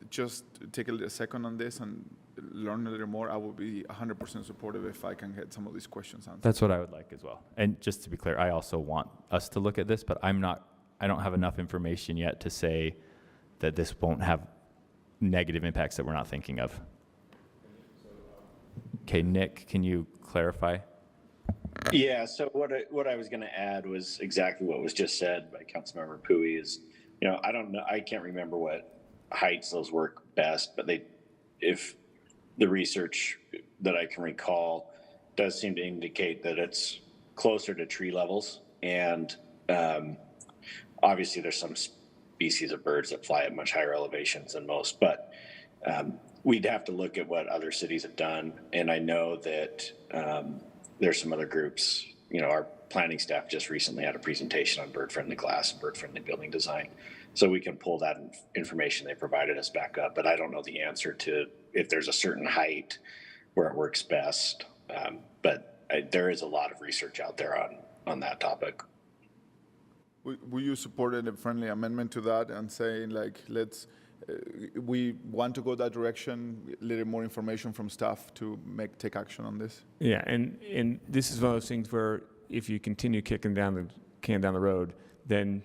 just take a second on this and learn a little more, I will be 100% supportive if I can get some of these questions answered. That's what I would like as well. And just to be clear, I also want us to look at this, but I don't have enough information yet to say that this won't have negative impacts that we're not thinking of. Okay, Nick, can you clarify? Yeah, so what I was going to add was exactly what was just said by Councilmember Pui is, I don't know, I can't remember what heights those work best, but if the research that I can recall does seem to indicate that it's closer to tree levels. And obviously there's some species of birds that fly at much higher elevations than most, but we'd have to look at what other cities have done. And I know that there's some other groups, our planning staff just recently had a presentation on bird-friendly glass and bird-friendly building design. So we can pull that information they provided us back up, but I don't know the answer to if there's a certain height where it works best. But there is a lot of research out there on that topic. Will you support a friendly amendment to that and saying like, we want to go that direction, a little more information from staff to take action on this? Yeah, and this is one of those things where if you continue kicking down the can down the road, then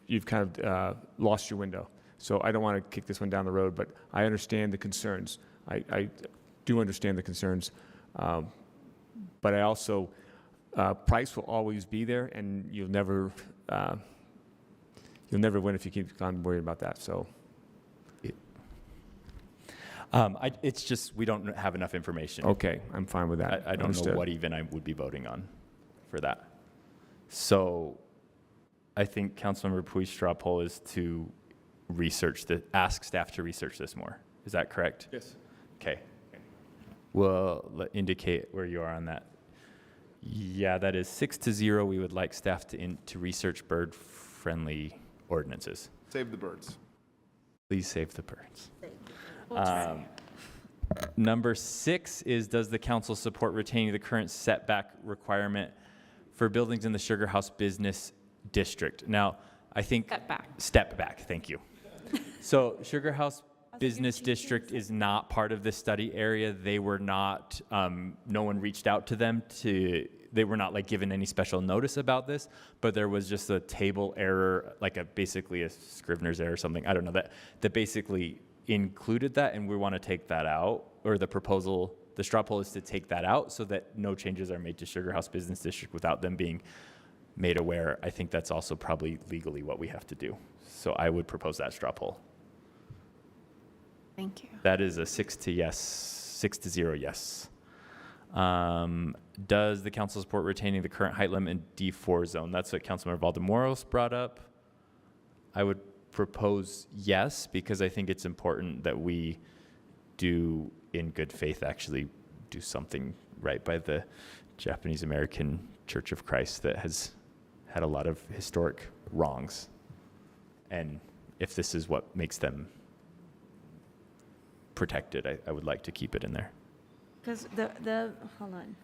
you've kind of lost your window. So I don't want to kick this one down the road, but I understand the concerns. I do understand the concerns, but I also price will always be there, and you'll never win if you keep on worrying about that. So. It's just we don't have enough information. Okay, I'm fine with that. I don't know what even I would be voting on for that. So I think Councilmember Pui's straw poll is to ask staff to research this more. Is that correct? Yes. Okay. Well, indicate where you are on that. Yeah, that is 6-0. We would like staff to research bird-friendly ordinances. Save the birds. Please save the birds. Number 6 is, does the council support retaining the current setback requirement for buildings in the Sugar House Business District? Now, I think... Step back, thank you. So Sugar House Business District is not part of this study area. They were not, no one reached out to them they were not like given any special notice about this, but there was just a table error, like basically a Scrivener's error or something, I don't know, that basically included that, and we want to take that out, or the straw poll is to take that out so that no changes are made to Sugar House Business District without them being made aware. I think that's also probably legally what we have to do. So I would propose that straw poll. Thank you. That is a 6-0 yes. Does the council support retaining the current height limit in D4 zone? That's what Councilmember Valdemoros brought up. I would propose yes, because I think it's important that we do, in good faith, actually do something right by the Japanese American Church of Christ that has had a lot of historic wrongs. And if this is what makes them protected, I would like to keep it in there. Because hold on,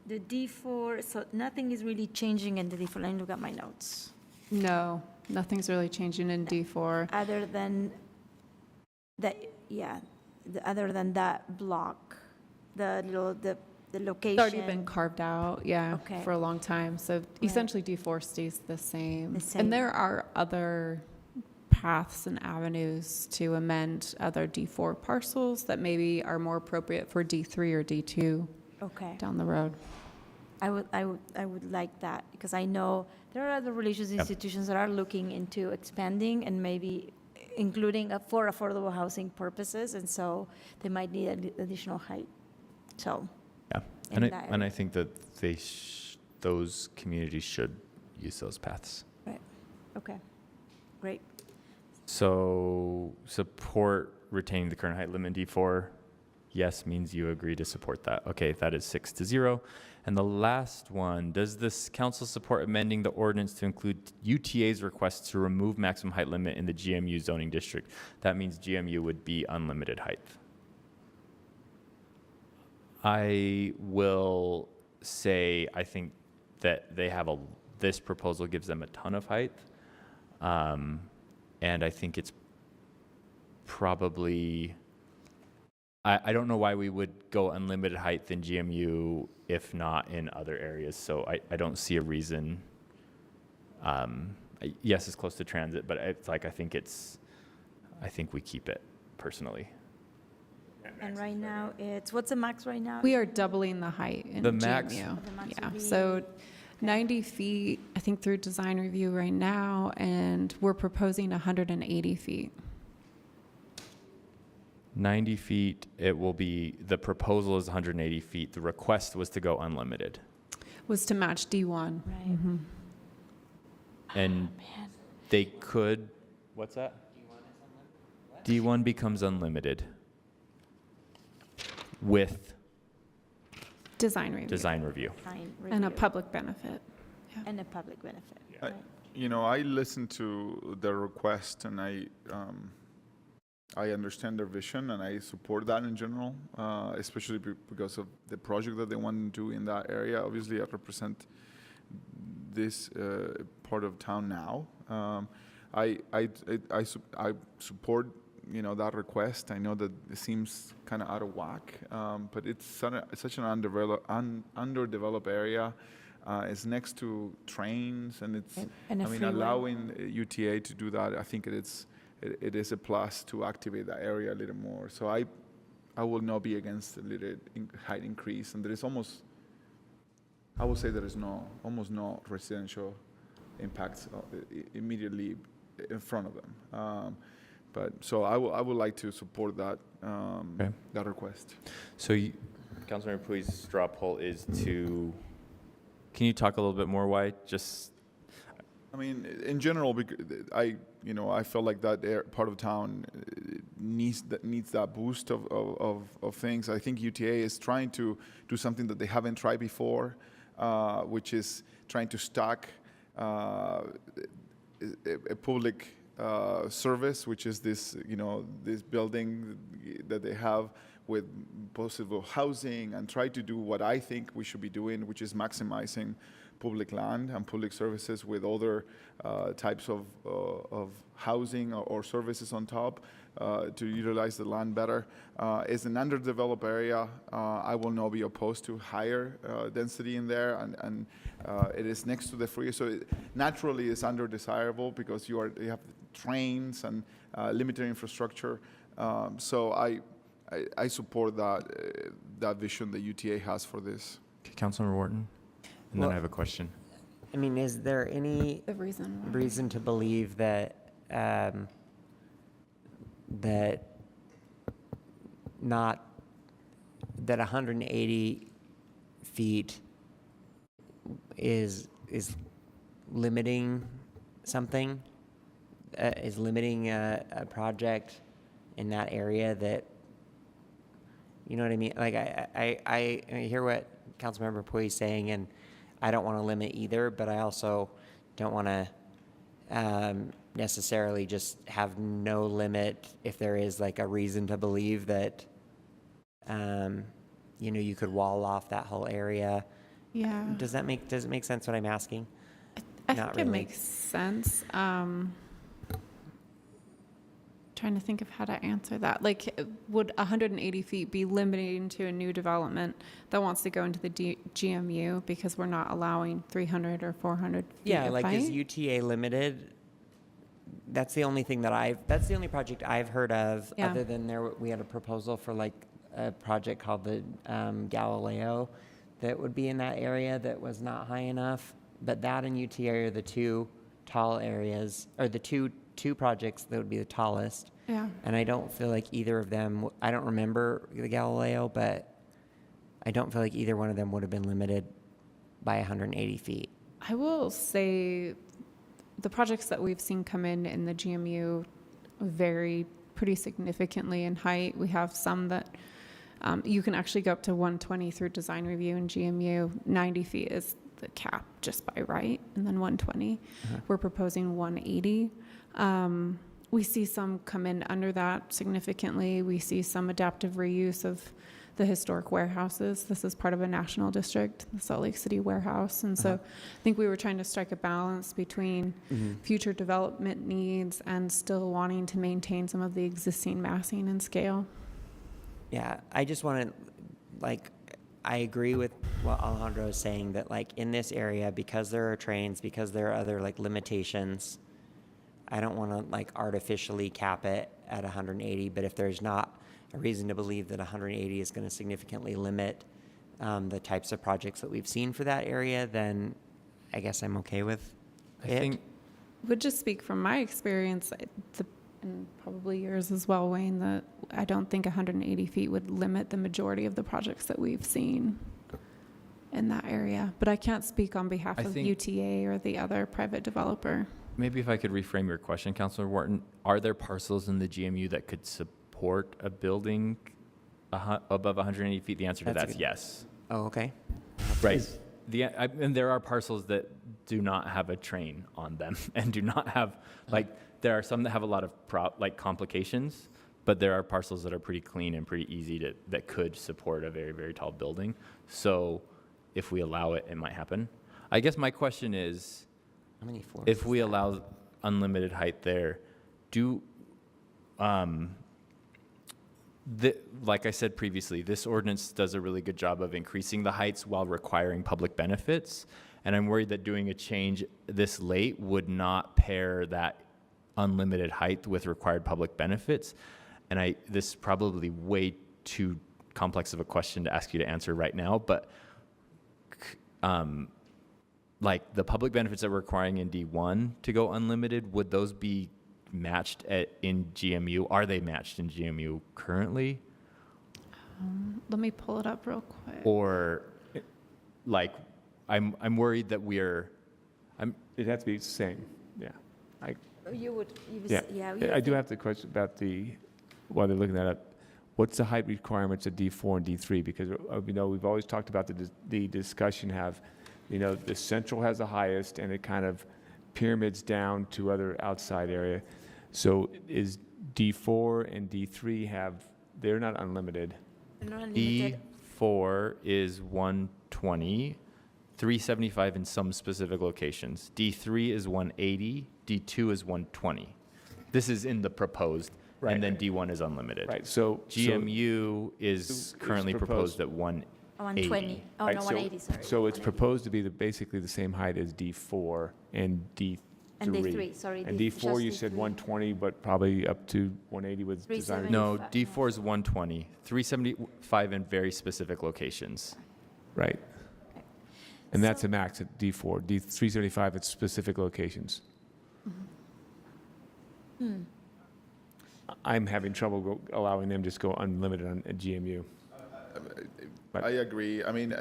the D4, so nothing is really changing in the D4. Let me look at my notes. No, nothing's really changing in D4. Other than that, other than that block, the location. It's already been carved out, Okay. for a long time. So essentially D4 stays the same. And there are other paths and avenues to amend other D4 parcels that maybe are more appropriate for D3 or D2 down the road. I would like that, because I know there are other religious institutions that are looking into expanding and maybe including for affordable housing purposes, and so they might need additional height. So and I think that those communities should use those paths. Right. Okay. Great. So support retaining the current height limit in D4. Yes means you agree to support that. Okay, that is 6-0. And the last one, does this council support amending the ordinance to include UTA's request to remove maximum height limit in the GMU zoning district? That means GMU would be unlimited height. I will say I think that they have this proposal gives them a ton of height. And I think it's probably, I don't know why we would go unlimited height in GMU if not in other areas. So I don't see a reason. Yes, it's close to transit, but it's like, I think we keep it personally. And right now, what's the max right now? We are doubling the height in The max- GMU. The max Yeah, would be- so 90 feet, I think, through design review right now, and we're proposing 180 feet. 90 feet, it will be, the proposal is 180 feet. The request was to go unlimited. Was to match D1. Right. And they could, what's that? D1 becomes unlimited with Design review. design review. Fine, And a review. public benefit. And a public benefit. I- right. You know, I listened to the request and I understand their vision and I support that in general, especially because of the project that they want to do in that area. Obviously, I represent this part of town now. I support, you know, that request. I know that it seems kind of out of whack, but it's such an underdeveloped area. It's next to trains, and it's. And a I mean, freeway. allowing UTA to do that, I think it is a plus to activate that area a little more. So I will not be against a little height increase, and there is almost. I would say there is almost no residential impacts immediately in front of them. But so I would like to support that that request. So Councilmember Pui's straw poll is to, can you talk a little bit more why? Just, I mean, in general, I felt like that part of town needs that boost of things. I think UTA is trying to do something that they haven't tried before, which is trying to stack a public service, which is this building that they have with possible housing, and try to do what I think we should be doing, which is maximizing public land and public services with other types of housing or services on top to utilize the land better. It's an underdeveloped area. I will not be opposed to higher density in there, and it is next to the freeway, so naturally it's under-desirable because you have trains and limited infrastructure. So I support that vision that UTA has for this. okay, Councilmember Wharton, and then I have a question. I mean, is there any The reason why. reason to believe that that 180 feet is limiting something, is limiting a project in that area that, you know what I mean? Like I hear what Councilmember Pui is saying, and I don't want to limit either, but I also don't want to necessarily just have no limit if there is like a reason to believe that, you could wall off that whole area. Yeah. Does it make sense what I'm asking? I Not think it really. makes sense. Trying to think of how to answer that. Like, would 180 feet be limiting to a new development that wants to go into the GMU because we're not allowing 300 or 400 feet Yeah, of like height? is UTA limited? That's the only only project I've heard of, Yeah. other than we had a proposal for like a project called the Galileo that would be in that area that was not high enough. But that and UTA are the two tall areas, or the two projects that would be the tallest. Yeah. And I don't feel like either of them, I don't remember the Galileo, but I don't feel like either one of them would have been limited by 180 feet. I will say the projects that we've seen come in the GMU vary pretty significantly in height. We have some that you can actually go up to 120 through design review in GMU. 90 feet is the cap just by right, and then 120. We're proposing 180. We see some come in under that significantly. We see some adaptive reuse of the historic warehouses. This is part of a national district, the Salt Lake City warehouse. And so I think we were trying to strike a balance between future development needs and still wanting to maintain some of the existing massing and scale. Yeah, I just want to, I agree with what Alejandro is saying, that in this area, because there are trains, because there are other limitations, I don't want to artificially cap it at 180, but if there's not a reason to believe that 180 is going to significantly limit the types of projects that we've seen for that area, then I guess I'm okay with I it. think Would just speak from my experience, and probably yours as well, Wayne, that I don't think 180 feet would limit the majority of the projects that we've seen in that area. But I can't speak on behalf of UTA or the other private developer. maybe if I could reframe your question, Councilor Wharton, are there parcels in the GMU that could support a building above 180 feet? The answer to that's yes. Oh, okay. Right. And there are parcels that do not have a train on them and do not have, like, there are some that have a lot of complications, but there are parcels that are pretty clean and pretty easy that could support a very, very tall building. So if we allow it, it might happen. I guess my question is, how many floors if we allow unlimited height there, like I said previously, this ordinance does a really good job of increasing the heights while requiring public benefits. And I'm worried that doing a change this late would not pair that unlimited height with required public benefits. And this is probably way too complex of a question to ask you to answer right now, but like the public benefits that we're requiring in D1 to go unlimited, would those be matched in GMU? Are they matched in GMU currently? Let me pull it up real quick. Or like, I'm worried that It'd have to be the same, yeah. Yeah. I do have the question about while they're looking that up, what's the height requirements of D4 and D3? Because we've always talked about the discussion the central has the highest and it kind of pyramids down to other outside area. So is D4 and D3 they're not unlimited. D4 is 120, 375 in some specific locations. D3 is 180, D2 is 120. This is in the proposed, right, and then D1 is unlimited. Right, so GMU is currently proposed at 180. 120. Oh, right, no, 180, sorry. So it's proposed to be basically the same height as D4 and D3. And D3, sorry. And D4, you said 120, but probably up to 180 with design. No, D4 is 120, 375 in very specific locations. Right. And that's a max at D4. D375 at specific locations. I'm having trouble allowing them just go unlimited on a GMU. I agree. I mean,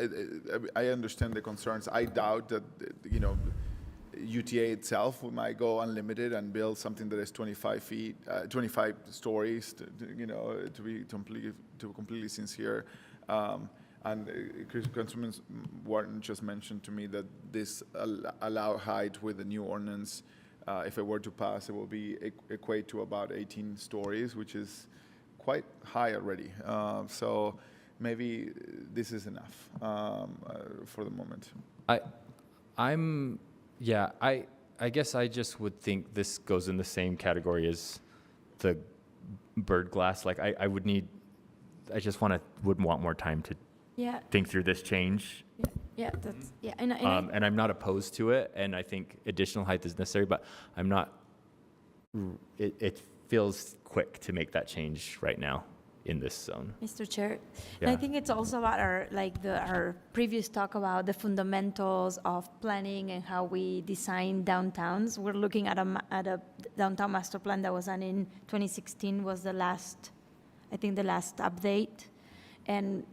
I understand the concerns. I doubt that, UTA itself might go unlimited and build something that is 25 stories, to be completely sincere. And Councilman Wharton just mentioned to me that this allow height with the new ordinance, if it were to pass, it will be equate to about 18 stories, which is quite high already. So maybe this is enough for the moment. I guess I just would think this goes in the same category as the bird glass. Like I would want more time to think through this change. And I'm not opposed to it, and I think additional height is necessary, but I'm not. It feels quick to make that change right now in this zone. Mr. Chair, and I think it's also about our previous talk about the fundamentals of planning and how we design downtowns. We're looking at a downtown master plan that was done in 2016 was the last update, and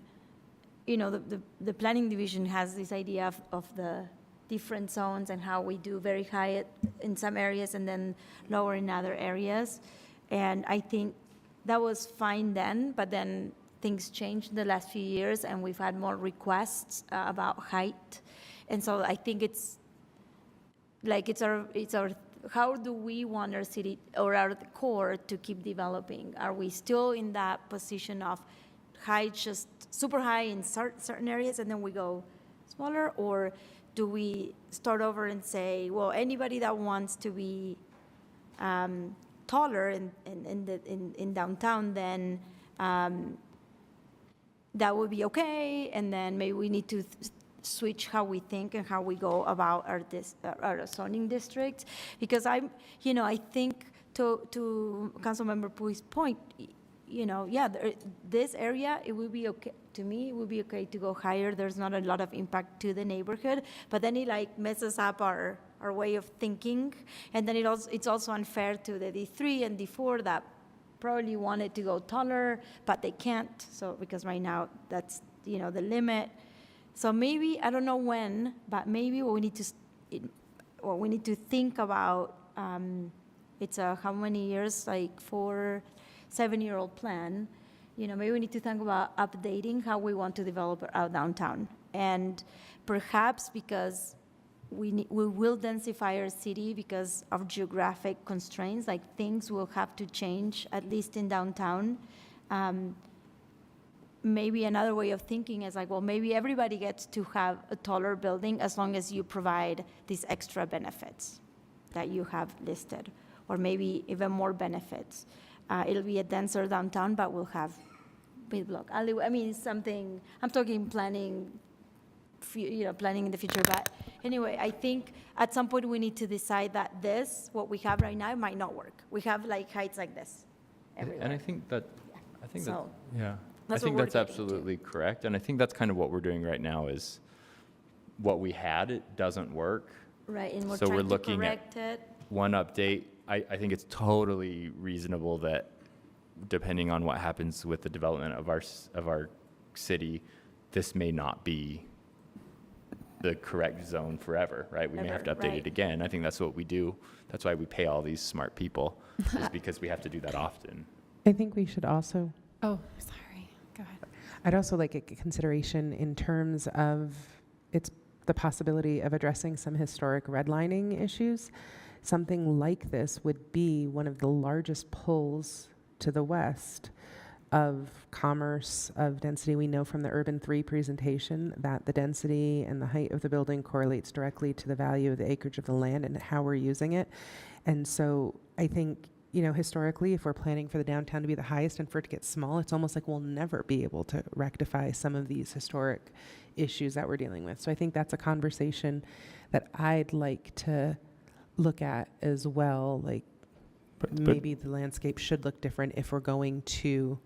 the planning division has this idea of the different zones and how we do very high in some areas and then lower in other areas, and I think that was fine then, but then things changed in the last few years, and we've had more requests about height, and so I think it's our how do we want our city or our core to keep developing? Are we still in that position of height just super high in certain areas and then we go smaller, or do we start over and say, well, anybody that wants to be taller in downtown, then that would be okay, and then maybe we need to switch how we think and how we go about our zoning districts, because I think to Councilmember Pui's point, this area, it would be okay, to me, it would be okay to go higher. There's not a lot of impact to the neighborhood, but then it like messes up our way of thinking. And then it's also unfair to the D3 and D4 that probably wanted to go taller, but they can't. So, because right now that's, the limit. So maybe, I don't know when, but maybe what we need to think about, it's how many years, like 7-year-old plan, maybe we need to think about updating how we want to develop our downtown. And perhaps because we will densify our city because of geographic constraints, like things will have to change, at least in downtown. Maybe another way of thinking is like, well, maybe everybody gets to have a taller building as long as you provide these extra benefits that you have listed, or maybe even more benefits. It'll be a denser downtown, but we'll have big block alleyway. I mean, something, I'm talking planning, planning in the future. But anyway, I think at some point we need to decide that what we have right now might not work. We have like heights like this everywhere. And I think that, So, yeah. I that's think what we're that's getting absolutely correct. And I think that's kind of what we're doing right now is what we had, it doesn't work. right, and we're So we're trying to looking correct it. One update, I think it's totally reasonable that depending on what happens with the development of our city, this may not be the correct zone forever, right? We may have to update it again. I think that's what we do. That's why we pay all these smart people, is because we have to do that often. I think we should also, Oh, sorry. Go ahead. I'd also like a consideration in terms of the possibility of addressing some historic redlining issues. Something like this would be one of the largest pulls to the west of commerce, of density. We know from the Urban 3 presentation that the density and the height of the building correlates directly to the value of the acreage of the land and how we're using it. And so I think, historically, if we're planning for the downtown to be the highest and for it to get small, it's almost like we'll never be able to rectify some of these historic issues that we're dealing with. So I think that's a conversation that I'd like to look at as well. Like, But maybe the landscape should look different if we're going to.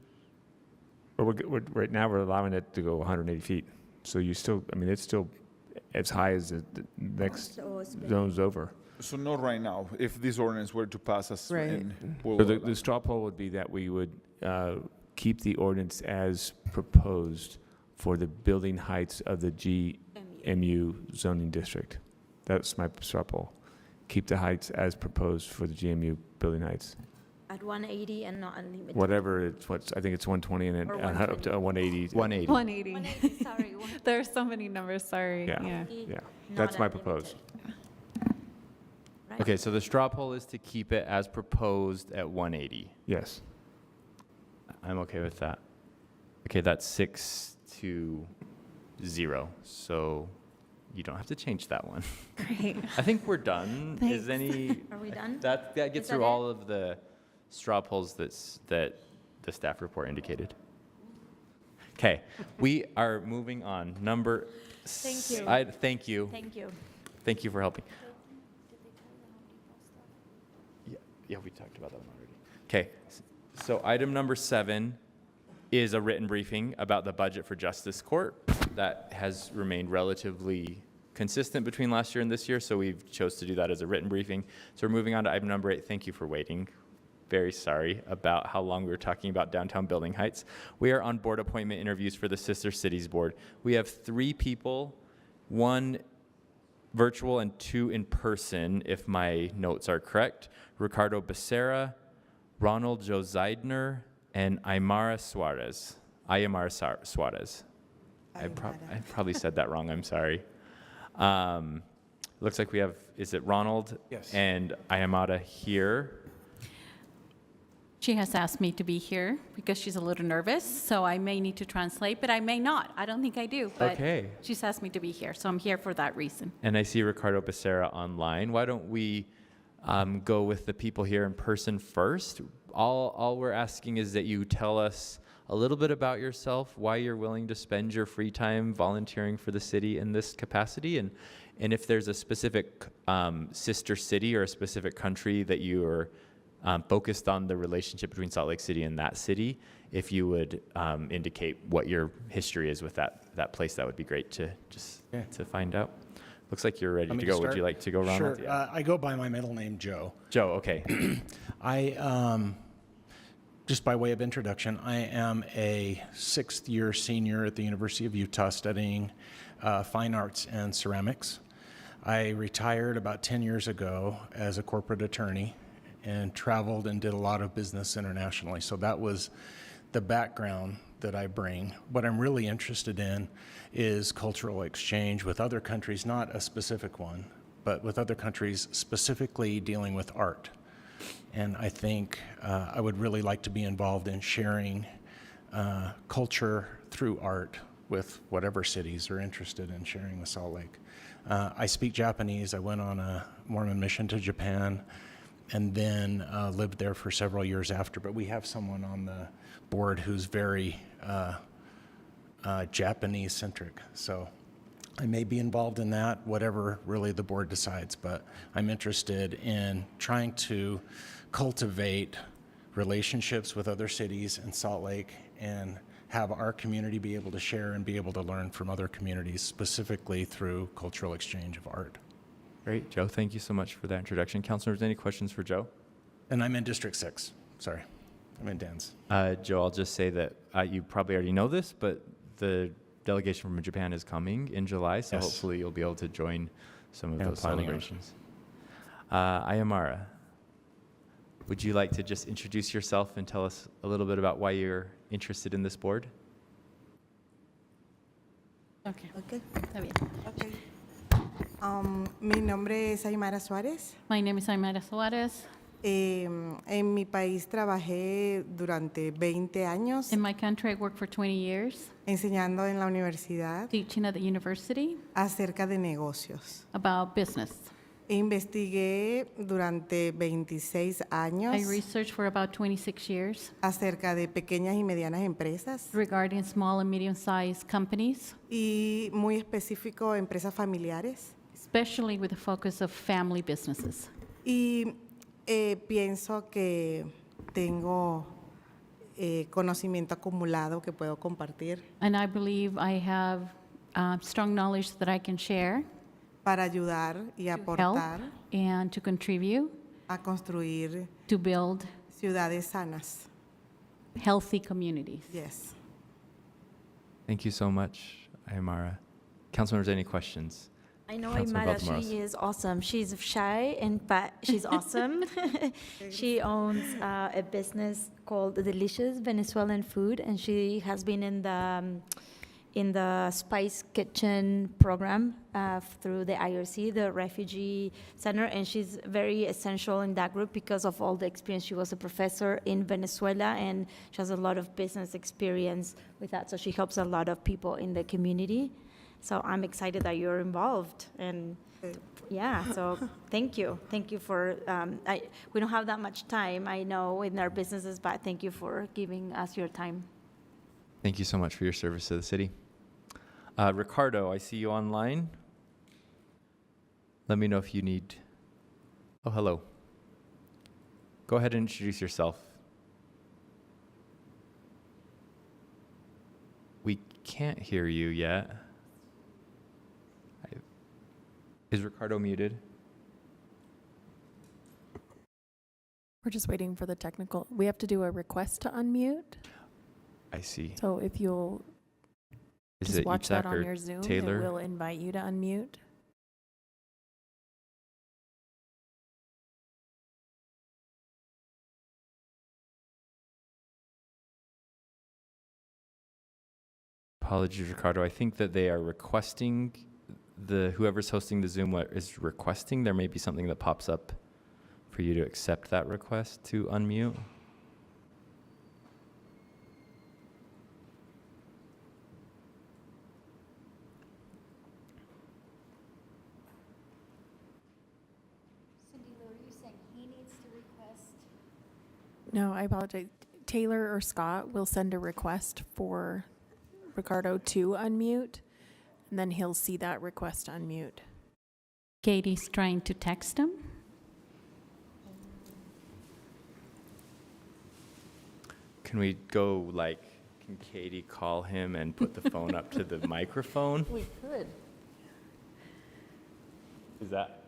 But right now we're allowing it to go 180 feet. So it's still as high as the next zone's over. So not right now. If this ordinance were to pass us, Right. we'll So the straw poll would be that we would keep the ordinance as proposed for the building heights of the GMU zoning district. That's my straw poll. Keep the heights as proposed for the GMU building heights. At 180 and not unlimited. Whatever it's, I think it's 120 and then Or up to 180. 180. 180. 180, sorry. There are so many numbers, sorry. Yeah. Yeah. Yeah, Not that's my unlimited. proposed. Right? Okay, so the straw poll is to keep it as proposed at 180. Yes. I'm okay with that. Okay, that's 6-0. So you don't have to change that one. Great. I think we're done. Is any Are we done? that gets Is that through it? all of the straw polls that the staff report indicated. Okay, we are moving on. Number. Thank you. Thank you. Thank you. Thank you for helping. Yeah, we talked about that one already. Okay, so item number 7 is a written briefing about the budget for Justice Court. That has remained relatively consistent between last year and this year, so we've chose to do that as a written briefing. So we're moving on to item number 8. Thank you for waiting. Very sorry about how long we were talking about downtown building heights. We are on board appointment interviews for the Sister Cities Board. We have 3 people, 1 virtual and 2 in person, if my notes are correct. Ricardo Becerra, Ronald Joseidner, and Aymara Suarez. Suarez. I probably said that wrong, I'm sorry. Looks like we have, is it Ronald? Yes. And Aymara here. She has asked me to be here because she's a little nervous, so I may need to translate, but I may not. I don't think I do, but Okay. she's asked me to be here, so I'm here for that reason. And I see Ricardo Becerra online. Why don't we go with the people here in person first? All we're asking is that you tell us a little bit about yourself, why you're willing to spend your free time volunteering for the city in this capacity, and if there's a specific sister city or a specific country that you are focused on the relationship between Salt Lake City and that city. If you would indicate what your history is with that place, that would be great to to find out. Looks like you're ready to go. Would you like to go, Ronald? Sure. I go by my middle name, Joe. Joe, okay. Just by way of introduction, I am a 6th-year senior at the University of Utah studying fine arts and ceramics. I retired about 10 years ago as a corporate attorney and traveled and did a lot of business internationally. So that was the background that I bring. What I'm really interested in is cultural exchange with other countries, not a specific one, but with other countries specifically dealing with art. And I think I would really like to be involved in sharing culture through art with whatever cities are interested in sharing with Salt Lake. I speak Japanese. I went on a Mormon mission to Japan and then lived there for several years after. But we have someone on the board who's very Japanese-centric. So I may be involved in that, whatever really the board decides. But I'm interested in trying to cultivate relationships with other cities in Salt Lake and have our community be able to share and be able to learn from other communities, specifically through cultural exchange of art. Great, Joe. Thank you so much for that introduction. Councilors, any questions for Joe? And I'm in District 6. Sorry, I'm in Dan's. Joe, I'll just say that you probably already know this, but the delegation from Japan is coming in July, so Yes. hopefully you'll be able to join some of Yeah, those planning on it. celebrations. Ayamara, would you like to just introduce yourself and tell us a little bit about why you're interested in this board? Okay. Okay. Está bien. Okay. Mi nombre es Aymara Suárez. My name is Aymara Suarez. En mi país trabajé durante 20 años In my country, I worked for 20 years enseñando en la universidad teaching at the university acerca de negocios. about business. Investigué durante 26 años I researched for about 26 years acerca de pequeñas y medianas empresas regarding small and medium-sized companies, y muy específico empresas familiares. especially with a focus of family businesses. Y pienso que tengo conocimiento acumulado que puedo compartir And I believe I have strong knowledge that I can share, para ayudar y help, aportar and to contribute a construir to build ciudades sanas. healthy communities. Yes. Thank you so much, Ayamara. Councilors, any questions? I know Councilor Aymara, Baltimoros. she is awesome. She's shy, but she's awesome. She owns a business called Delicious Venezuelan Food, and she has been in the Spice Kitchen program through the IRC, the Refugee Center, and she's very essential in that group because of all the experience. She was a professor in Venezuela, and she has a lot of business experience with that, so she helps a lot of people in the community. So I'm excited that you're involved, and yeah, so thank you. Thank you for, we don't have that much time, I know, in our businesses, but thank you for giving us your time. Thank you so much for your service to the city. Ricardo, I see you online. Let me know if you need... Oh, hello. Go ahead and introduce yourself. We can't hear you yet. Is Ricardo muted? We're just waiting for the technical. We have to do a request to unmute. I see. So if you'll Is just it watch that Itzhak on or your Zoom, Taylor? and we'll invite you to unmute. Apologies, Ricardo. I think that they are requesting, whoever's hosting the Zoom is requesting. There may be something that pops up for you to accept that request to unmute. No, I apologize. Taylor or Scott will send a request for Ricardo to unmute, and then he'll see that request unmute. Katie's trying to text him. Can we go, like, can Katie call him and put the phone up to the microphone? We could. Is that?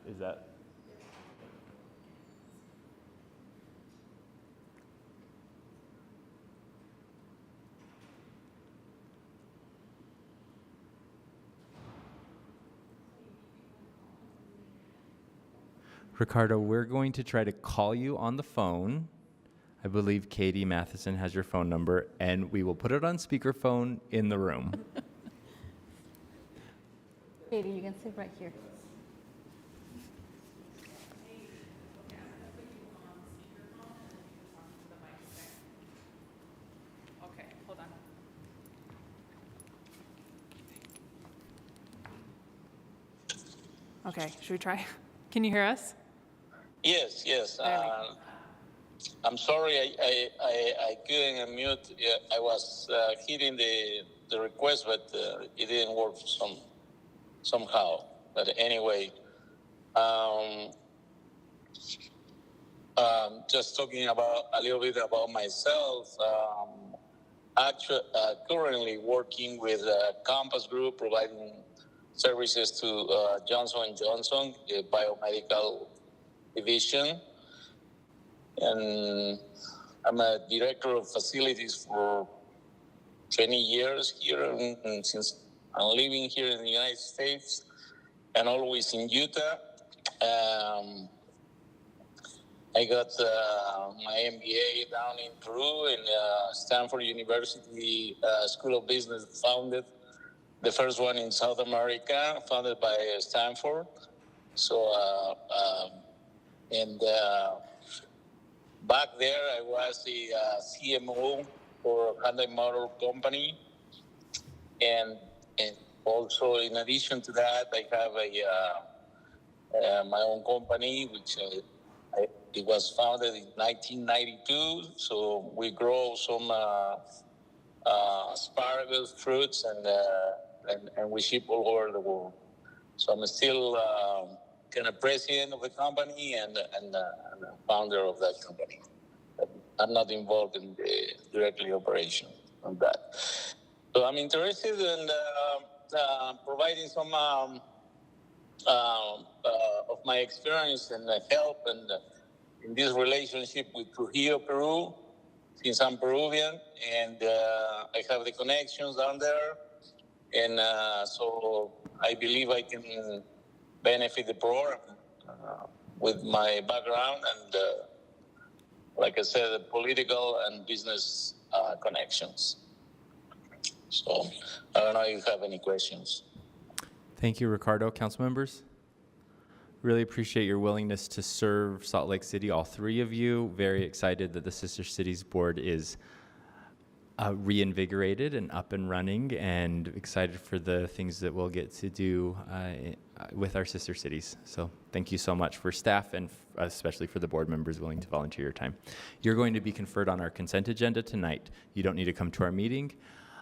Ricardo, we're going to try to call you on the phone. I believe Katie Matheson has your phone number, and we will put it on speakerphone in the room. Katie, you can sit right here. Okay, hold on. Okay, should we try? Can you hear us? Yes. I'm sorry I couldn't unmute. I was hitting the request, but it didn't work somehow. But anyway, just talking about a little bit about myself. Currently working with Compass Group, providing services to Johnson & Johnson, the biomedical division. And I'm a director of facilities for 20 years here, and since I'm living here in the United States and always in Utah. I got my MBA down in Peru in Stanford University School of Business, founded the first one in South America, founded by Stanford. So, back there, I was the CMO for a Hyundai Motor Company. And also, in addition to that, I have my own company, which it was founded in 1992. So we grow some asparagus, fruits, and we ship all over the world. So I'm still kind of president of the company and founder of that company. I'm not involved in the directly operation of that. So I'm interested in providing some of my experience and help and in this relationship with Trujillo, Peru, since I'm Peruvian, and I have the connections down there. And so I believe I can benefit the program with my background and, like I said, the political and business connections. So I don't know if you have any questions. Thank you, Ricardo. Council members? Really appreciate your willingness to serve Salt Lake City, all three of you. Very excited that the Sister Cities Board is reinvigorated and up and running, and excited for the things that we'll get to do with our sister cities. So thank you so much for staff and especially for the board members willing to volunteer your time. You're going to be conferred on our consent agenda tonight. You don't need to come to our meeting,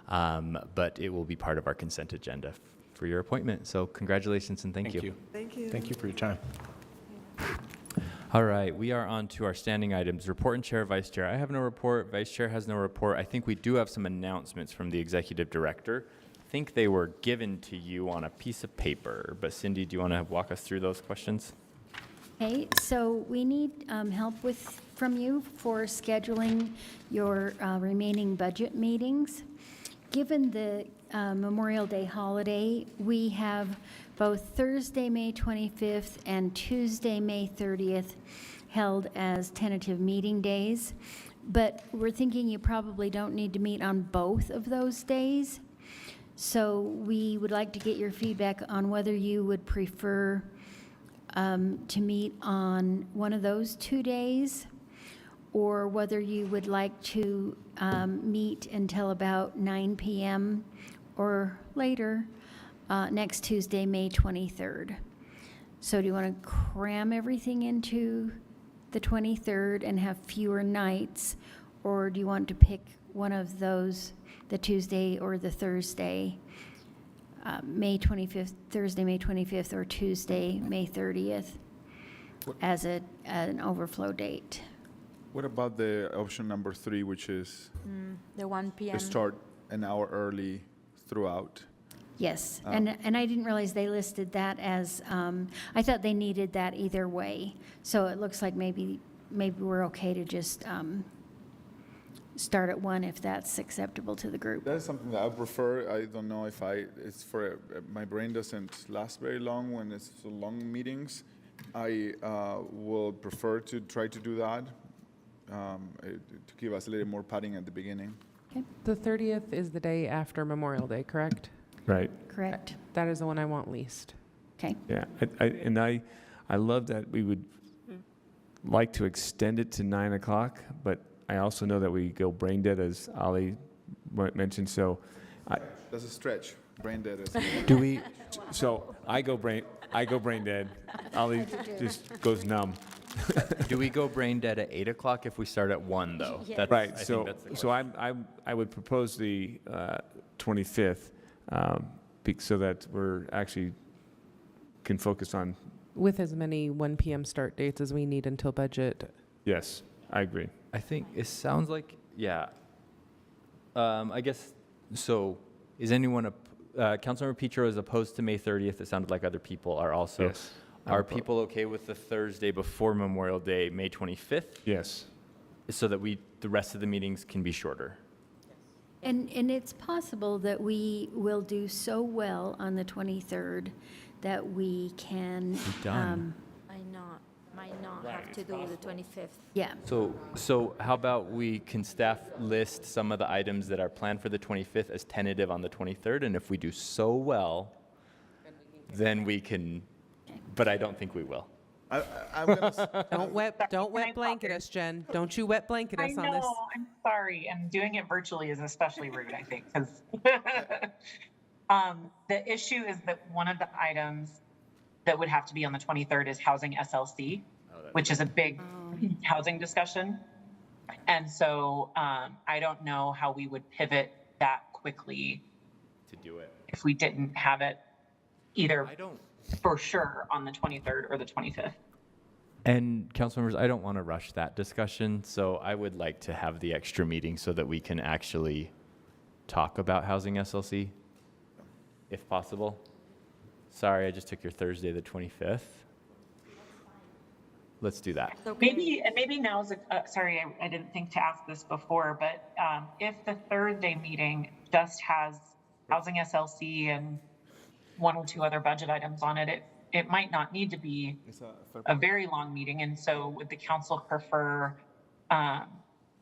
but it will be part of our consent agenda for your appointment. So congratulations and thank you. Thank you. Thank you for your time. All right, we are on to our standing items. Report and chair, vice chair. I have no report. Vice chair has no report. I think we do have some announcements from the executive director. I think they were given to you on a piece of paper. But Cindy, do you want to walk us through those questions? Okay, so we need help from you for scheduling your remaining budget meetings. Given the Memorial Day holiday, we have both Thursday, May 25th and Tuesday, May 30th held as tentative meeting days, but we're thinking you probably don't need to meet on both of those days. So we would like to get your feedback on whether you would prefer to meet on one of those 2 days, or whether you would like to meet until about 9 p.m. or later next Tuesday, May 23rd. So do you want to cram everything into the 23rd and have fewer nights, or do you want to pick one of those, the Tuesday or the Thursday, May 25th, Thursday, May 25th, or Tuesday, May 30th, as an overflow date? What about the option number 3, which is The 1 p.m. to start an hour early throughout? Yes, and I didn't realize they listed that as, I thought they needed that either way. So it looks like maybe we're okay to just start at 1 if that's acceptable to the group. That is something that I prefer. I don't know if it's for, my brain doesn't last very long when it's so long meetings. I will prefer to try to do that, to give us a little more padding at the beginning. Okay, The 30th is the day after Memorial Day, correct? Right. correct. That is the one I want least. Okay, Yeah, I love that we would like to extend it to 9 o'clock, but I also know that we go brain dead, as Ali mentioned, so That's a stretch. Brain dead is. do we, so I go brain dead, Ali just goes numb. Do we go brain dead at 8 o'clock if we start at 1, though? Yes. That's- Right, I think so, that's the so I would propose the 25th, so that we're actually can focus on, With as many 1 p.m. start dates as we need until budget. yes, I agree. I think it sounds like, yeah. I guess, so is anyone, Councilmember Petro is opposed to May 30th. It sounded like other people are also. Yes. Are people okay with the Thursday before Memorial Day, May 25th? Yes. So that the rest of the meetings can be shorter? and it's possible that we will do so well on the 23rd that we can. done. Might not have to do the 25th. Yeah, So how about we can staff list some of the items that are planned for the 25th as tentative on the 23rd, and if we do so well, then we can, but I don't think we will. I'm gonna, Don't wet blanket us, Jen. Don't you wet blanket us on this. I'm sorry. And doing it virtually is especially rude, I think, because the issue is that one of the items that would have to be on the 23rd is housing SLC, which is a big housing discussion. And so I don't know how we would pivot that quickly To do it. if we didn't have it either for sure on the 23rd or the 25th. And council members, I don't want to rush that discussion, so I would like to have the extra meeting so that we can actually talk about housing SLC, if possible. Sorry, I just took your Thursday, the 25th. Let's do that. Maybe now's sorry, I didn't think to ask this before, but if the Thursday meeting just has housing SLC and 1 or 2 other budget items on it, it might not need to be a very long meeting. And so would the council prefer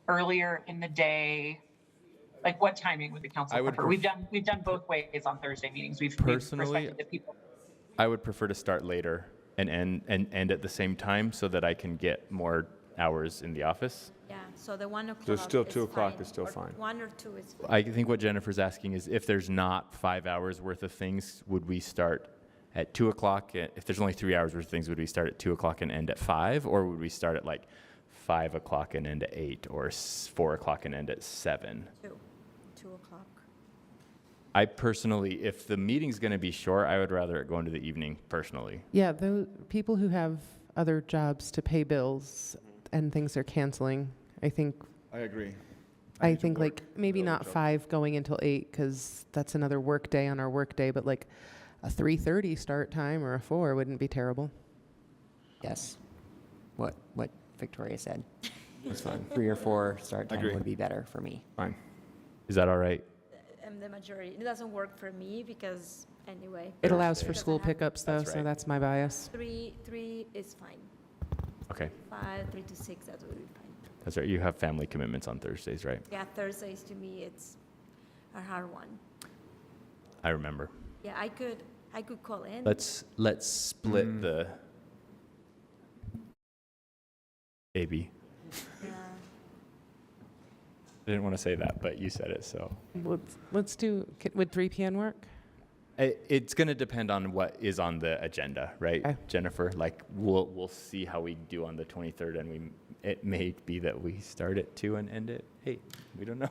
earlier in the day? Like what timing would the council prefer? We've done both ways on Thursday meetings. We've respected the people. I would prefer to start later and end at the same time so that I can get more hours in the office. Yeah, so the 1 o'clock. So still is 2 o'clock fine, is still or fine. 1 or 2 is fine. I think what Jennifer's asking is if there's not 5 hours worth of things, would we start at 2 o'clock? If there's only 3 hours worth of things, would we start at 2 o'clock and end at 5? Or would we start at like 5 o'clock and end at 8 or 4 o'clock and end at 7? 2 o'clock. I personally, if the meeting's going to be short, I would rather it go into the evening personally. Yeah, the people who have other jobs to pay bills and things are canceling, I think. I agree. I think like maybe not 5 going until 8 because that's another work day on our work day, but like a 3:30 start time or a 4 wouldn't be terrible. Yes. What Victoria said. That's fine. 3 or 4 start time Agree. would be better for me. Fine. Is that all right? The majority. It doesn't work for me because anyway. It allows for Doesn't school have- pickups though, That's so right. that's my bias. 3 is fine. Okay, 5, 3 to 6, that would be fine. that's right. You have family commitments on Thursdays, right? Yeah, Thursdays to me it's a hard one. I remember. Yeah, I could call in. Let's split the baby. Yeah. I didn't want to say that, but you said it, so. Let's do, would 3 p.m. work? It's going to depend on what is on the agenda, right, Okay. Jennifer? Like, we'll see how we do on the 23rd, and it may be that we start at 2 and end at 8. We don't know.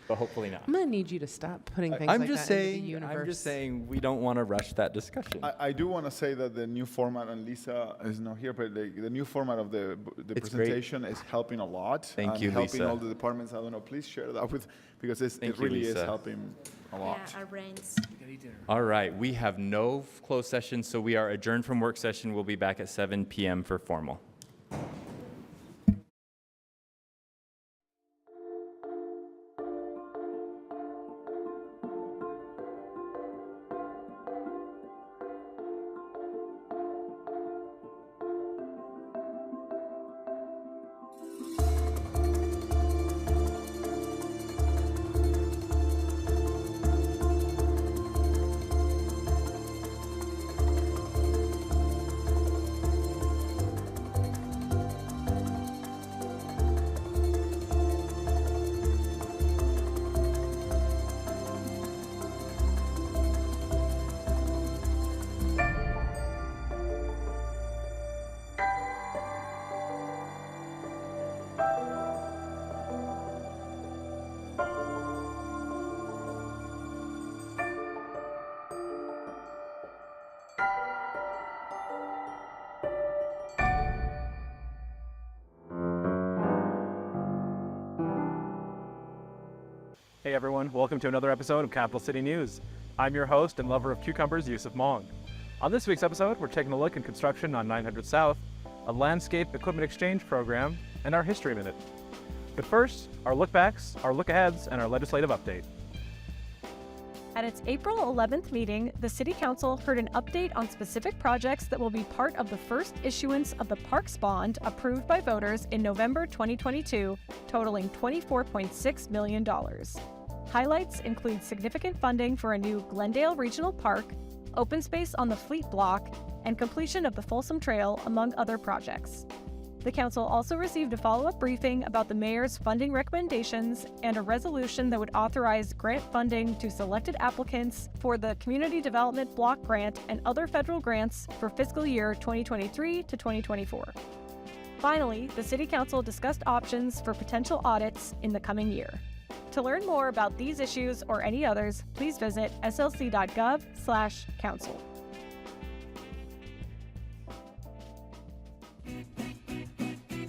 but hopefully not. I'm gonna need you to stop putting things I'm like just that into the saying, universe. I'm just saying, we don't want to rush that discussion. I do want to say that the new format, and Lisa is not here, but the new format of the It's presentation is helping a lot. Thank and you, helping Lisa. all the departments. I don't know, please share that with, because it Thank you, really is Lisa. helping a lot. Yeah, our brains. All right, we have no closed session, so we are adjourned from work session. We'll be back at 7 p.m. for formal. Hey everyone, welcome to another episode of Capital City News. I'm your host and lover of cucumbers, Yusuf Mong. On this week's episode, we're taking a look at construction on 900 South, a landscape equipment exchange program, and our History Minute. But first, our look backs, our look aheads, and our legislative update. At its April 11th meeting, the City Council heard an update on specific projects that will be part of the first issuance of the Parks Bond approved by voters in November 2022, totaling $24.6 million. Highlights include significant funding for a new Glendale Regional Park, open space on the Fleet Block, and completion of the Folsom Trail, among other projects. The council also received a follow-up briefing about the mayor's funding recommendations and a resolution that would authorize grant funding to selected applicants for the Community Development Block Grant and other federal grants for fiscal year 2023 to 2024. Finally, the City Council discussed options for potential audits in the coming year. To learn more about these issues or any others, please visit slc.gov/council.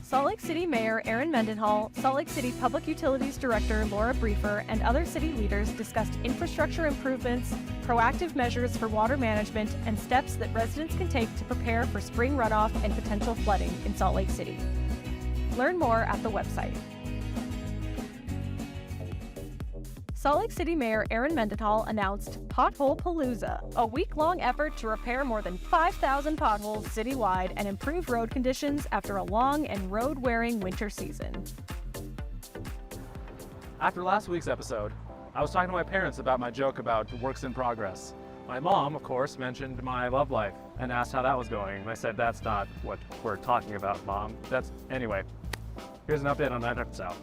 Salt Lake City Mayor Aaron Mendenhall, Salt Lake City Public Utilities Director Laura Briefer, and other city leaders discussed infrastructure improvements, proactive measures for water management, and steps that residents can take to prepare for spring runoff and potential flooding in Salt Lake City. Learn more at the website. Salt Lake City Mayor Aaron Mendenhall announced Pothole Palooza, a week-long effort to repair more than 5,000 potholes citywide and improve road conditions after a long and road-wearing winter season. After last week's episode, I was talking to my parents about my joke about works in progress. My mom, of course, mentioned my love life and asked how that was going. And I said, that's not what we're talking about, Mom. Anyway, here's an update on 900 South.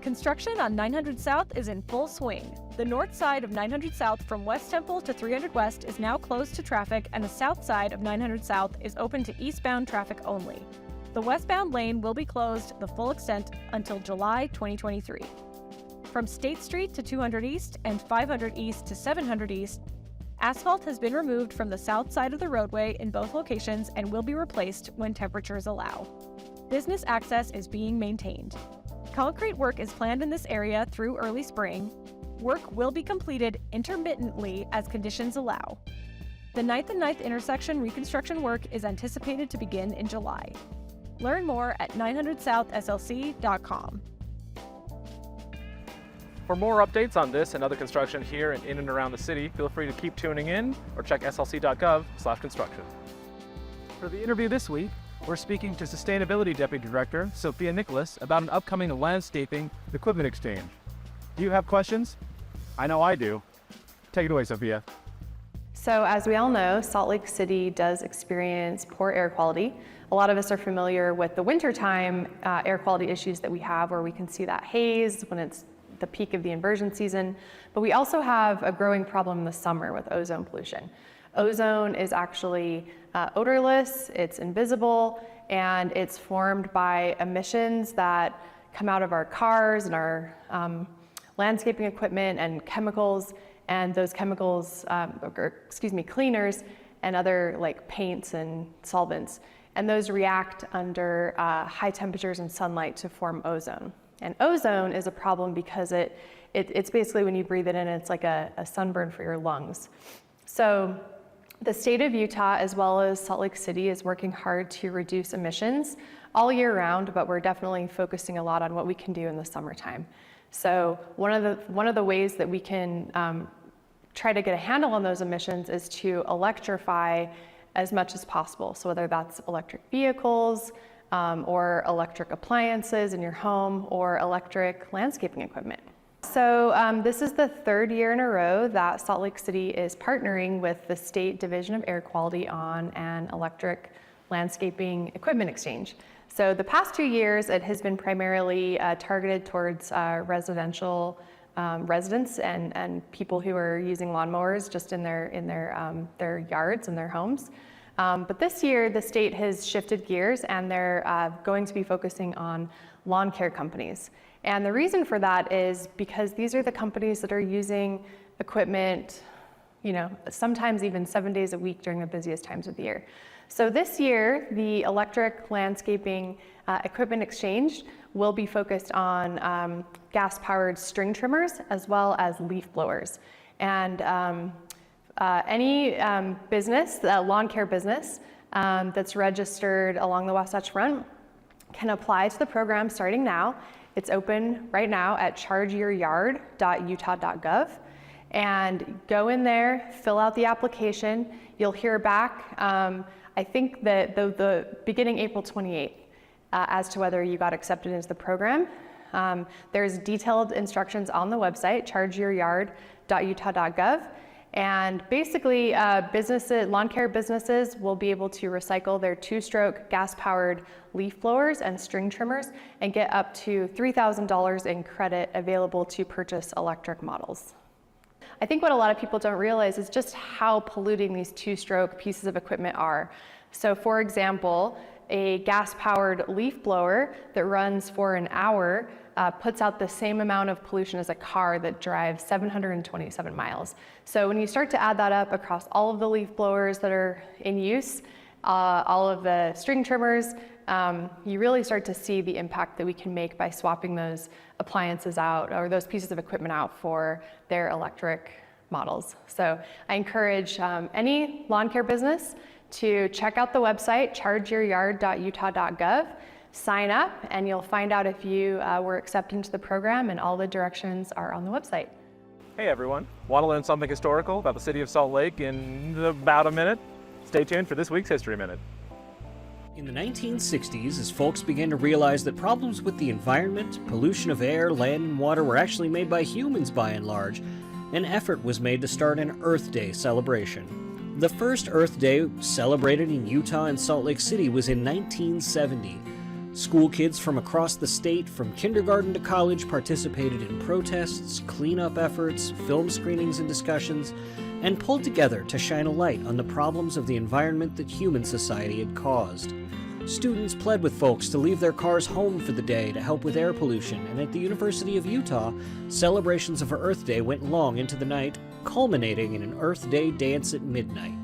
Construction on 900 South is in full swing. The north side of 900 South from West Temple to 300 West is now closed to traffic, and the south side of 900 South is open to eastbound traffic only. The westbound lane will be closed the full extent until July 2023. From State Street to 200 East and 500 East to 700 East, asphalt has been removed from the south side of the roadway in both locations and will be replaced when temperatures allow. Business access is being maintained. Concrete work is planned in this area through early spring. Work will be completed intermittently as conditions allow. The 9th and 9th intersection reconstruction work is anticipated to begin in July. Learn more at 900southslc.com. For more updates on this and other construction here and in and around the city, feel free to keep tuning in or check slc.gov/construction. For the interview this week, we're speaking to Sustainability Deputy Director Sophia Nicholas about an upcoming landscaping equipment exchange. Do you have questions? I know I do. Take it away, Sophia. So as we all know, Salt Lake City does experience poor air quality. A lot of us are familiar with the wintertime air quality issues that we have, where we can see that haze when it's the peak of the inversion season. But we also have a growing problem in the summer with ozone pollution. Ozone is actually odorless, it's invisible, and it's formed by emissions that come out of our cars and our landscaping equipment and chemicals, and those chemicals, cleaners and other like paints and solvents, and those react under high temperatures and sunlight to form ozone. And ozone is a problem because it's basically when you breathe it in, it's like a sunburn for your lungs. So the state of Utah, as well as Salt Lake City, is working hard to reduce emissions all year round, but we're definitely focusing a lot on what we can do in the summertime. So one of the ways that we can try to get a handle on those emissions is to electrify as much as possible. So whether that's electric vehicles or electric appliances in your home or electric landscaping equipment. So this is the third year in a row that Salt Lake City is partnering with the State Division of Air Quality on an electric landscaping equipment exchange. So the past 2 years, it has been primarily targeted towards residential residents and people who are using lawnmowers just in their yards and their homes. But this year, the state has shifted gears, and they're going to be focusing on lawn care companies. And the reason for that is because these are the companies that are using equipment, sometimes even 7 days a week during the busiest times of the year. So this year, the electric landscaping equipment exchange will be focused on gas-powered string trimmers as well as leaf blowers. And any business, lawn care business that's registered along the Wasatch Front can apply to the program starting now. It's open right now at chargeyouryard.utah.gov. And go in there, fill out the application. You'll hear back, I think that the beginning April 28th, as to whether you got accepted into the program. There's detailed instructions on the website, chargeyouryard.utah.gov. And basically, lawn care businesses will be able to recycle their 2-stroke gas-powered leaf blowers and string trimmers and get up to $3,000 in credit available to purchase electric models. I think what a lot of people don't realize is just how polluting these 2-stroke pieces of equipment are. So for example, a gas-powered leaf blower that runs for an hour puts out the same amount of pollution as a car that drives 727 miles. So when you start to add that up across all of the leaf blowers that are in use, all of the string trimmers, you really start to see the impact that we can make by swapping those appliances out or those pieces of equipment out for their electric models. So I encourage any lawn care business to check out the website, chargeyouryard.utah.gov, sign up, and you'll find out if you were accepted into the program, and all the directions are on the website. Hey everyone, want to learn something historical about the city of Salt Lake in about a minute? Stay tuned for this week's History Minute. In the 1960s, as folks began to realize that problems with the environment, pollution of air, land, and water were actually made by humans by and large, an effort was made to start an Earth Day celebration. The first Earth Day celebrated in Utah and Salt Lake City was in 1970. School kids from across the state, from kindergarten to college, participated in protests, cleanup efforts, film screenings and discussions, and pulled together to shine a light on the problems of the environment that human society had caused. Students pled with folks to leave their cars home for the day to help with air pollution, and at the University of Utah, celebrations of Earth Day went long into the night, culminating in an Earth Day dance at midnight.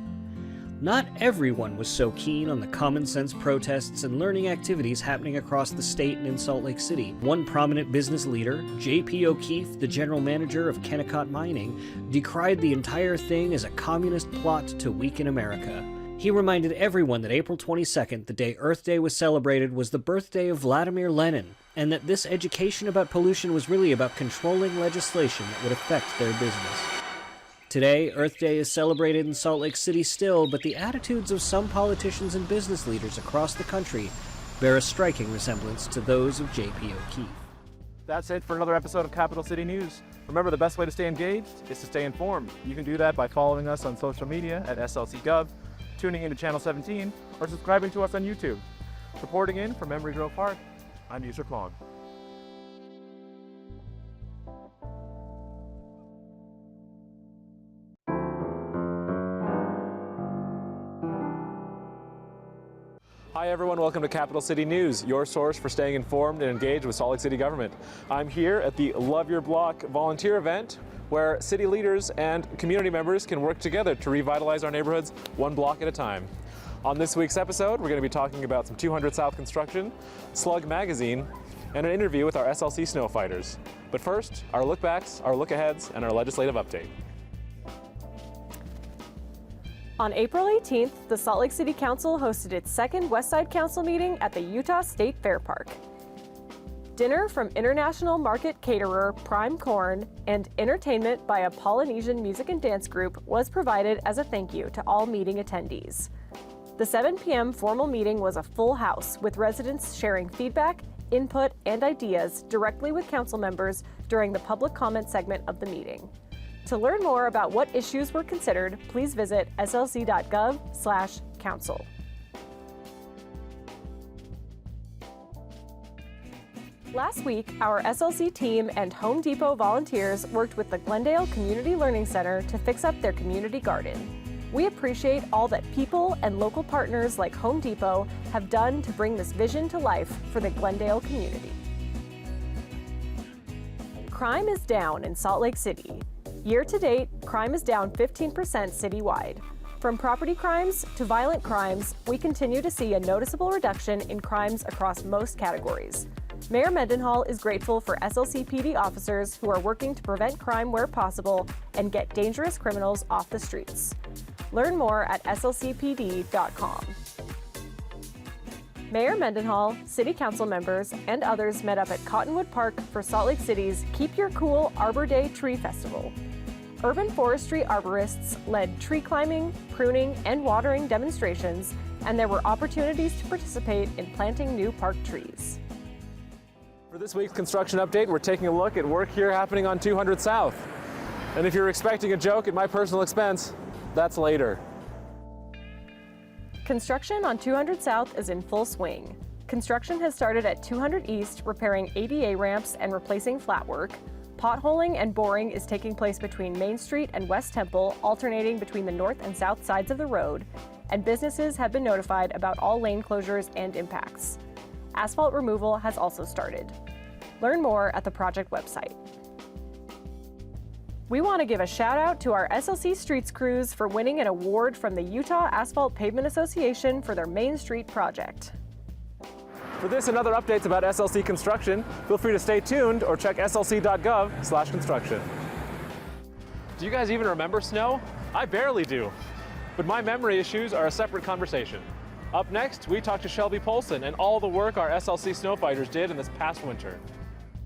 Not everyone was so keen on the common sense protests and learning activities happening across the state and in Salt Lake City. One prominent business leader, J.P. O'Keefe, the general manager of Kennecott Mining, decried the entire thing as a communist plot to weaken America. He reminded everyone that April 22nd, the day Earth Day was celebrated, was the birthday of Vladimir Lenin, and that this education about pollution was really about controlling legislation that would affect their business. Today, Earth Day is celebrated in Salt Lake City still, but the attitudes of some politicians and business leaders across the country bear a striking resemblance to those of J.P. O'Keefe. That's it for another episode of Capital City News. Remember, the best way to stay engaged is to stay informed. You can do that by following us on social media at SLC.gov, tuning into Channel 17, or subscribing to us on YouTube. Reporting in from Emery Grove Park, I'm Yusuf Long. Hi everyone, welcome to Capital City News, your source for staying informed and engaged with Salt Lake City government. I'm here at the Love Your Block volunteer event where city leaders and community members can work together to revitalize our neighborhoods one block at a time. On this week's episode, we're going to be talking about some 200 South construction, Slug Magazine, and an interview with our SLC snow fighters. But first, our look backs, our look aheads, and our legislative update. On April 18th, the Salt Lake City Council hosted its second Westside Council meeting at the Utah State Fair Park. Dinner from international market caterer Prime Corn and entertainment by a Polynesian music and dance group was provided as a thank you to all meeting attendees. The 7 p.m. formal meeting was a full house with residents sharing feedback, input, and ideas directly with council members during the public comment segment of the meeting. To learn more about what issues were considered, please visit slc.gov/council. Last week, our SLC team and Home Depot volunteers worked with the Glendale Community Learning Center to fix up their community garden. We appreciate all that people and local partners like Home Depot have done to bring this vision to life for the Glendale community. Crime is down in Salt Lake City. Year to date, crime is down 15% citywide. From property crimes to violent crimes, we continue to see a noticeable reduction in crimes across most categories. Mayor Mendenhall is grateful for SLCPD officers who are working to prevent crime where possible and get dangerous criminals off the streets. Learn more at slcpd.com. Mayor Mendenhall, City Council members, and others met up at Cottonwood Park for Salt Lake City's Keep Your Cool Arbor Day Tree Festival. Urban forestry arborists led tree climbing, pruning, and watering demonstrations, and there were opportunities to participate in planting new park trees. For this week's construction update, we're taking a look at work here happening on 200 South. And if you're expecting a joke at my personal expense, that's later. Construction on 200 South is in full swing. Construction has started at 200 East, repairing ADA ramps and replacing flat work. Potholing and boring is taking place between Main Street and West Temple, alternating between the north and south sides of the road, and businesses have been notified about all lane closures and impacts. Asphalt removal has also started. Learn more at the project website. We want to give a shout out to our SLC Streets crews for winning an award from the Utah Asphalt Pavement Association for their Main Street project. For this and other updates about SLC construction, feel free to stay tuned or check slc.gov/construction. Do you guys even remember snow? I barely do. But my memory issues are a separate conversation. Up next, we talk to Shelby Polson and all the work our SLC snow fighters did in this past winter.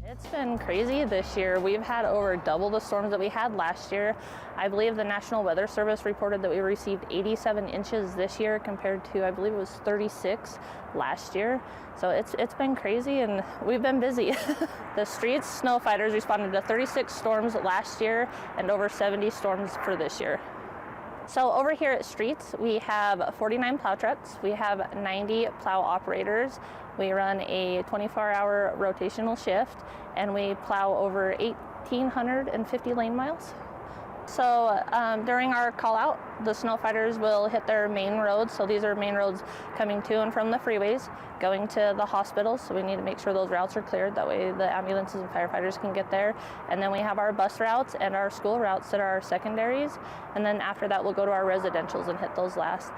It's been crazy this year. We've had over double the storms that we had last year. I believe the National Weather Service reported that we received 87 inches this year compared to, I believe it was 36 last year. So it's been crazy and we've been busy. The Streets snow fighters responded to 36 storms last year and over 70 storms for this year. So over here at Streets, we have 49 plow trucks. We have 90 plow operators. We run a 24-hour rotational shift, and we plow over 1,850 lane miles. So during our call out, the snow fighters will hit their main roads. So these are main roads coming to and from the freeways, going to the hospitals. So we need to make sure those routes are cleared. That way the ambulances and firefighters can get there. And then we have our bus routes and our school routes that are our secondaries. And then after that, we'll go to our residentials and hit those last.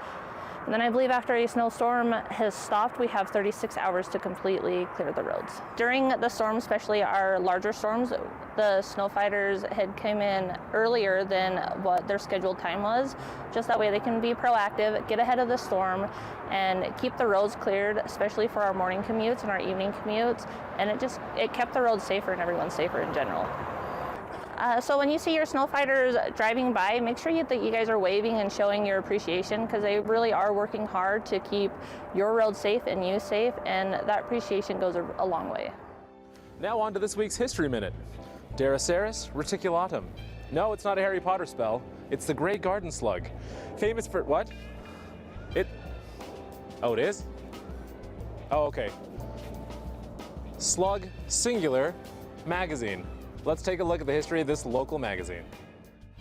And then I believe after a snowstorm has stopped, we have 36 hours to completely clear the roads. During the storm, especially our larger storms, the snow fighters had come in earlier than what their scheduled time was. Just that way they can be proactive, get ahead of the storm, and keep the roads cleared, especially for our morning commutes and our evening commutes. And it kept the roads safer and everyone safer in general. So when you see your snow fighters driving by, make sure that you guys are waving and showing your appreciation, because they really are working hard to keep your road safe and you safe, and that appreciation goes a long way. Now on to this week's History Minute. Daraceras reticulatum. No, it's not a Harry Potter spell. It's the Grey Garden Slug. Famous for what? Oh, it is? Oh, okay. Slug, singular, magazine. Let's take a look at the history of this local magazine.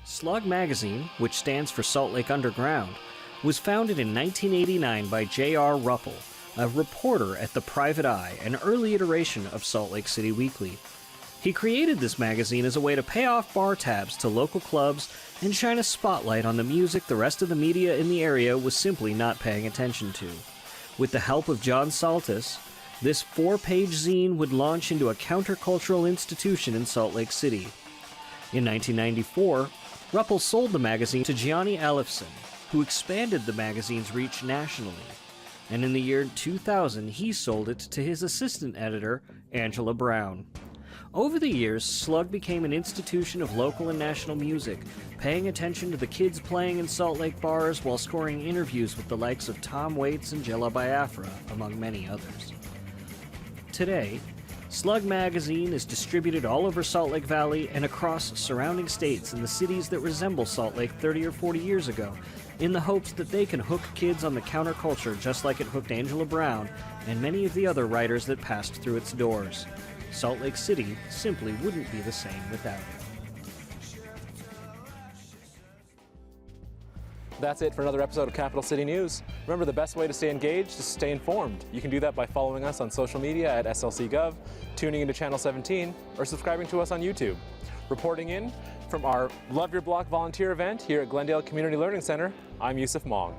Slug Magazine, which stands for Salt Lake Underground, was founded in 1989 by J.R. Ruppel, a reporter at The Private Eye, an early iteration of Salt Lake City Weekly. He created this magazine as a way to pay off bar tabs to local clubs and shine a spotlight on the music the rest of the media in the area was simply not paying attention to. With the help of John Saltis, this 4-page zine would launch into a countercultural institution in Salt Lake City. In 1994, Ruppel sold the magazine to Gianni Ellefson, who expanded the magazine's reach nationally. And in the year 2000, he sold it to his assistant editor, Angela Brown. Over the years, Slug became an institution of local and national music, paying attention to the kids playing in Salt Lake bars while scoring interviews with the likes of Tom Waits and Jella Biafra, among many others. Today, Slug magazine is distributed all over Salt Lake Valley and across surrounding states in the cities that resemble Salt Lake 30 or 40 years ago, in the hopes that they can hook kids on the counterculture just like it hooked Angela Brown and many of the other writers that passed through its doors. Salt Lake City simply wouldn't be the same without it. That's it for another episode of Capital City News. Remember, the best way to stay engaged is to stay informed. You can do that by following us on social media at SLC.gov, tuning into Channel 17, or subscribing to us on YouTube. Reporting in from our Love Your Block volunteer event here at Glendale Community Learning Center, I'm Yusuf Mong.